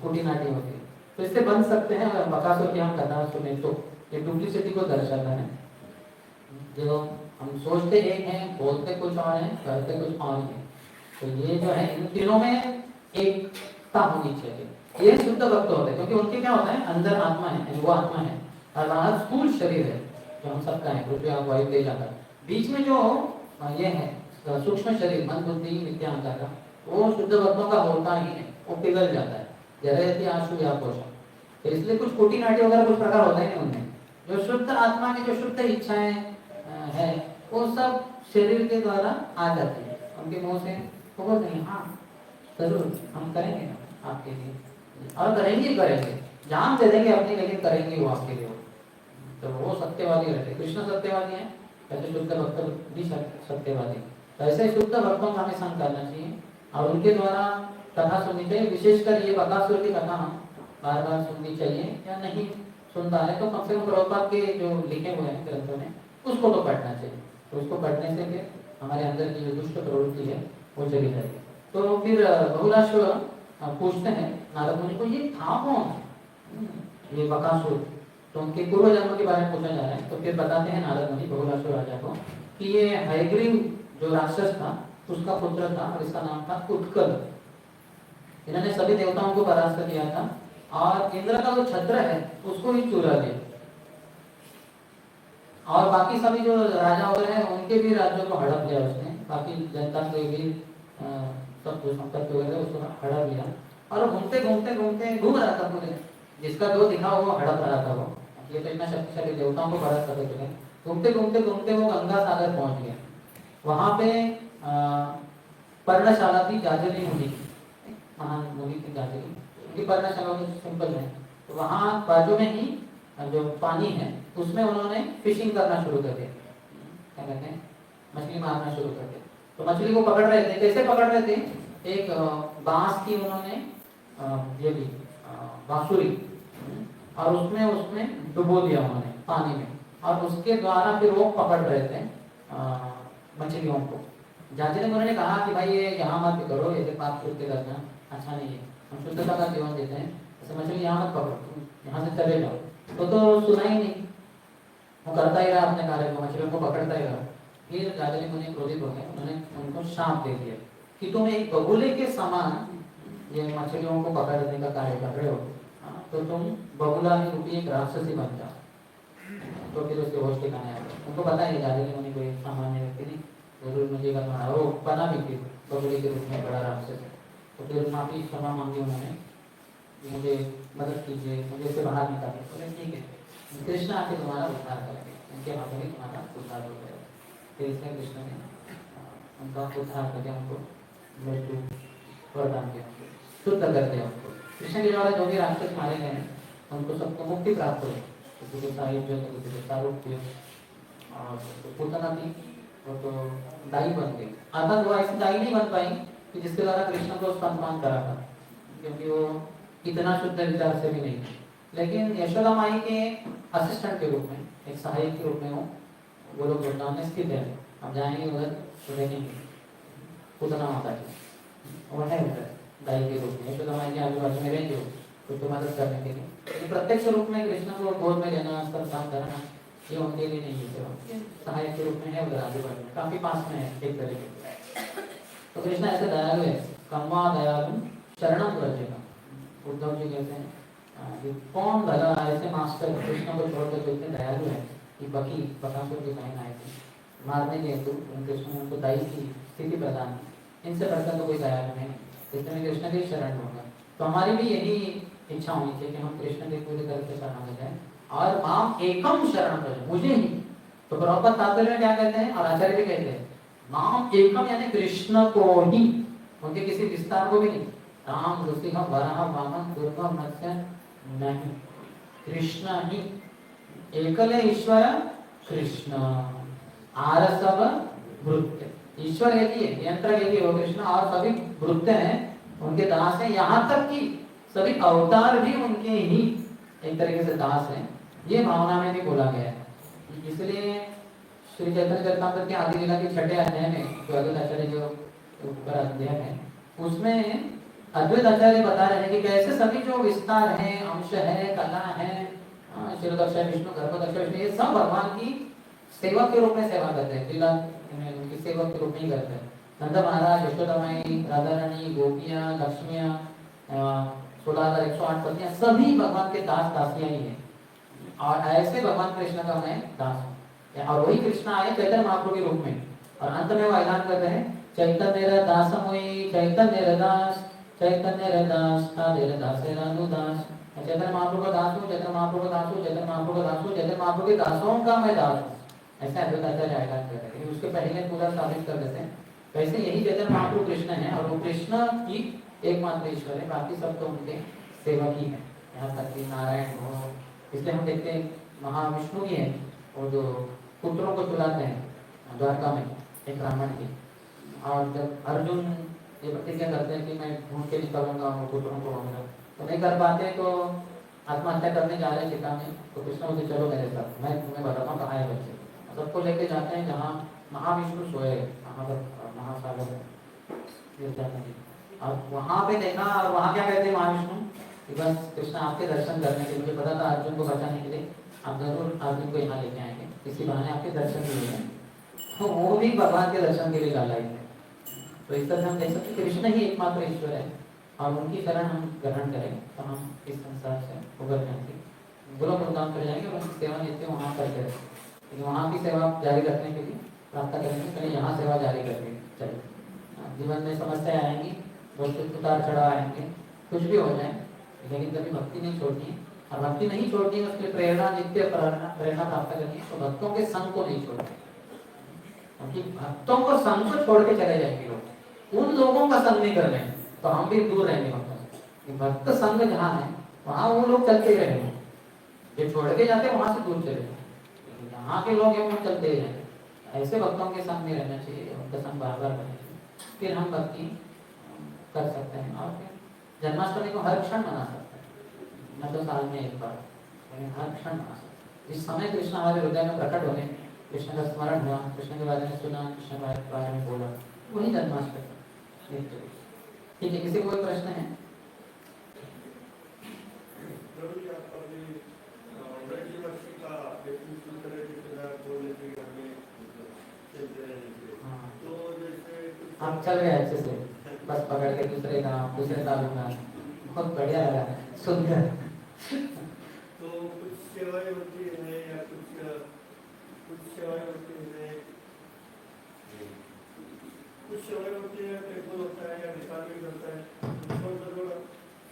कुटी नाटी होती है। तो इससे बन सकते हैं। बकासुर की हम कथा सुने तो ये डुप्लीसिटी को दर्शाता है, जो हम सोचते एक हैं, बोलते कुछ और हैं, करते कुछ और हैं। तो ये जो है इन तीनों में एकता होनी चाहिए, ये शुद्ध भक्त होते हैं, क्योंकि उनके क्या होता है, अंदर आत्मा है, वो आत्मा है, और बाहर स्थूल शरीर है जो हम सबका है, पृथ्वी आप वायु तेज आकाश, बीच में जो ये है सूक्ष्म शरीर मन बुद्धि विद्या अहंकार का, वो शुद्ध भक्तों का होता ही है, वो पिघल जाता है, जरयति आशु या पोषण। तो इसलिए कुछ कुटी नाटी वगैरह कुछ प्रकार होता ही नहीं उनमें। जो शुद्ध आत्मा की जो शुद्ध इच्छाएं है वो सब शरीर के द्वारा आ जाती है, उनके मुंह से वो बोलते हैं हाँ जरूर हम करेंगे आपके लिए, और करेंगे जान दे देंगे अपनी, लेकिन करेंगे वो आपके लिए। तो वो सत्यवादी रहते, कृष्ण सत्यवादी है, ऐसे शुद्ध भक्त भी सत्यवादी। तो ऐसे शुद्ध भक्तों का हमें संग करना चाहिए और उनके द्वारा कथा सुननी चाहिए। विशेषकर ये बकासुर की कथा हम बार बार सुननी चाहिए, या नहीं सुनता है तो कम से कम प्रभुपाद के जो लिखे हुए हैं ग्रंथों में उसको तो पढ़ना चाहिए। तो उसको पढ़ने से फिर हमारे अंदर की जो दुष्ट प्रवृत्ति है वो चली जाएगी। तो फिर बहुलाश्व पूछते हैं नारद मुनि को, ये था कौन, ये बकासुर। तो उनके पूर्व जन्म के बारे में पूछा जा रहा है। तो फिर बताते हैं नारद मुनि बहुलासुर राजा को कि ये हयग्रीव जो राक्षस था उसका पुत्र था और इसका नाम था उत्कल। इन्होंने सभी देवताओं को परास्त किया था और इंद्र का जो छत्र है उसको ही चुरा लिया, और बाकी सभी जो राजा वगैरह हैं उनके भी राज्यों को हड़प लिया उसने, बाकी जनता के भी सब जो संपत्ति वगैरह उसको हड़प लिया। और घूमते घूमते घूमते घूम रहा था पूरे, जिसका जो दिखा वो हड़प रहा था वो। ये तो इतना शक्तिशाली देवताओं को परास्त कर चुके। घूमते घूमते घूमते वो गंगा सागर पहुंच गया। वहां पे पर्णशाला थी जाजली मुनि की, महान मुनि की जाजली, उनकी पर्णशाला तो सिंपल है। तो वहां बाजू में ही जो पानी है उसमें उन्होंने फिशिंग करना शुरू कर दिया, क्या कहते हैं, मछली मारना शुरू कर दिया। तो मछली को पकड़ रहे थे, कैसे पकड़ रहे थे, एक बांस की उन्होंने ये भी बांसुरी, और उसमें डुबो दिया उन्होंने पानी में, और उसके द्वारा फिर वो पकड़ रहे थे मछलियों को। जाजली मुनि ने कहा कि भाई ये यहाँ मत करो, ऐसे पाप कृत्य करना अच्छा नहीं है, हम शुद्धता का जीवन देते हैं, ऐसे मछली यहाँ मत पकड़ो, यहाँ से चले जाओ। तो सुना ही नहीं, वो करता ही रहा अपने कार्य को, मछलियों को पकड़ता ही रहा। फिर जाजली मुनि क्रोधित हो गए, उन्होंने उनको शाप दे दिया कि तुम एक बगुले के समान ये मछलियों को पकड़ने का कार्य कर रहे हो, तो तुम बगुला ही रूपी एक राक्षसी बन जाओ। तो फिर उसके होश ठिकाने आ गए। उनको पता है जाजली मुनि कोई सामान्य व्यक्ति नहीं, जरूर मुझे करना, वो बना भी थी बगुले के रूप में बड़ा राक्षस। तो फिर माफी क्षमा मांगी उन्होंने, मुझे मदद कीजिए, मुझे इससे बाहर निकालिए। बोले ठीक है, कृष्ण आके तुम्हारा उद्धार करेंगे, उनके हाथों में तुम्हारा उद्धार हो गया। फिर इसलिए कृष्ण ने उनका उद्धार करके उनको मृत्यु वरदान दिया, शुद्ध कर दिया उनको। कृष्ण के द्वारा जो भी राक्षस मारे गए हैं उनको सबको मुक्ति प्राप्त हुई, किसी को साहित्य, किसी को सारूप्य, और पूतना थी वो तो दाई बन गई। आतंक हुआ, ऐसी दाई नहीं बन पाई कि जिसके द्वारा कृष्ण को सम्मान करा था, क्योंकि वो इतना शुद्ध विचार से भी नहीं थी। लेकिन यशोदा माई के असिस्टेंट के रूप में, एक सहायक के रूप में वो लोग वृंदावन में स्थित है। हम जाएंगे उधर तो देखेंगे पूतना माता की, वो है उधर दाई के रूप में, यशोदा माई के आजू बाजू में रहेंगे उसको मदद करने के लिए। प्रत्यक्ष रूप में कृष्ण को गोद में लेना, स्तनपान कराना, ये उनके लिए नहीं है, सहायक के रूप में है उधर आजू बाजू में, काफी पास में है एक तरीके। तो कृष्ण ऐसे दयालु है, कम्मा दयालु शरणम व्रजेगा। उद्धव जी कहते हैं कौन भला ऐसे मास्टर कृष्ण को छोड़कर जो इतने दयालु है कि बकासुर की बहन आई थी मारने के हेतु, कृष्ण ने उनको दाई की स्थिति प्रदान की, इनसे बढ़कर तो कोई दयालु नहीं, इसलिए कृष्ण के शरण होगा। तो हमारी भी यही इच्छा होनी चाहिए कि हम कृष्ण के पूरी तरह से शरण हो जाए, और माम एकम शरण व्रज, मुझे ही। तो प्रभुपाद तात्पर्य में क्या कहते हैं, और आचार्य भी कहते हैं, माम एकम यानी कृष्ण को ही, उनके किसी विस्तार को भी नहीं। राम, नृसिंह, वराह, वामन, दुर्गा, मत्स्य नहीं, कृष्ण ही एकले ईश्वर कृष्ण, आरसव भृत्य। ईश्वर एक ही है, नियंत्रक एक ही हो कृष्ण, और सभी भृत्य हैं उनके दास हैं, यहाँ तक कि सभी अवतार भी उनके ही एक तरीके से दास हैं। ये भावना में भी बोला गया है। इसलिए श्री चैतन्य चरितामृत के आदि लीला के छठे अध्याय में, जो अद्वैत आचार्य जो ऊपर अध्याय है, उसमें अद्वैत आचार्य बता रहे हैं कि कैसे सभी जो विस्तार है, अंश है, कला है, शिरोदक्षा विष्णु, गर्भदक्षा विष्णु, ये सब भगवान की सेवक के रूप में सेवा करते हैं, लीला उनकी सेवक के रूप में ही करते हैं। नंद महाराज, यशोदा माई, राधा रानी, गोपियां, लक्ष्मियां, 16,108 पत्नियां, सभी भगवान के दास दासियां ही हैं। और ऐसे भगवान कृष्ण का मैं दास हूँ, और वही कृष्ण आए चैतन्य महाप्रभु के रूप में, और अंत में वो ऐलान करते हैं, चैतन्य दास मोई, चैतन्य दास, चैतन्य दास तेरे दासेरा अनुदास। चैतन्य महाप्रभु का दास हूँ, चैतन्य महाप्रभु का दास हूँ, चैतन्य महाप्रभु का दास हूँ, चैतन्य महाप्रभु के दासों का मैं दास हूँ। ऐसा अद्वैत आचार्य ऐलान करते हैं, उसके पहले पूरा साबित कर देते हैं। वैसे यही चैतन्य महाप्रभु कृष्ण है, और वो कृष्ण की एकमात्र ईश्वर है, बाकी सब तो उनके सेवक ही है, यहाँ तक कि नारायण हो। इसलिए हम देखते हैं महाविष्णु भी है, और जो पुत्रों को चुराते हैं द्वारका में एक ब्राह्मण की, और जब अर्जुन ये प्रतिज्ञा करते हैं कि मैं ढूंढ के निकालूंगा वो पुत्रों को होगा, तो नहीं कर पाते, तो आत्महत्या करने जा रहे हैं सीता में, तो कृष्ण बोलते चलो मेरे साथ, मैं तुम्हें बताता हूँ कहाँ है बच्चे। सबको लेके जाते हैं जहाँ महाविष्णु सोए, महासागर और वहां पे देखा, और वहां क्या कहते हैं महाविष्णु कि बस कृष्ण आपके दर्शन करने के लिए, मुझे पता था अर्जुन को बचाने के लिए आप जरूर अर्जुन को यहाँ लेके आएंगे, इसी बहाने आपके दर्शन के लिए, तो वो भी भगवान के दर्शन के लिए लाए थे। तो इस तरह हम देख सकते हैं कृष्ण ही एकमात्र ईश्वर है, और उनकी शरण हम ग्रहण करें तो हम इस संसार से उबर जाएंगे, गोलोक वृंदावन कर जाएंगे, और उनकी सेवा नित्य वहाँ करते रहेंगे। लेकिन वहाँ की सेवा जारी रखने के लिए प्रार्थना करेंगे, पहले यहाँ सेवा जारी करके चलिए। जीवन में समस्याएं आएंगी, बहुत उतार चढ़ाव आएंगे, कुछ भी हो जाए, लेकिन कभी भक्ति नहीं छोड़नी है। और भक्ति नहीं छोड़नी है, उसके प्रेरणा नित्य प्रेरणा प्राप्त करनी है, तो भक्तों के संग को नहीं छोड़ना, क्योंकि भक्तों को संग को छोड़ के चले जाएंगे लोग, उन लोगों का संग नहीं कर रहे हैं, तो हम भी दूर रहेंगे भक्तों से। भक्त संग जहाँ है वहाँ वो लोग चलते ही रहेंगे, जो छोड़ के जाते हैं वहां से दूर चले जाएंगे, यहाँ के लोग हैं वो चलते ही रहेंगे। ऐसे भक्तों के संग नहीं रहना चाहिए, उनका संग बार बार करना चाहिए, फिर हम भक्ति कर सकते हैं। और फिर जन्माष्टमी को हर क्षण मना सकते हैं, न तो साल में एक बार, लेकिन हर क्षण मना सकते हैं। जिस समय कृष्ण हमारे हृदय में प्रकट होने, कृष्ण का स्मरण हुआ, कृष्ण के बारे में सुना, कृष्ण के बारे में बोला, वही जन्माष्टमी। ठीक है, किसी को कोई प्रश्न है? हम चल रहे हैं अच्छे से, बस पकड़ के दूसरे गाँव दूसरे तालुका, बहुत बढ़िया लगा सुनकर। तो कुछ सेवाएं होती है या कुछ सेवाएं होती है, कुछ सेवाएं होती है, टेबल होता है या निकाल भी करता है,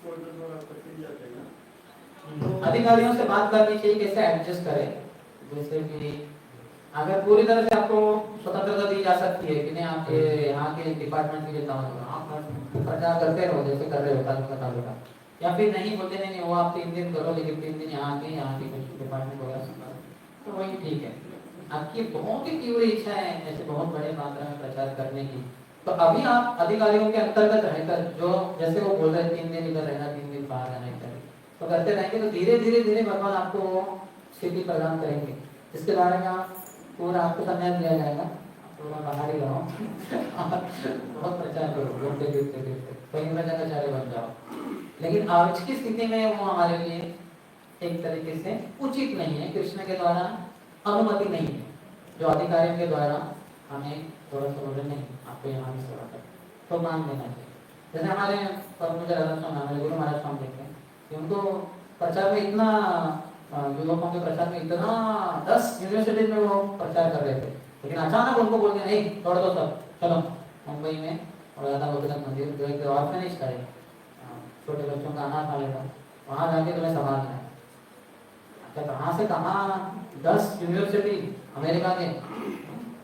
थोड़ा कठिन जाते हैं ना। अधिकारियों से बात करनी चाहिए कैसे एडजस्ट करें, जैसे कि अगर पूरी तरह से आपको स्वतंत्रता दी जा सकती है कि नहीं, आपके यहाँ के डिपार्टमेंट की जितना आप प्रचार करते रहो जैसे कर रहे हो तालुका, या फिर नहीं बोलते नहीं वो आप 3 दिन करो, लेकिन 3 दिन यहाँ की कुछ डिपार्टमेंट वगैरह संभालो, तो वही ठीक है। आपकी बहुत ही तीव्र इच्छा है ऐसे बहुत बड़े मात्रा में प्रचार करने की, तो अभी आप अधिकारियों के अंतर्गत रहकर, जो जैसे वो बोल रहे 3 दिन इधर रहना, 3 दिन बाहर रहना इत्यादि, तो करते रहेंगे तो धीरे धीरे भगवान आपको स्थिति प्रदान करेंगे, जिसके बारे में आप पूरा आपको संन्यास दिया जाएगा, पूरा बाहर ही रहो बहुत प्रचार करो, घूमते फिरते कहीं भजनाचार्य बन जाओ। लेकिन आज की स्थिति में वो हमारे लिए एक तरीके से उचित नहीं है, कृष्ण के द्वारा अनुमति नहीं है, जो अधिकारियों के द्वारा हमें थोड़ा सा बोले नहीं आपको यहाँ भी सेवा कर, तो मान लेना चाहिए। जैसे हमारे हमारे गुरु महाराज को हम देखते हैं कि उनको प्रचार में इतना, युवकों के प्रचार में इतना 10 यूनिवर्सिटी में वो प्रचार कर रहे थे, लेकिन अचानक उनको बोल दिया नहीं छोड़ दो सब, चलो मुंबई में और राधा गोपीनाथ मंदिर जो एक ऑर्फनेज का है, छोटे बच्चों का अनाथालय था, वहाँ जाके तुम्हें संभालना है। अच्छा कहाँ से कहाँ 10 यूनिवर्सिटी अमेरिका के,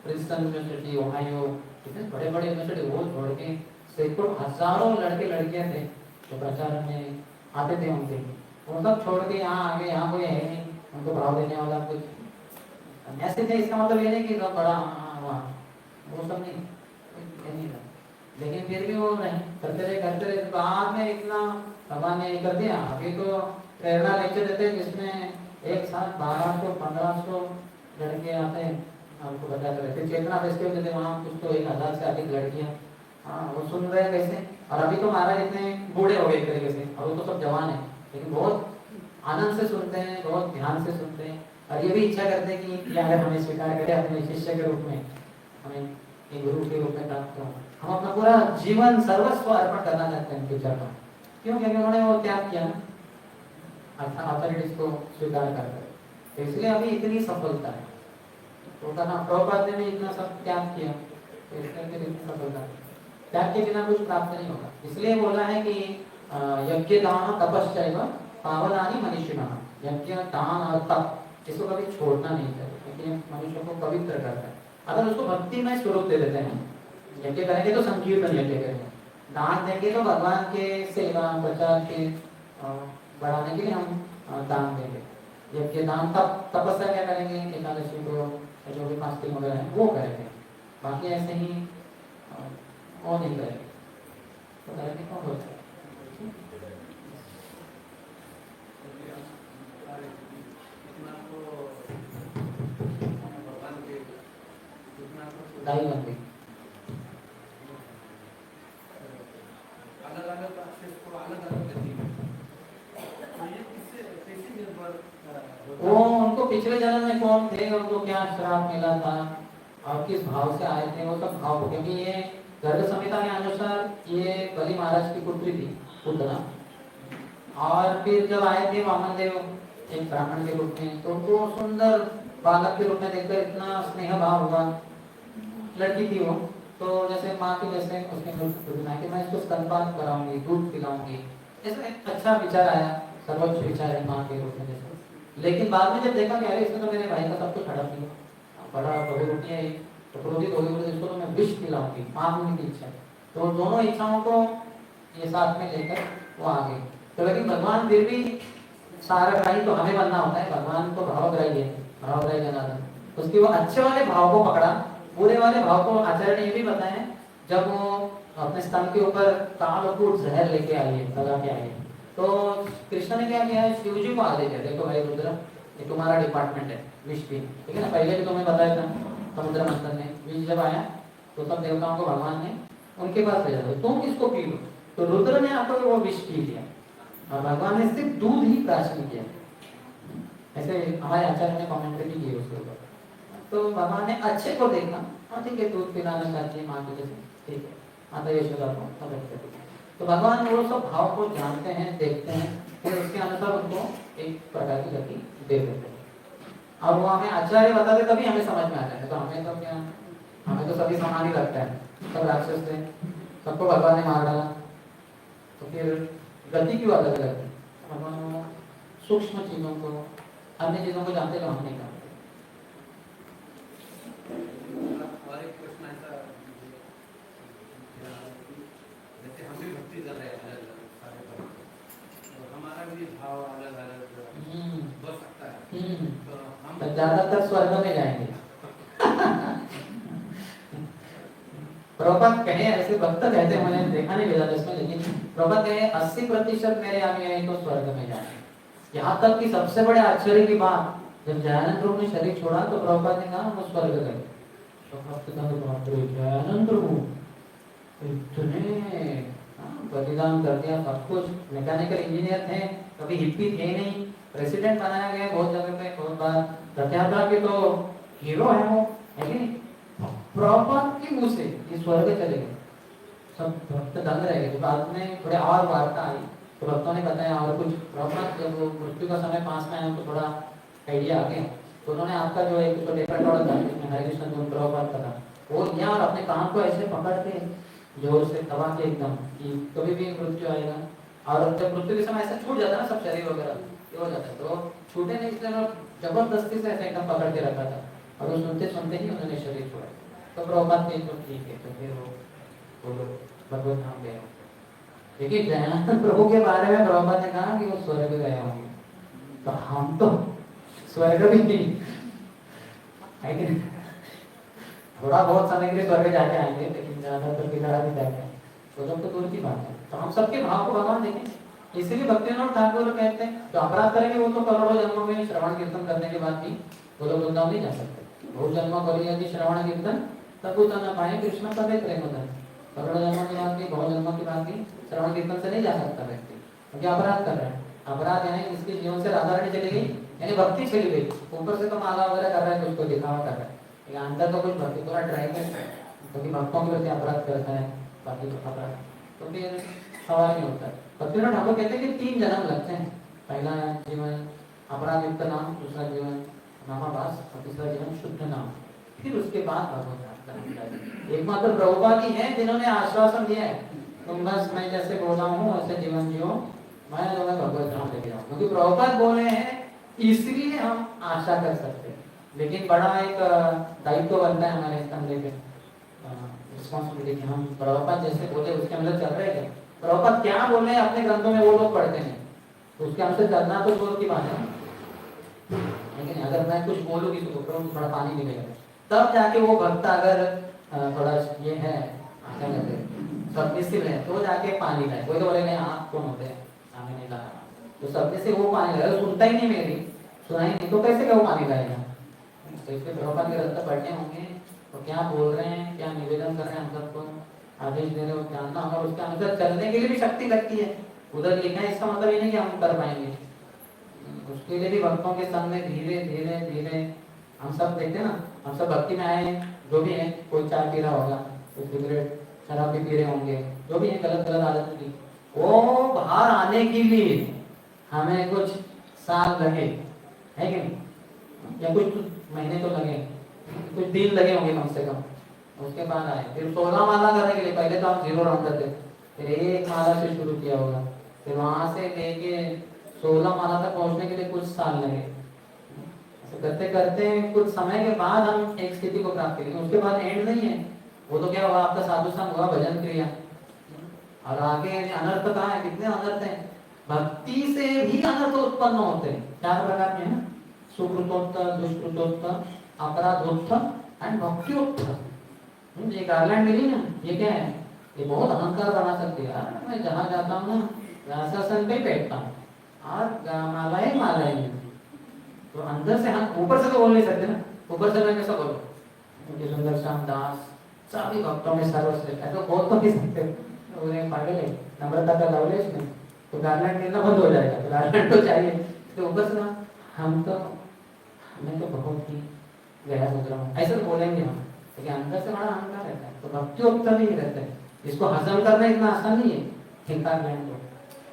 प्रिंसटन यूनिवर्सिटी, ओहायो, इतने बड़े बड़े यूनिवर्सिटी वो छोड़ के सैकड़ों हजारों लड़के लड़कियां थे जो प्रचार में आते थे उनके, वो सब छोड़ के यहाँ आगे, यहाँ कोई है नहीं उनको भाव देने वाला कुछ ऐसे थे। इसका मतलब ये नहीं कि सब बड़ा वहाँ वो सब नहीं था, लेकिन फिर भी वो नहीं करते रहे बाद में इतना भगवान ने कर दिया। अभी तो प्रेरणा लेक्चर देते हैं जिसमें एक साथ 1200-1500 लड़के आते हैं, आपको बताते रहते। चेतना फेस्टिवल देते वहाँ कुछ तो 1000 से अधिक लड़कियाँ, हाँ वो सुन रहे हैं कैसे। और अभी तो महाराज इतने बूढ़े हो गए एक तरीके से, और वो तो सब जवान है, लेकिन बहुत आनंद से सुनते हैं, बहुत ध्यान से सुनते हैं, और ये भी इच्छा करते हैं कि अगर हमें स्वीकार करें अपने शिष्य के रूप में, हमें एक गुरु के रूप में प्राप्त हो, हम अपना पूरा जीवन सर्वस्व अर्पण करना चाहते हैं उनके चरणों। क्यों? क्योंकि उन्होंने वो त्याग किया अथॉरिटीज को स्वीकार कर, तो इसलिए अभी इतनी सफलता है। तो कहना प्रभुपाद ने भी इतना सब त्याग किया, तो इसलिए इतनी सफलता है। त्याग के बिना कुछ प्राप्त नहीं होगा, इसलिए बोला है कि यज्ञ दान तपश्चैव पावनानि मनीषिणः। यज्ञ दान और तप इसको कभी छोड़ना नहीं चाहिए, क्योंकि मनुष्य को पवित्र करता है। अगर उसको भक्ति में स्वरूप दे देते हैं, यज्ञ करेंगे तो संकीर्तन यज्ञ करेंगे, दान देंगे तो भगवान के सेवा प्रचार के बढ़ाने के लिए हम दान देंगे। यज्ञ दान तपस्या क्या करेंगे, एकादशी को जो भी फास्टिंग वगैरह है वो करेंगे, बाकी ऐसे ही वो नहीं करेंगे, तो करेंगे कौन होता है। दाई बन गई वो उनको पिछले जन्म में कौन थे, उनको क्या श्राप मिला था और किस भाव से आए थे, वो सब भाव, क्योंकि ये गर्ग संहिता के अनुसार ये बलि महाराज की पुत्री थी, पुतना। और फिर जब आए थे वामन देव एक ब्राह्मण के रूप में, तो उनको सुंदर बालक के रूप में देखकर इतना स्नेह भाव हुआ। लड़की थी वो, तो जैसे माँ की जैसे उसने कि मैं इसको स्तनपान कराऊंगी, दूध पिलाऊंगी, ऐसा एक अच्छा विचार आया, सर्वोच्च विचार है माँ के रूप में जैसे। लेकिन बाद में जब देखा कि अरे इसने तो मेरे भाई का सब कुछ हड़प लिया, बड़ा बहुरूपी है, तो क्रोधित हो गई, इसको तो मैं विष पिलाऊंगी, माँ होने की इच्छा है। तो दोनों इच्छाओं को ये साथ में लेकर वो आ गई। तो लेकिन भगवान फिर भी सारग्राही तो हमें बनना होता है, भगवान को भावग्राही है, भावग्राही जनार्दन। उसकी वो अच्छे वाले भाव को पकड़ा, बुरे वाले भाव को आचार्य ने ये भी बताया, जब वो अपने स्तन के ऊपर कालकूट जहर लेके आई है, लगा के आई है, तो कृष्ण ने क्या किया है, शिव जी को आदेश दिया, देखो भाई रुद्र, ये तुम्हारा डिपार्टमेंट है विष की, ठीक है ना, पहले भी तुम्हें बताया था समुद्र मंथन में विष जब आया तो सब देवताओं को भगवान ने उनके पास भेजा था, तुम इसको पी लो। तो रुद्र ने आकर वो विष पी लिया और भगवान ने सिर्फ दूध ही प्राशन किया। ऐसे हमारे आचार्य ने कमेंट्री भी की उसके ऊपर। तो भगवान ने अच्छे को देखा, हाँ ठीक है दूध पिलाना चाहती है माँ को जैसे, ठीक है माता यशोदा को सब अच्छे। तो भगवान वो सब भाव को जानते हैं, देखते हैं, फिर उसके अनुसार उनको एक प्रकार की गति दे देते हैं। और वो हमें आचार्य बताते तभी हमें समझ में आता है, तो हमें तो क्या, हमें तो सभी समान ही लगता है, सब राक्षस थे, सबको भगवान ने मार डाला, तो फिर गति क्यों अलग अलग है। भगवान सूक्ष्म चीजों को, अन्य चीजों को जानते, तो हम नहीं जानते। और एक प्रश्न ऐसा, जैसे हम भी भक्ति कर रहे हैं अलग अलग सारे पर, तो हमारा भी भाव अलग अलग हो सकता है, तो हम ज्यादातर स्वर्ग में जाएंगे। प्रभुपाद कहे, ऐसे भक्त कहते हैं, मैंने देखा नहीं वेदांत इसमें, लेकिन प्रभुपाद कहे 80% मेरे अनुयायी तो स्वर्ग में जाएंगे। यहाँ तक कि सबसे बड़े आश्चर्य की बात, जब दयानंद प्रभु ने शरीर छोड़ा तो प्रभुपाद ने कहा वो स्वर्ग गए। तो भक्त दयानंद प्रभु इतने बलिदान कर दिया, सब कुछ, मैकेनिकल इंजीनियर थे, कभी हिप्पी थे नहीं, प्रेसिडेंट बनाया गया बहुत जगह पे, बहुत बार, रथ यात्रा के तो हीरो है वो, है कि नहीं। प्रॉपर के मुंह से ये स्वर्ग चले गए, सब भक्त दंग रह गए। बाद में थोड़े और वार्ता आई तो भक्तों ने बताया और कुछ, प्रॉपर जब वो मृत्यु का समय पास में आया तो थोड़ा आइडिया आ गया, तो उन्होंने आपका जो एक तो पेपर टॉर्च था जिसमें हरे कृष्ण गुण प्रभुपाद का था, वो लिया और अपने कान को ऐसे पकड़ के जोर से दबा के एकदम कि कभी भी मृत्यु आएगा। और जब मृत्यु के समय ऐसा छूट जाता है ना सब शरीर वगैरह, ये हो जाता है, तो छूटे नहीं, इसलिए जबरदस्ती से ऐसे एकदम पकड़ के रखा था, और वो सुनते सुनते ही उन्होंने शरीर छोड़ा। तो प्रभुपाद ने तो ठीक है, तो फिर वो लोग भगवत धाम गए। देखिए दयानंद प्रभु के बारे में प्रभुपाद ने कहा कि वो स्वर्ग गए होंगे, तो हम तो स्वर्ग भी नहीं है कि नहीं? थोड़ा बहुत समय के लिए स्वर्ग जाके आएंगे, लेकिन ज्यादातर की तरह नहीं जाते, तो जब तो दूर की बात है। तो हम सबके भाव को भगवान देखें, इसीलिए भक्तिनाथ ठाकुर कहते हैं जो अपराध करेंगे वो तो करोड़ों जन्मों में श्रवण कीर्तन करने के बाद भी वो लोग वृंदावन नहीं जा सकते। बहुत जन्मों करिए यदि श्रवण कीर्तन तब तो न पाए कृष्ण पदे प्रेम धन, करोड़ों जन्मों के बाद भी, बहुत जन्मों के बाद भी श्रवण कीर्तन से नहीं जा सकता व्यक्ति, क्योंकि अपराध कर रहे हैं। अपराध यानी इसके जीवन से राधा रानी चली गई, यानी भक्ति चली गई, ऊपर से तो माला वगैरह कर रहा है, कुछ को दिखावा कर रहा है, लेकिन अंदर तो कुछ भक्ति पूरा ड्राइव है, क्योंकि भक्तों के प्रति अपराध करता है, बाकी तो अपराध तो फिर सवाल नहीं होता है। भक्तिनाथ ठाकुर कहते हैं कि 3 जन्म लगते हैं, पहला जीवन अपराध युक्त नाम, दूसरा जीवन नामाभास, और तीसरा जीवन शुद्ध नाम, फिर उसके बाद भगवत प्राप्त। एकमात्र प्रभुपाद ही है जिन्होंने आश्वासन दिया है, तुम बस मैं जैसे बोला हूँ ऐसे जीवन जियो, मैं तुम्हें भगवत धाम लेके जाऊँ। क्योंकि प्रभुपाद बोले हैं इसलिए हम आशा कर सकते हैं, लेकिन बड़ा एक दायित्व बनता है हमारे स्तंभ पे, रिस्पॉन्सिबिलिटी, हम प्रभुपाद जैसे बोले उसके अंदर चल रहे हैं। प्रभुपाद क्या बोले अपने ग्रंथों में वो लोग पढ़ते हैं, तो उसके अनुसार चलना तो जोर की बात है। लेकिन अगर मैं कुछ बोलूँ किसी को थोड़ा पानी मिलेगा, तब जाके वो भक्त अगर थोड़ा ये है सबमिसिव है तो जाके पानी लाए। कोई तो बोले नहीं आप कौन होते हैं हमें नहीं लाना, तो सबमिसिव वो पानी लाए, सुनता ही नहीं मेरी, सुना ही नहीं तो कैसे क्या वो पानी लाएगा। तो इसलिए प्रभुपाद के रास्ते पढ़ने होंगे, तो क्या बोल रहे हैं, क्या निवेदन कर रहे हैं, हम सबको आदेश दे रहे हो जानना होगा, उसके अनुसार चलने के लिए भी शक्ति लगती है। उधर लिखा है इसका मतलब ये नहीं कि हम कर पाएंगे, उसके लिए भी भक्तों के संग में धीरे धीरे धीरे हम सब देखते हैं ना, हम सब भक्ति में आए, जो भी है, कोई चाय पी रहा होगा, कोई सिगरेट शराब भी पी रहे होंगे, जो भी है गलत गलत आदत की, वो बाहर आने के लिए हमें कुछ साल लगे, है कि नहीं, या कुछ महीने तो लगे, कुछ दिन लगे होंगे कम से कम, उसके बाद आए। फिर 16 माला करने के लिए पहले तो आप 0 राउंड करते, फिर 1 माला से शुरू किया होगा, फिर वहां से लेके 16 माला तक पहुंचने के लिए कुछ साल लगे। करते करते कुछ समय के बाद हम एक स्थिति को प्राप्त करेंगे, उसके बाद एंड नहीं है, वो तो क्या हुआ, आपका साधु संग हुआ, भजन क्रिया, और आगे अनर्थ कहाँ है, कितने अनर्थ हैं, भक्ति से भी अनर्थ उत्पन्न होते हैं, 4 प्रकार के हैं ना, सुकृतोत्तर, दुष्कृतोत्तर, अपराधोत्तर एंड भक्त्योत्तर। ये गारलैंड मिली ना, ये क्या है, ये बहुत अहंकार बना सकती है यार, मैं जहाँ जाता हूँ ना राशासन पे ही बैठता हूँ और मालाएं मालाएं, तो अंदर से हम ऊपर से तो बोल नहीं सकते ना, ऊपर से मैं कैसा बोलूं, उनके सुंदर श्याम दास सभी भक्तों में सर्वश्रेष्ठ है, तो बोल तो नहीं सकते, उन्हें पागल है, नम्रता का लवलेश में, तो गारलैंड मिलना बंद हो जाएगा, तो गारलैंड तो चाहिए, तो ऊपर से ना हम तो, हमें तो बहुत ही गया सोच रहा हूँ, ऐसे तो बोलेंगे हम, लेकिन अंदर से बड़ा अहंकार रहता है, तो भक्ति उत्तर नहीं रहता है, इसको हजम करना इतना आसान नहीं है।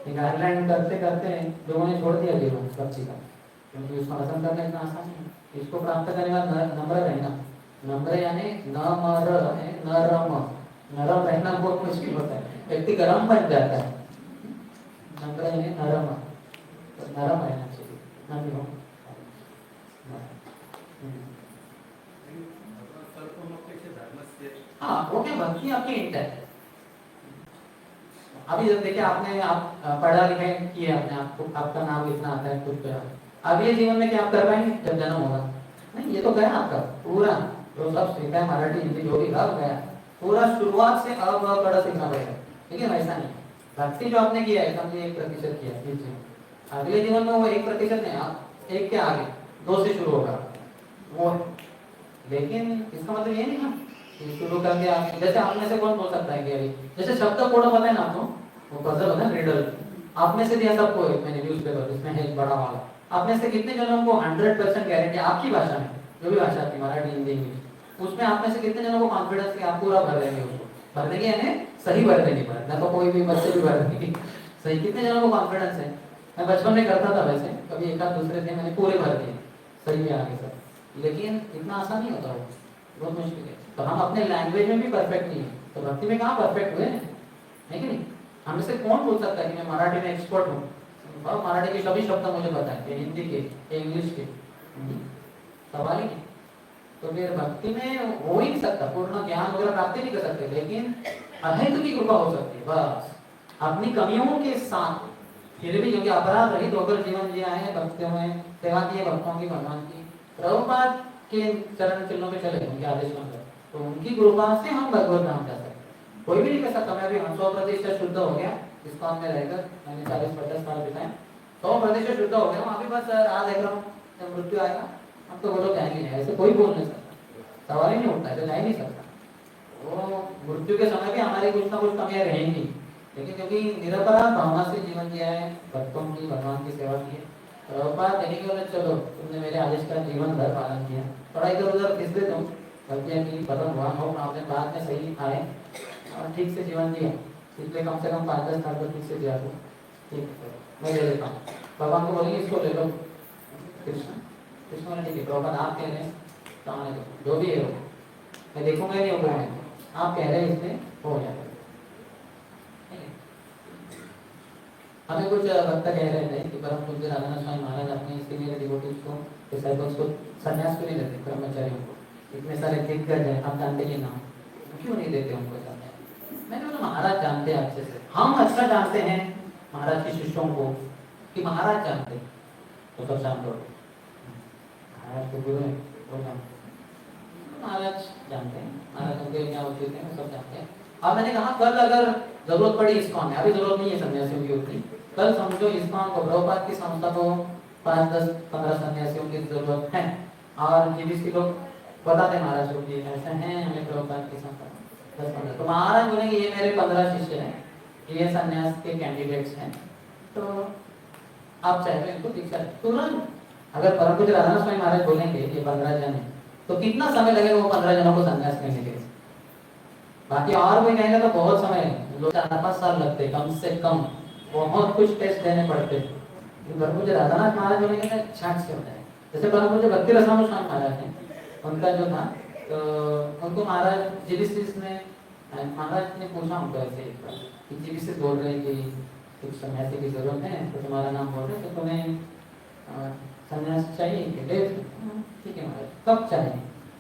गारलैंड करते करते लोगों ने छोड़ दिया जीवन भक्ति का, क्योंकि उसको हजम करना इतना आसान नहीं है। इसको प्राप्त करने का नम्र रहना, नम्र यानी नमर है, नरम, नरम रहना बहुत मुश्किल होता है, व्यक्ति गरम बन जाता है, नम्र यानी नरम, तो नरम रहना चाहिए, नम्र हो। हाँ, वो क्या भक्ति आपकी इंटेंट है। अभी जब देखिए आपने, आप पढ़ा लिखा किए, आपने, आपको आपका नाम लिखना आता है, कुछ अब ये जीवन में क्या आप कर पाएंगे जब जन्म होगा, नहीं, ये तो गया आपका पूरा, जो सब सीखा है मराठी हिंदी जो भी गया पूरा, शुरुआत से अब बड़ा सीखना पड़ेगा, ठीक है, वैसा नहीं, भक्ति जो आपने किया है समझिए 1% किया है, अगले जीवन में वो 1% नहीं, आप 1 के आगे 2 से शुरू होगा वो, लेकिन इसका मतलब ये नहीं ना शुरू करके आप, जैसे आप में से कौन बोल सकता है कि अभी जैसे शब्द कोड पता है ना आपको, वो पजल होता है रिडल, आप में से दिया सबको, मैंने न्यूज़पेपर इसमें है बड़ा वाला, आप में से कितने जनों को 100% गारंटी आपकी भाषा में, जो भी भाषा आपकी, मराठी हिंदी इंग्लिश, उसमें आप में से कितने जनों को कॉन्फिडेंस कि आप पूरा भर देंगे, उसको भर देंगे यानी सही भर देंगे, ना तो कोई भी बच्चे भी भर देंगे सही, कितने जनों को कॉन्फिडेंस है। मैं बचपन में करता था वैसे, कभी एक आध दूसरे थे मैंने पूरे भर दिए सही में आगे सब, लेकिन इतना आसान नहीं होता, वो बहुत मुश्किल है। तो हम अपने लैंग्वेज में भी परफेक्ट नहीं है, तो भक्ति में कहाँ परफेक्ट हुए हैं, है कि नहीं। हम से कौन बोल सकता है कि मैं मराठी में एक्सपर्ट हूँ, और मराठी के सभी शब्द मुझे पता है, हिंदी के, इंग्लिश के, सवाल ही नहीं। तो फिर भक्ति में हो ही नहीं सकता, पूर्ण ज्ञान वगैरह प्राप्ति नहीं कर सकते, लेकिन अहेतु की कृपा हो सकती है, बस अपनी कमियों के साथ, फिर भी क्योंकि अपराध रहित होकर जीवन जिया है, भक्तों में सेवा की है, भक्तों की, भगवान की, प्रभुपाद के चरण चिन्हों पे चले, उनके आदेश में, तो उनकी कृपा से हम भगवत धाम जा सकते। कोई भी नहीं कह सकता मैं भी 100% शुद्ध हो गया, इस काम में रहकर मैंने 40-50 साल बिताए, 100% शुद्ध हो गया, अभी बस राह देख रहा हूँ, जब मृत्यु आएगा हम तो बोलो जाएंगे नहीं, ऐसे कोई बोल नहीं सकता, सवाल ही नहीं उठता है, तो जा ही नहीं सकता। वो मृत्यु के समय भी हमारी कुछ ना कुछ कमियां रहेंगी, लेकिन क्योंकि निरपराध भावना से जीवन जिया है, भक्तों की, भगवान की सेवा की है, प्रभुपाद देखेंगे बोले चलो तुमने मेरे आदेश का जीवन भर पालन किया, थोड़ा इधर उधर खिस दे तुम, गलतियाँ की, खत्म हुआ, नो प्रॉब्लम, बाद में सही आए और ठीक से जीवन जिया, इसलिए कम से कम 5-10 साल को ठीक से जिया दो, ठीक है मैं ले लेता हूँ। भगवान को बोलेंगे इसको ले लो, कृष्ण कृष्ण ने ठीक है, प्रभुपाद आप कह रहे हैं सामने दो, जो भी है वो मैं देखूंगा नहीं हो है, आप कह रहे हैं इसमें हो जाएगा। हमें कुछ भक्त कह रहे थे कि परम पूज्य राधानाथ स्वामी महाराज अपने इसके लिए डिवोटीज को, डिसाइपल्स को संन्यास क्यों नहीं देते, ब्रह्मचारियों को, इतने सारे दिग्गज हैं, आप जानते हैं नाम, क्यों नहीं देते उनको संन्यास। मैंने बोला महाराज जानते हैं अच्छे से, हम अच्छा जानते हैं महाराज के शिष्यों को कि महाराज जानते हैं, तो सब शांत हो, महाराज को गुरु है वो जानते, महाराज जानते हैं, महाराज उनके क्या उचित है सब जानते हैं। अब मैंने कहा कल अगर जरूरत पड़ी इस्कॉन में, अभी जरूरत नहीं है सन्यासियों की उतनी, कल समझो इस्कॉन को, प्रभुपाद की संस्था को 5-10-15 सन्यासियों की जरूरत है, और जीबीसी लोग बताते महाराज को कि ऐसा है हमें प्रभुपाद की संस्था 10-15, तो महाराज बोलेंगे ये मेरे 15 शिष्य हैं, ये सन्यास के कैंडिडेट्स हैं, तो आप चाहे तो इनको दीक्षा तुरंत, अगर परम पूज्य राधानाथ स्वामी महाराज बोलेंगे ये 15 जन है, तो कितना समय लगेगा वो 15 जनों को संन्यास लेने के लिए? बाकी और कोई कहेगा तो बहुत समय, लोग 4-5 साल लगते कम से कम, बहुत कुछ टेस्ट देने पड़ते। परम पूज्य राधानाथ महाराज बोलेंगे ना छाट से होता है। जैसे परम पूज्य भक्ति रसामृत स्वामी महाराज हैं, उनका जो था तो उनको महाराज जीबीसीएस ने, महाराज ने पूछा उनको ऐसे एक बार कि जीबीसीएस बोल रहे हैं कि कुछ सन्यासी की जरूरत है, तो तुम्हारा नाम बोल रहे हैं, तो तुम्हें सन्यास चाहिए कि ले? ठीक है महाराज, कब चाहिए?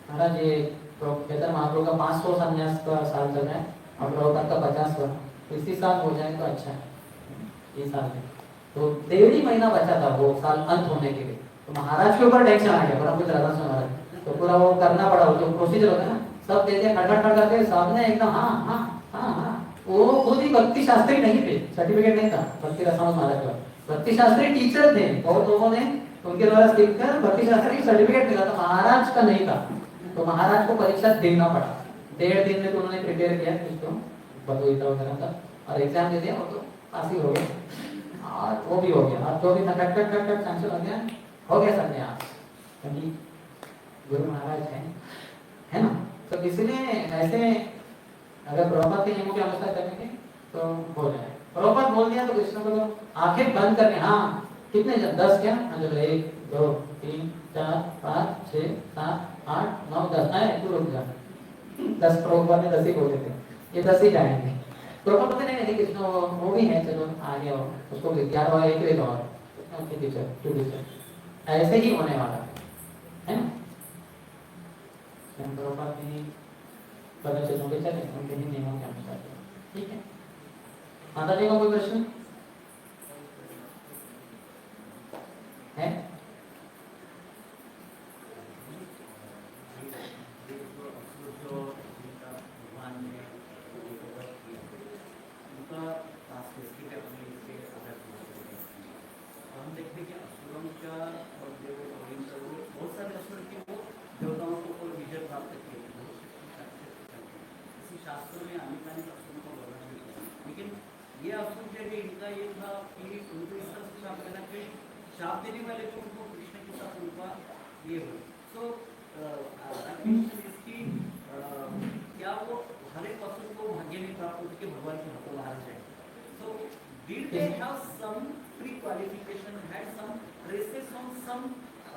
महाराज ये कहते महाप्रभु का 500 सन्यास का साल चल रहा है और प्रभुपाद का 50वां, तो इसी साल हो जाए तो अच्छा है, ये साल में। तो 1.5 महीना बचा था वो साल अंत होने के लिए, तो महाराज के ऊपर टेंशन आ गया परम पूज्य राधानाथ स्वामी महाराज, तो पूरा वो करना पड़ा, जो प्रोसीजर होता है ना, सब देते खड़खड़ करके सामने एकदम हाँ हाँ हाँ हाँ। वो खुद ही भक्ति शास्त्री नहीं थे, सर्टिफिकेट नहीं था भक्ति रसामृत महाराज का, भक्ति शास्त्री टीचर थे और लोगों ने उनके द्वारा सीखकर भक्ति शास्त्री सर्टिफिकेट मिला था, महाराज का नहीं था। तो महाराज को परीक्षा देना पड़ा, 1.5 दिन में तो उन्होंने प्रिपेयर किया उसको भगवगीता वगैरह का, और एग्जाम दे दिया, वो तो पास ही हो गया और वो भी हो गया। अब जो भी था cut cut cut cut cancel हो गया सन्यास, क्योंकि गुरु महाराज है ना। तो इसलिए ऐसे अगर प्रभुपाद के नियमों के अनुसार करेंगे तो हो जाए। प्रभुपाद बोल दिया तो कृष्ण को तो आंखें बंद करके, हाँ कितने जन, 10 क्या, मतलब 1 2 3 4 5 6 7 8 9 10 आए, तू रुक जा। 10 प्रभुपाद ने 10 ही बोले थे, ये 10 ही जाएंगे। प्रभुपाद पता नहीं कृष्ण वो भी है, चलो आ गया उसको 11वां एक और टीचर ऐसे ही होने वाला है ना। प्रभुपाद भी पता चलोगे चले उनके ही नियमों के अनुसार, ठीक है। माता जी का कोई प्रश्न है? शास्त्र में आने असुरों का वर्णन नहीं किया, लेकिन ये असुर जो है इनका ये था कि उनको इस तरह से शाप देना कि शाप देने वाले को उनको कृष्ण के साथ उनका ये हो। सो इसकी क्या वो हर एक असुर को भाग्य नहीं प्राप्त होती कि भगवान के हाथों बाहर जाए? So did they have some pre qualification, had some races on some?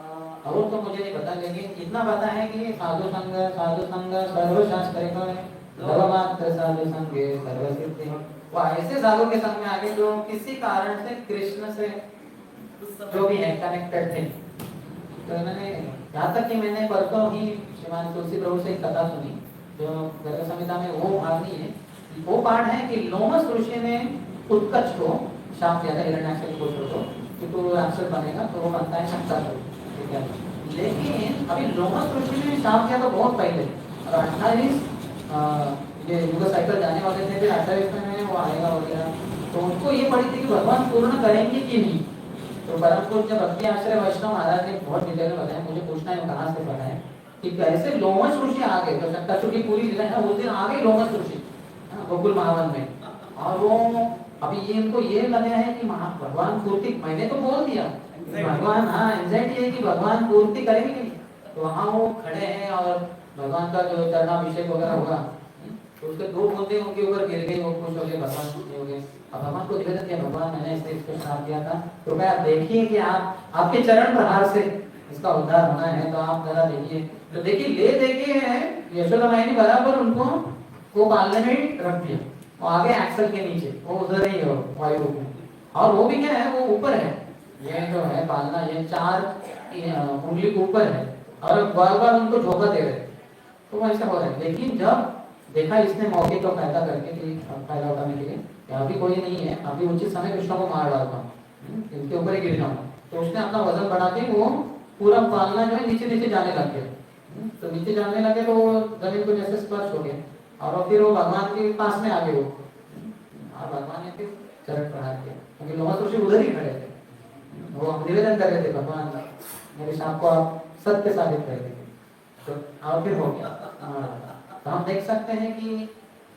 और तो मुझे नहीं पता, लेकिन इतना पता है कि साधु संग सर्वशास्त्र है, सर्वमात्र साधु संगे सर्वसिद्धि। वो ऐसे साधु के संग में आगे जो किसी कारण से कृष्ण से जो भी है कनेक्टेड थे। तो मैंने यहाँ तक कि मैंने परसों ही श्रीमान तुलसी प्रभु से एक कथा सुनी, जो गर्ग संहिता में वो भाग नहीं है, वो पाठ है कि लोमस ऋषि ने उत्कच को शाप दिया था, हिरण्याक्ष को कि तू राक्षस बनेगा, तो वो बनता है शंकरासुर, ठीक है। लेकिन अभी लोमस ऋषि ने शाप दिया तो बहुत पहले, और 28 ये युग साइकिल जाने वाले थे, फिर 28 में वो आएगा वगैरह, तो उनको ये पड़ी थी कि भगवान पूर्ण करेंगे कि नहीं। तो परमपुर जब भक्ति आश्रय वैष्णव महाराज ने बहुत डिटेल में बताया, मुझे पूछना है कहाँ से पता है कि कैसे लोमस ऋषि आ गए, तो शंकरासुर की पूरी लीला है उस दिन आ गए लोमस ऋषि गोकुल महावन में, और वो अभी ये इनको ये लगा है कि भगवान पूर्ति, मैंने तो बोल दिया भगवान, हाँ एंजाइटी है कि भगवान पूर्ति करेंगे नहीं, तो वहाँ वो खड़े हैं और भगवान का जो चरणाभिषेक वगैरह होगा, तो उसके 2 बूंदे उनके ऊपर गिर गई, वो खुश हो गए, भगवान खुश हो गए। अब भगवान को निवेदन किया, भगवान मैंने इसको श्राप दिया था, तो क्या आप देखिए कि आपके चरण प्रहार से इसका उद्धार होना है, तो आप जरा देखिए। तो देखिए ले देखिए यशोदा माई ने बराबर उनको वो पालने में रख दिया, वो आगे एक्सल के नीचे, वो उधर ही हो वायु में, और वो भी क्या है, वो ऊपर है, ये जो है पालना, ये 4 उंगली के ऊपर है, और बार बार उनको धोखा दे रहे, तो ऐसा हो रहा है। लेकिन जब देखा इसने मौके का फायदा करके कि फायदा उठाने के लिए कि अभी कोई नहीं है, अभी उचित समय कृष्ण को मार डालता हूँ, इनके ऊपर ही गिर जाऊंगा, तो उसने अपना वजन बढ़ा के वो पूरा पालना जो है नीचे नीचे जाने लग गया, तो नीचे जाने लगे तो वो जमीन को जैसे स्पर्श हो गया, और फिर वो भगवान के पास में आ गए वो, और भगवान ने फिर चरण प्रहार किया, क्योंकि लोमस ऋषि उधर ही खड़े थे, वो निवेदन कर रहे थे भगवान मेरे शाप को आप सत्य साबित कर देंगे, तो और फिर हो गया। तो हम देख सकते हैं कि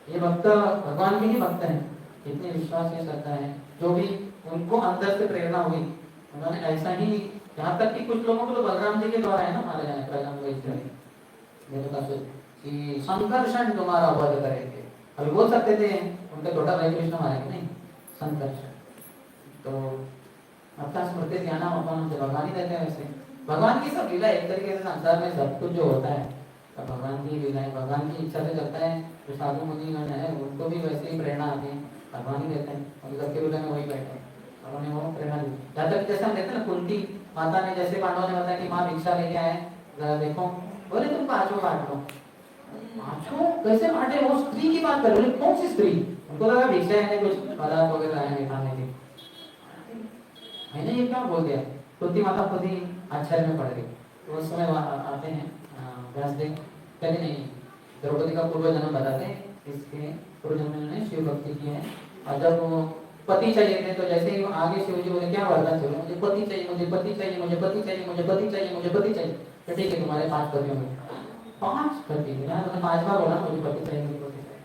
ये भक्त भगवान के ही भक्त हैं, इतने विश्वास है, श्रद्धा है, जो भी उनको अंदर से प्रेरणा हुई उन्होंने ऐसा ही, यहाँ तक कि कुछ लोगों को तो बलराम जी के द्वारा है ना मारे जाने कि संकर्षण तुम्हारा वध करेंगे। अभी बोल सकते थे उनके छोटा भाई कृष्ण मारेंगे, नहीं, संकर्षण। तो अपना स्मृति ध्यान अपन से भगवान ही देते हैं। वैसे भगवान की सब लीला एक तरीके से संसार में सब कुछ जो होता है तो भगवान की लीला है, भगवान की इच्छा से करता है। जो साधु मुनिगण है उनको भी वैसे ही प्रेरणा आती है, भगवान ही देते हैं। अभी सबके हृदय में वही बैठे उन्होंने वो प्रेरणा दी। जहाँ तक जैसे हम देखते हैं ना, कुंती माता ने जैसे पांडवों ने बताया कि माँ भिक्षा लेके आए, जरा देखो, बोले तुम पांचों बांट लो। पांचों कैसे बांटे? वो स्त्री की बात कर रहे, कौन सी स्त्री? उनको लगा भिक्षा है कुछ पदार्थ वगैरह आएंगे खाने के। मैंने ये क्या बोल दिया? कुंती माता खुद ही आश्चर्य में पड़ गई। तो उस समय आते हैं व्यासदेव, कहते नहीं, द्रौपदी का पूर्व जन्म बताते हैं, इसके पूर्व जन्म में शिव भक्ति की है। और जब वो पति चाहिए थे तो जैसे ही आगे शिव जी बोले क्या वरदान चाहिए? मुझे पति चाहिए, मुझे पति चाहिए, मुझे पति चाहिए, मुझे पति चाहिए, मुझे पति चाहिए। तो ठीक है, तुम्हारे 5 पति होंगे। 5 पति? मैंने 5 बार बोला मुझे पति चाहिए, मुझे पति चाहिए।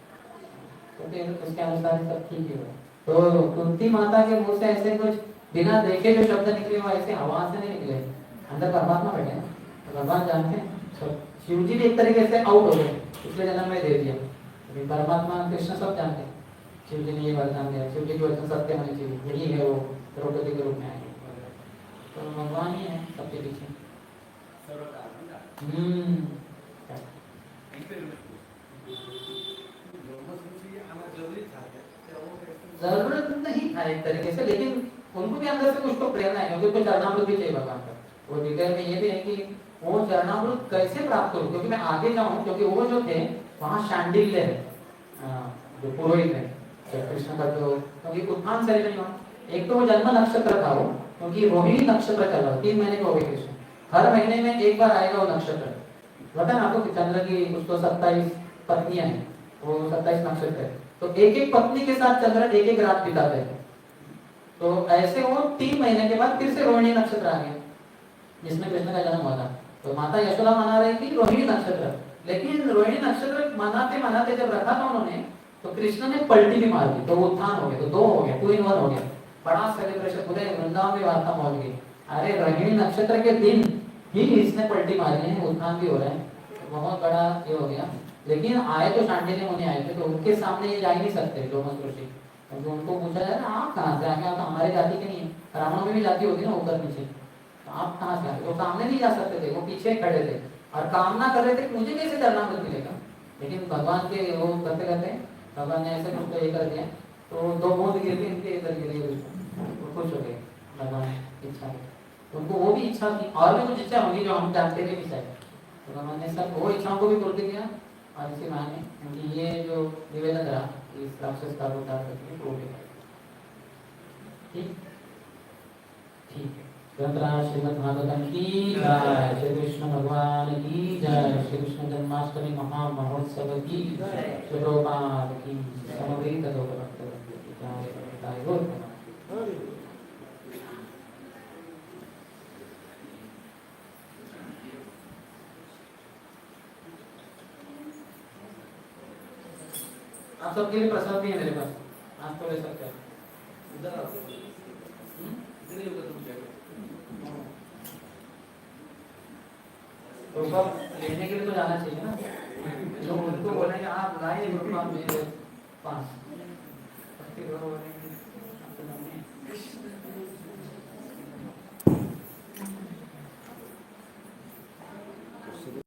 तो फिर उसके अनुसार सब ठीक ही हुआ। तो कुंती माता के मुंह से ऐसे कुछ बिना देखे जो शब्द निकले वो ऐसे हवा से नहीं निकले, अंदर परमात्मा बैठे हैं। तो भगवान जानते हैं, शिव जी भी एक तरीके से आउट हो गए, पिछले जन्म में दे दिया। अभी परमात्मा कृष्ण सब जानते हैं, शिव जी ने ये वरदान दिया, शिव जी के वचन सत्य होने चाहिए, यही है वो द्रौपदी के रूप में आएंगे। तो भगवान ही है सबके पीछे। जरूरत नहीं था एक तरीके से, लेकिन उनको भी अंदर से कुछ तो प्रेरणा है, क्योंकि कुछ चरणामृत भी चाहिए भगवान का। वो डिटेल में ये भी है कि वो चरणामृत कैसे प्राप्त हो, क्योंकि मैं आगे जाऊं, क्योंकि वो जो थे वहाँ शांडिल्य है, जो पुरोहित है कृष्ण का, जो क्योंकि उत्थान सेरेमनी हुआ। एक तो वो जन्म नक्षत्र था वो, क्योंकि रोहिणी नक्षत्र चल रहा, 3 महीने के हो गए कृष्ण, हर महीने में एक बार आएगा वो नक्षत्र। पता है आपको कि चंद्र की उसको 27 पत्नियां हैं, वो 27 नक्षत्र है, तो एक एक पत्नी के साथ चंद्र एक एक रात बिताते हैं। तो ऐसे वो 3 महीने के बाद फिर से रोहिणी नक्षत्र आ गया, जिसमें कृष्ण का जन्म हुआ था। तो माता यशोदा मना रही थी रोहिणी नक्षत्र, लेकिन रोहिणी नक्षत्र मनाते मनाते जब रखा था उन्होंने, तो कृष्ण ने पलटी भी मार दी, तो उत्थान हो गया, तो 2 हो गया, 2 in 1 हो गया। बड़ा सेलिब्रेशन, पूरे वृंदावन में वार्ता पहुंच गई, अरे रोहिणी नक्षत्र के दिन ही इसने पलटी मारी है, उत्थान भी हो रहा है, बहुत बड़ा ये हो गया। लेकिन आए तो शांडिल्य मुनि आए थे, तो उनके सामने ये जा ही नहीं सकते लोमस ऋषि, क्योंकि उनको पूछा जाए ना आप कहाँ से आ गए, आप तो हमारे जाति के नहीं है। ब्राह्मणों में भी जाति होती है ना ऊपर नीचे, तो आप कहाँ से आ गए? वो सामने नहीं जा सकते थे, वो पीछे खड़े थे और कामना कर रहे थे कि मुझे कैसे चरणामृत मिलेगा। लेकिन भगवान के वो करते करते भगवान ने ऐसे कुछ ये कर दिया, तो 2 बूंद गिर के इनके इधर गिर गए, खुश हो गए भगवान इच्छा है। उनको वो भी इच्छा थी, और भी कुछ इच्छा होगी जो हम जानते थे भी शायद, तो भगवान ने सब वो इच्छाओं को भी पूर्ति किया। और इसी माने क्योंकि ये जो निवेदन रहा इस राक्षस का उद्धार करके वो भी ठीक ठीक है। श्रीमद् भागवतम की जय, श्री कृष्ण भगवान की जय, श्री कृष्ण जन्माष्टमी महामहोत्सव की जय, श्री प्रभुपाद की समवेत भक्त आप सबके लिए प्रसाद भी है मेरे पास, आप तो ले सकते हैं। तो सब लेने के लिए तो जाना चाहिए ना, जो उनको बोलेंगे आप लाइए मेरे पास,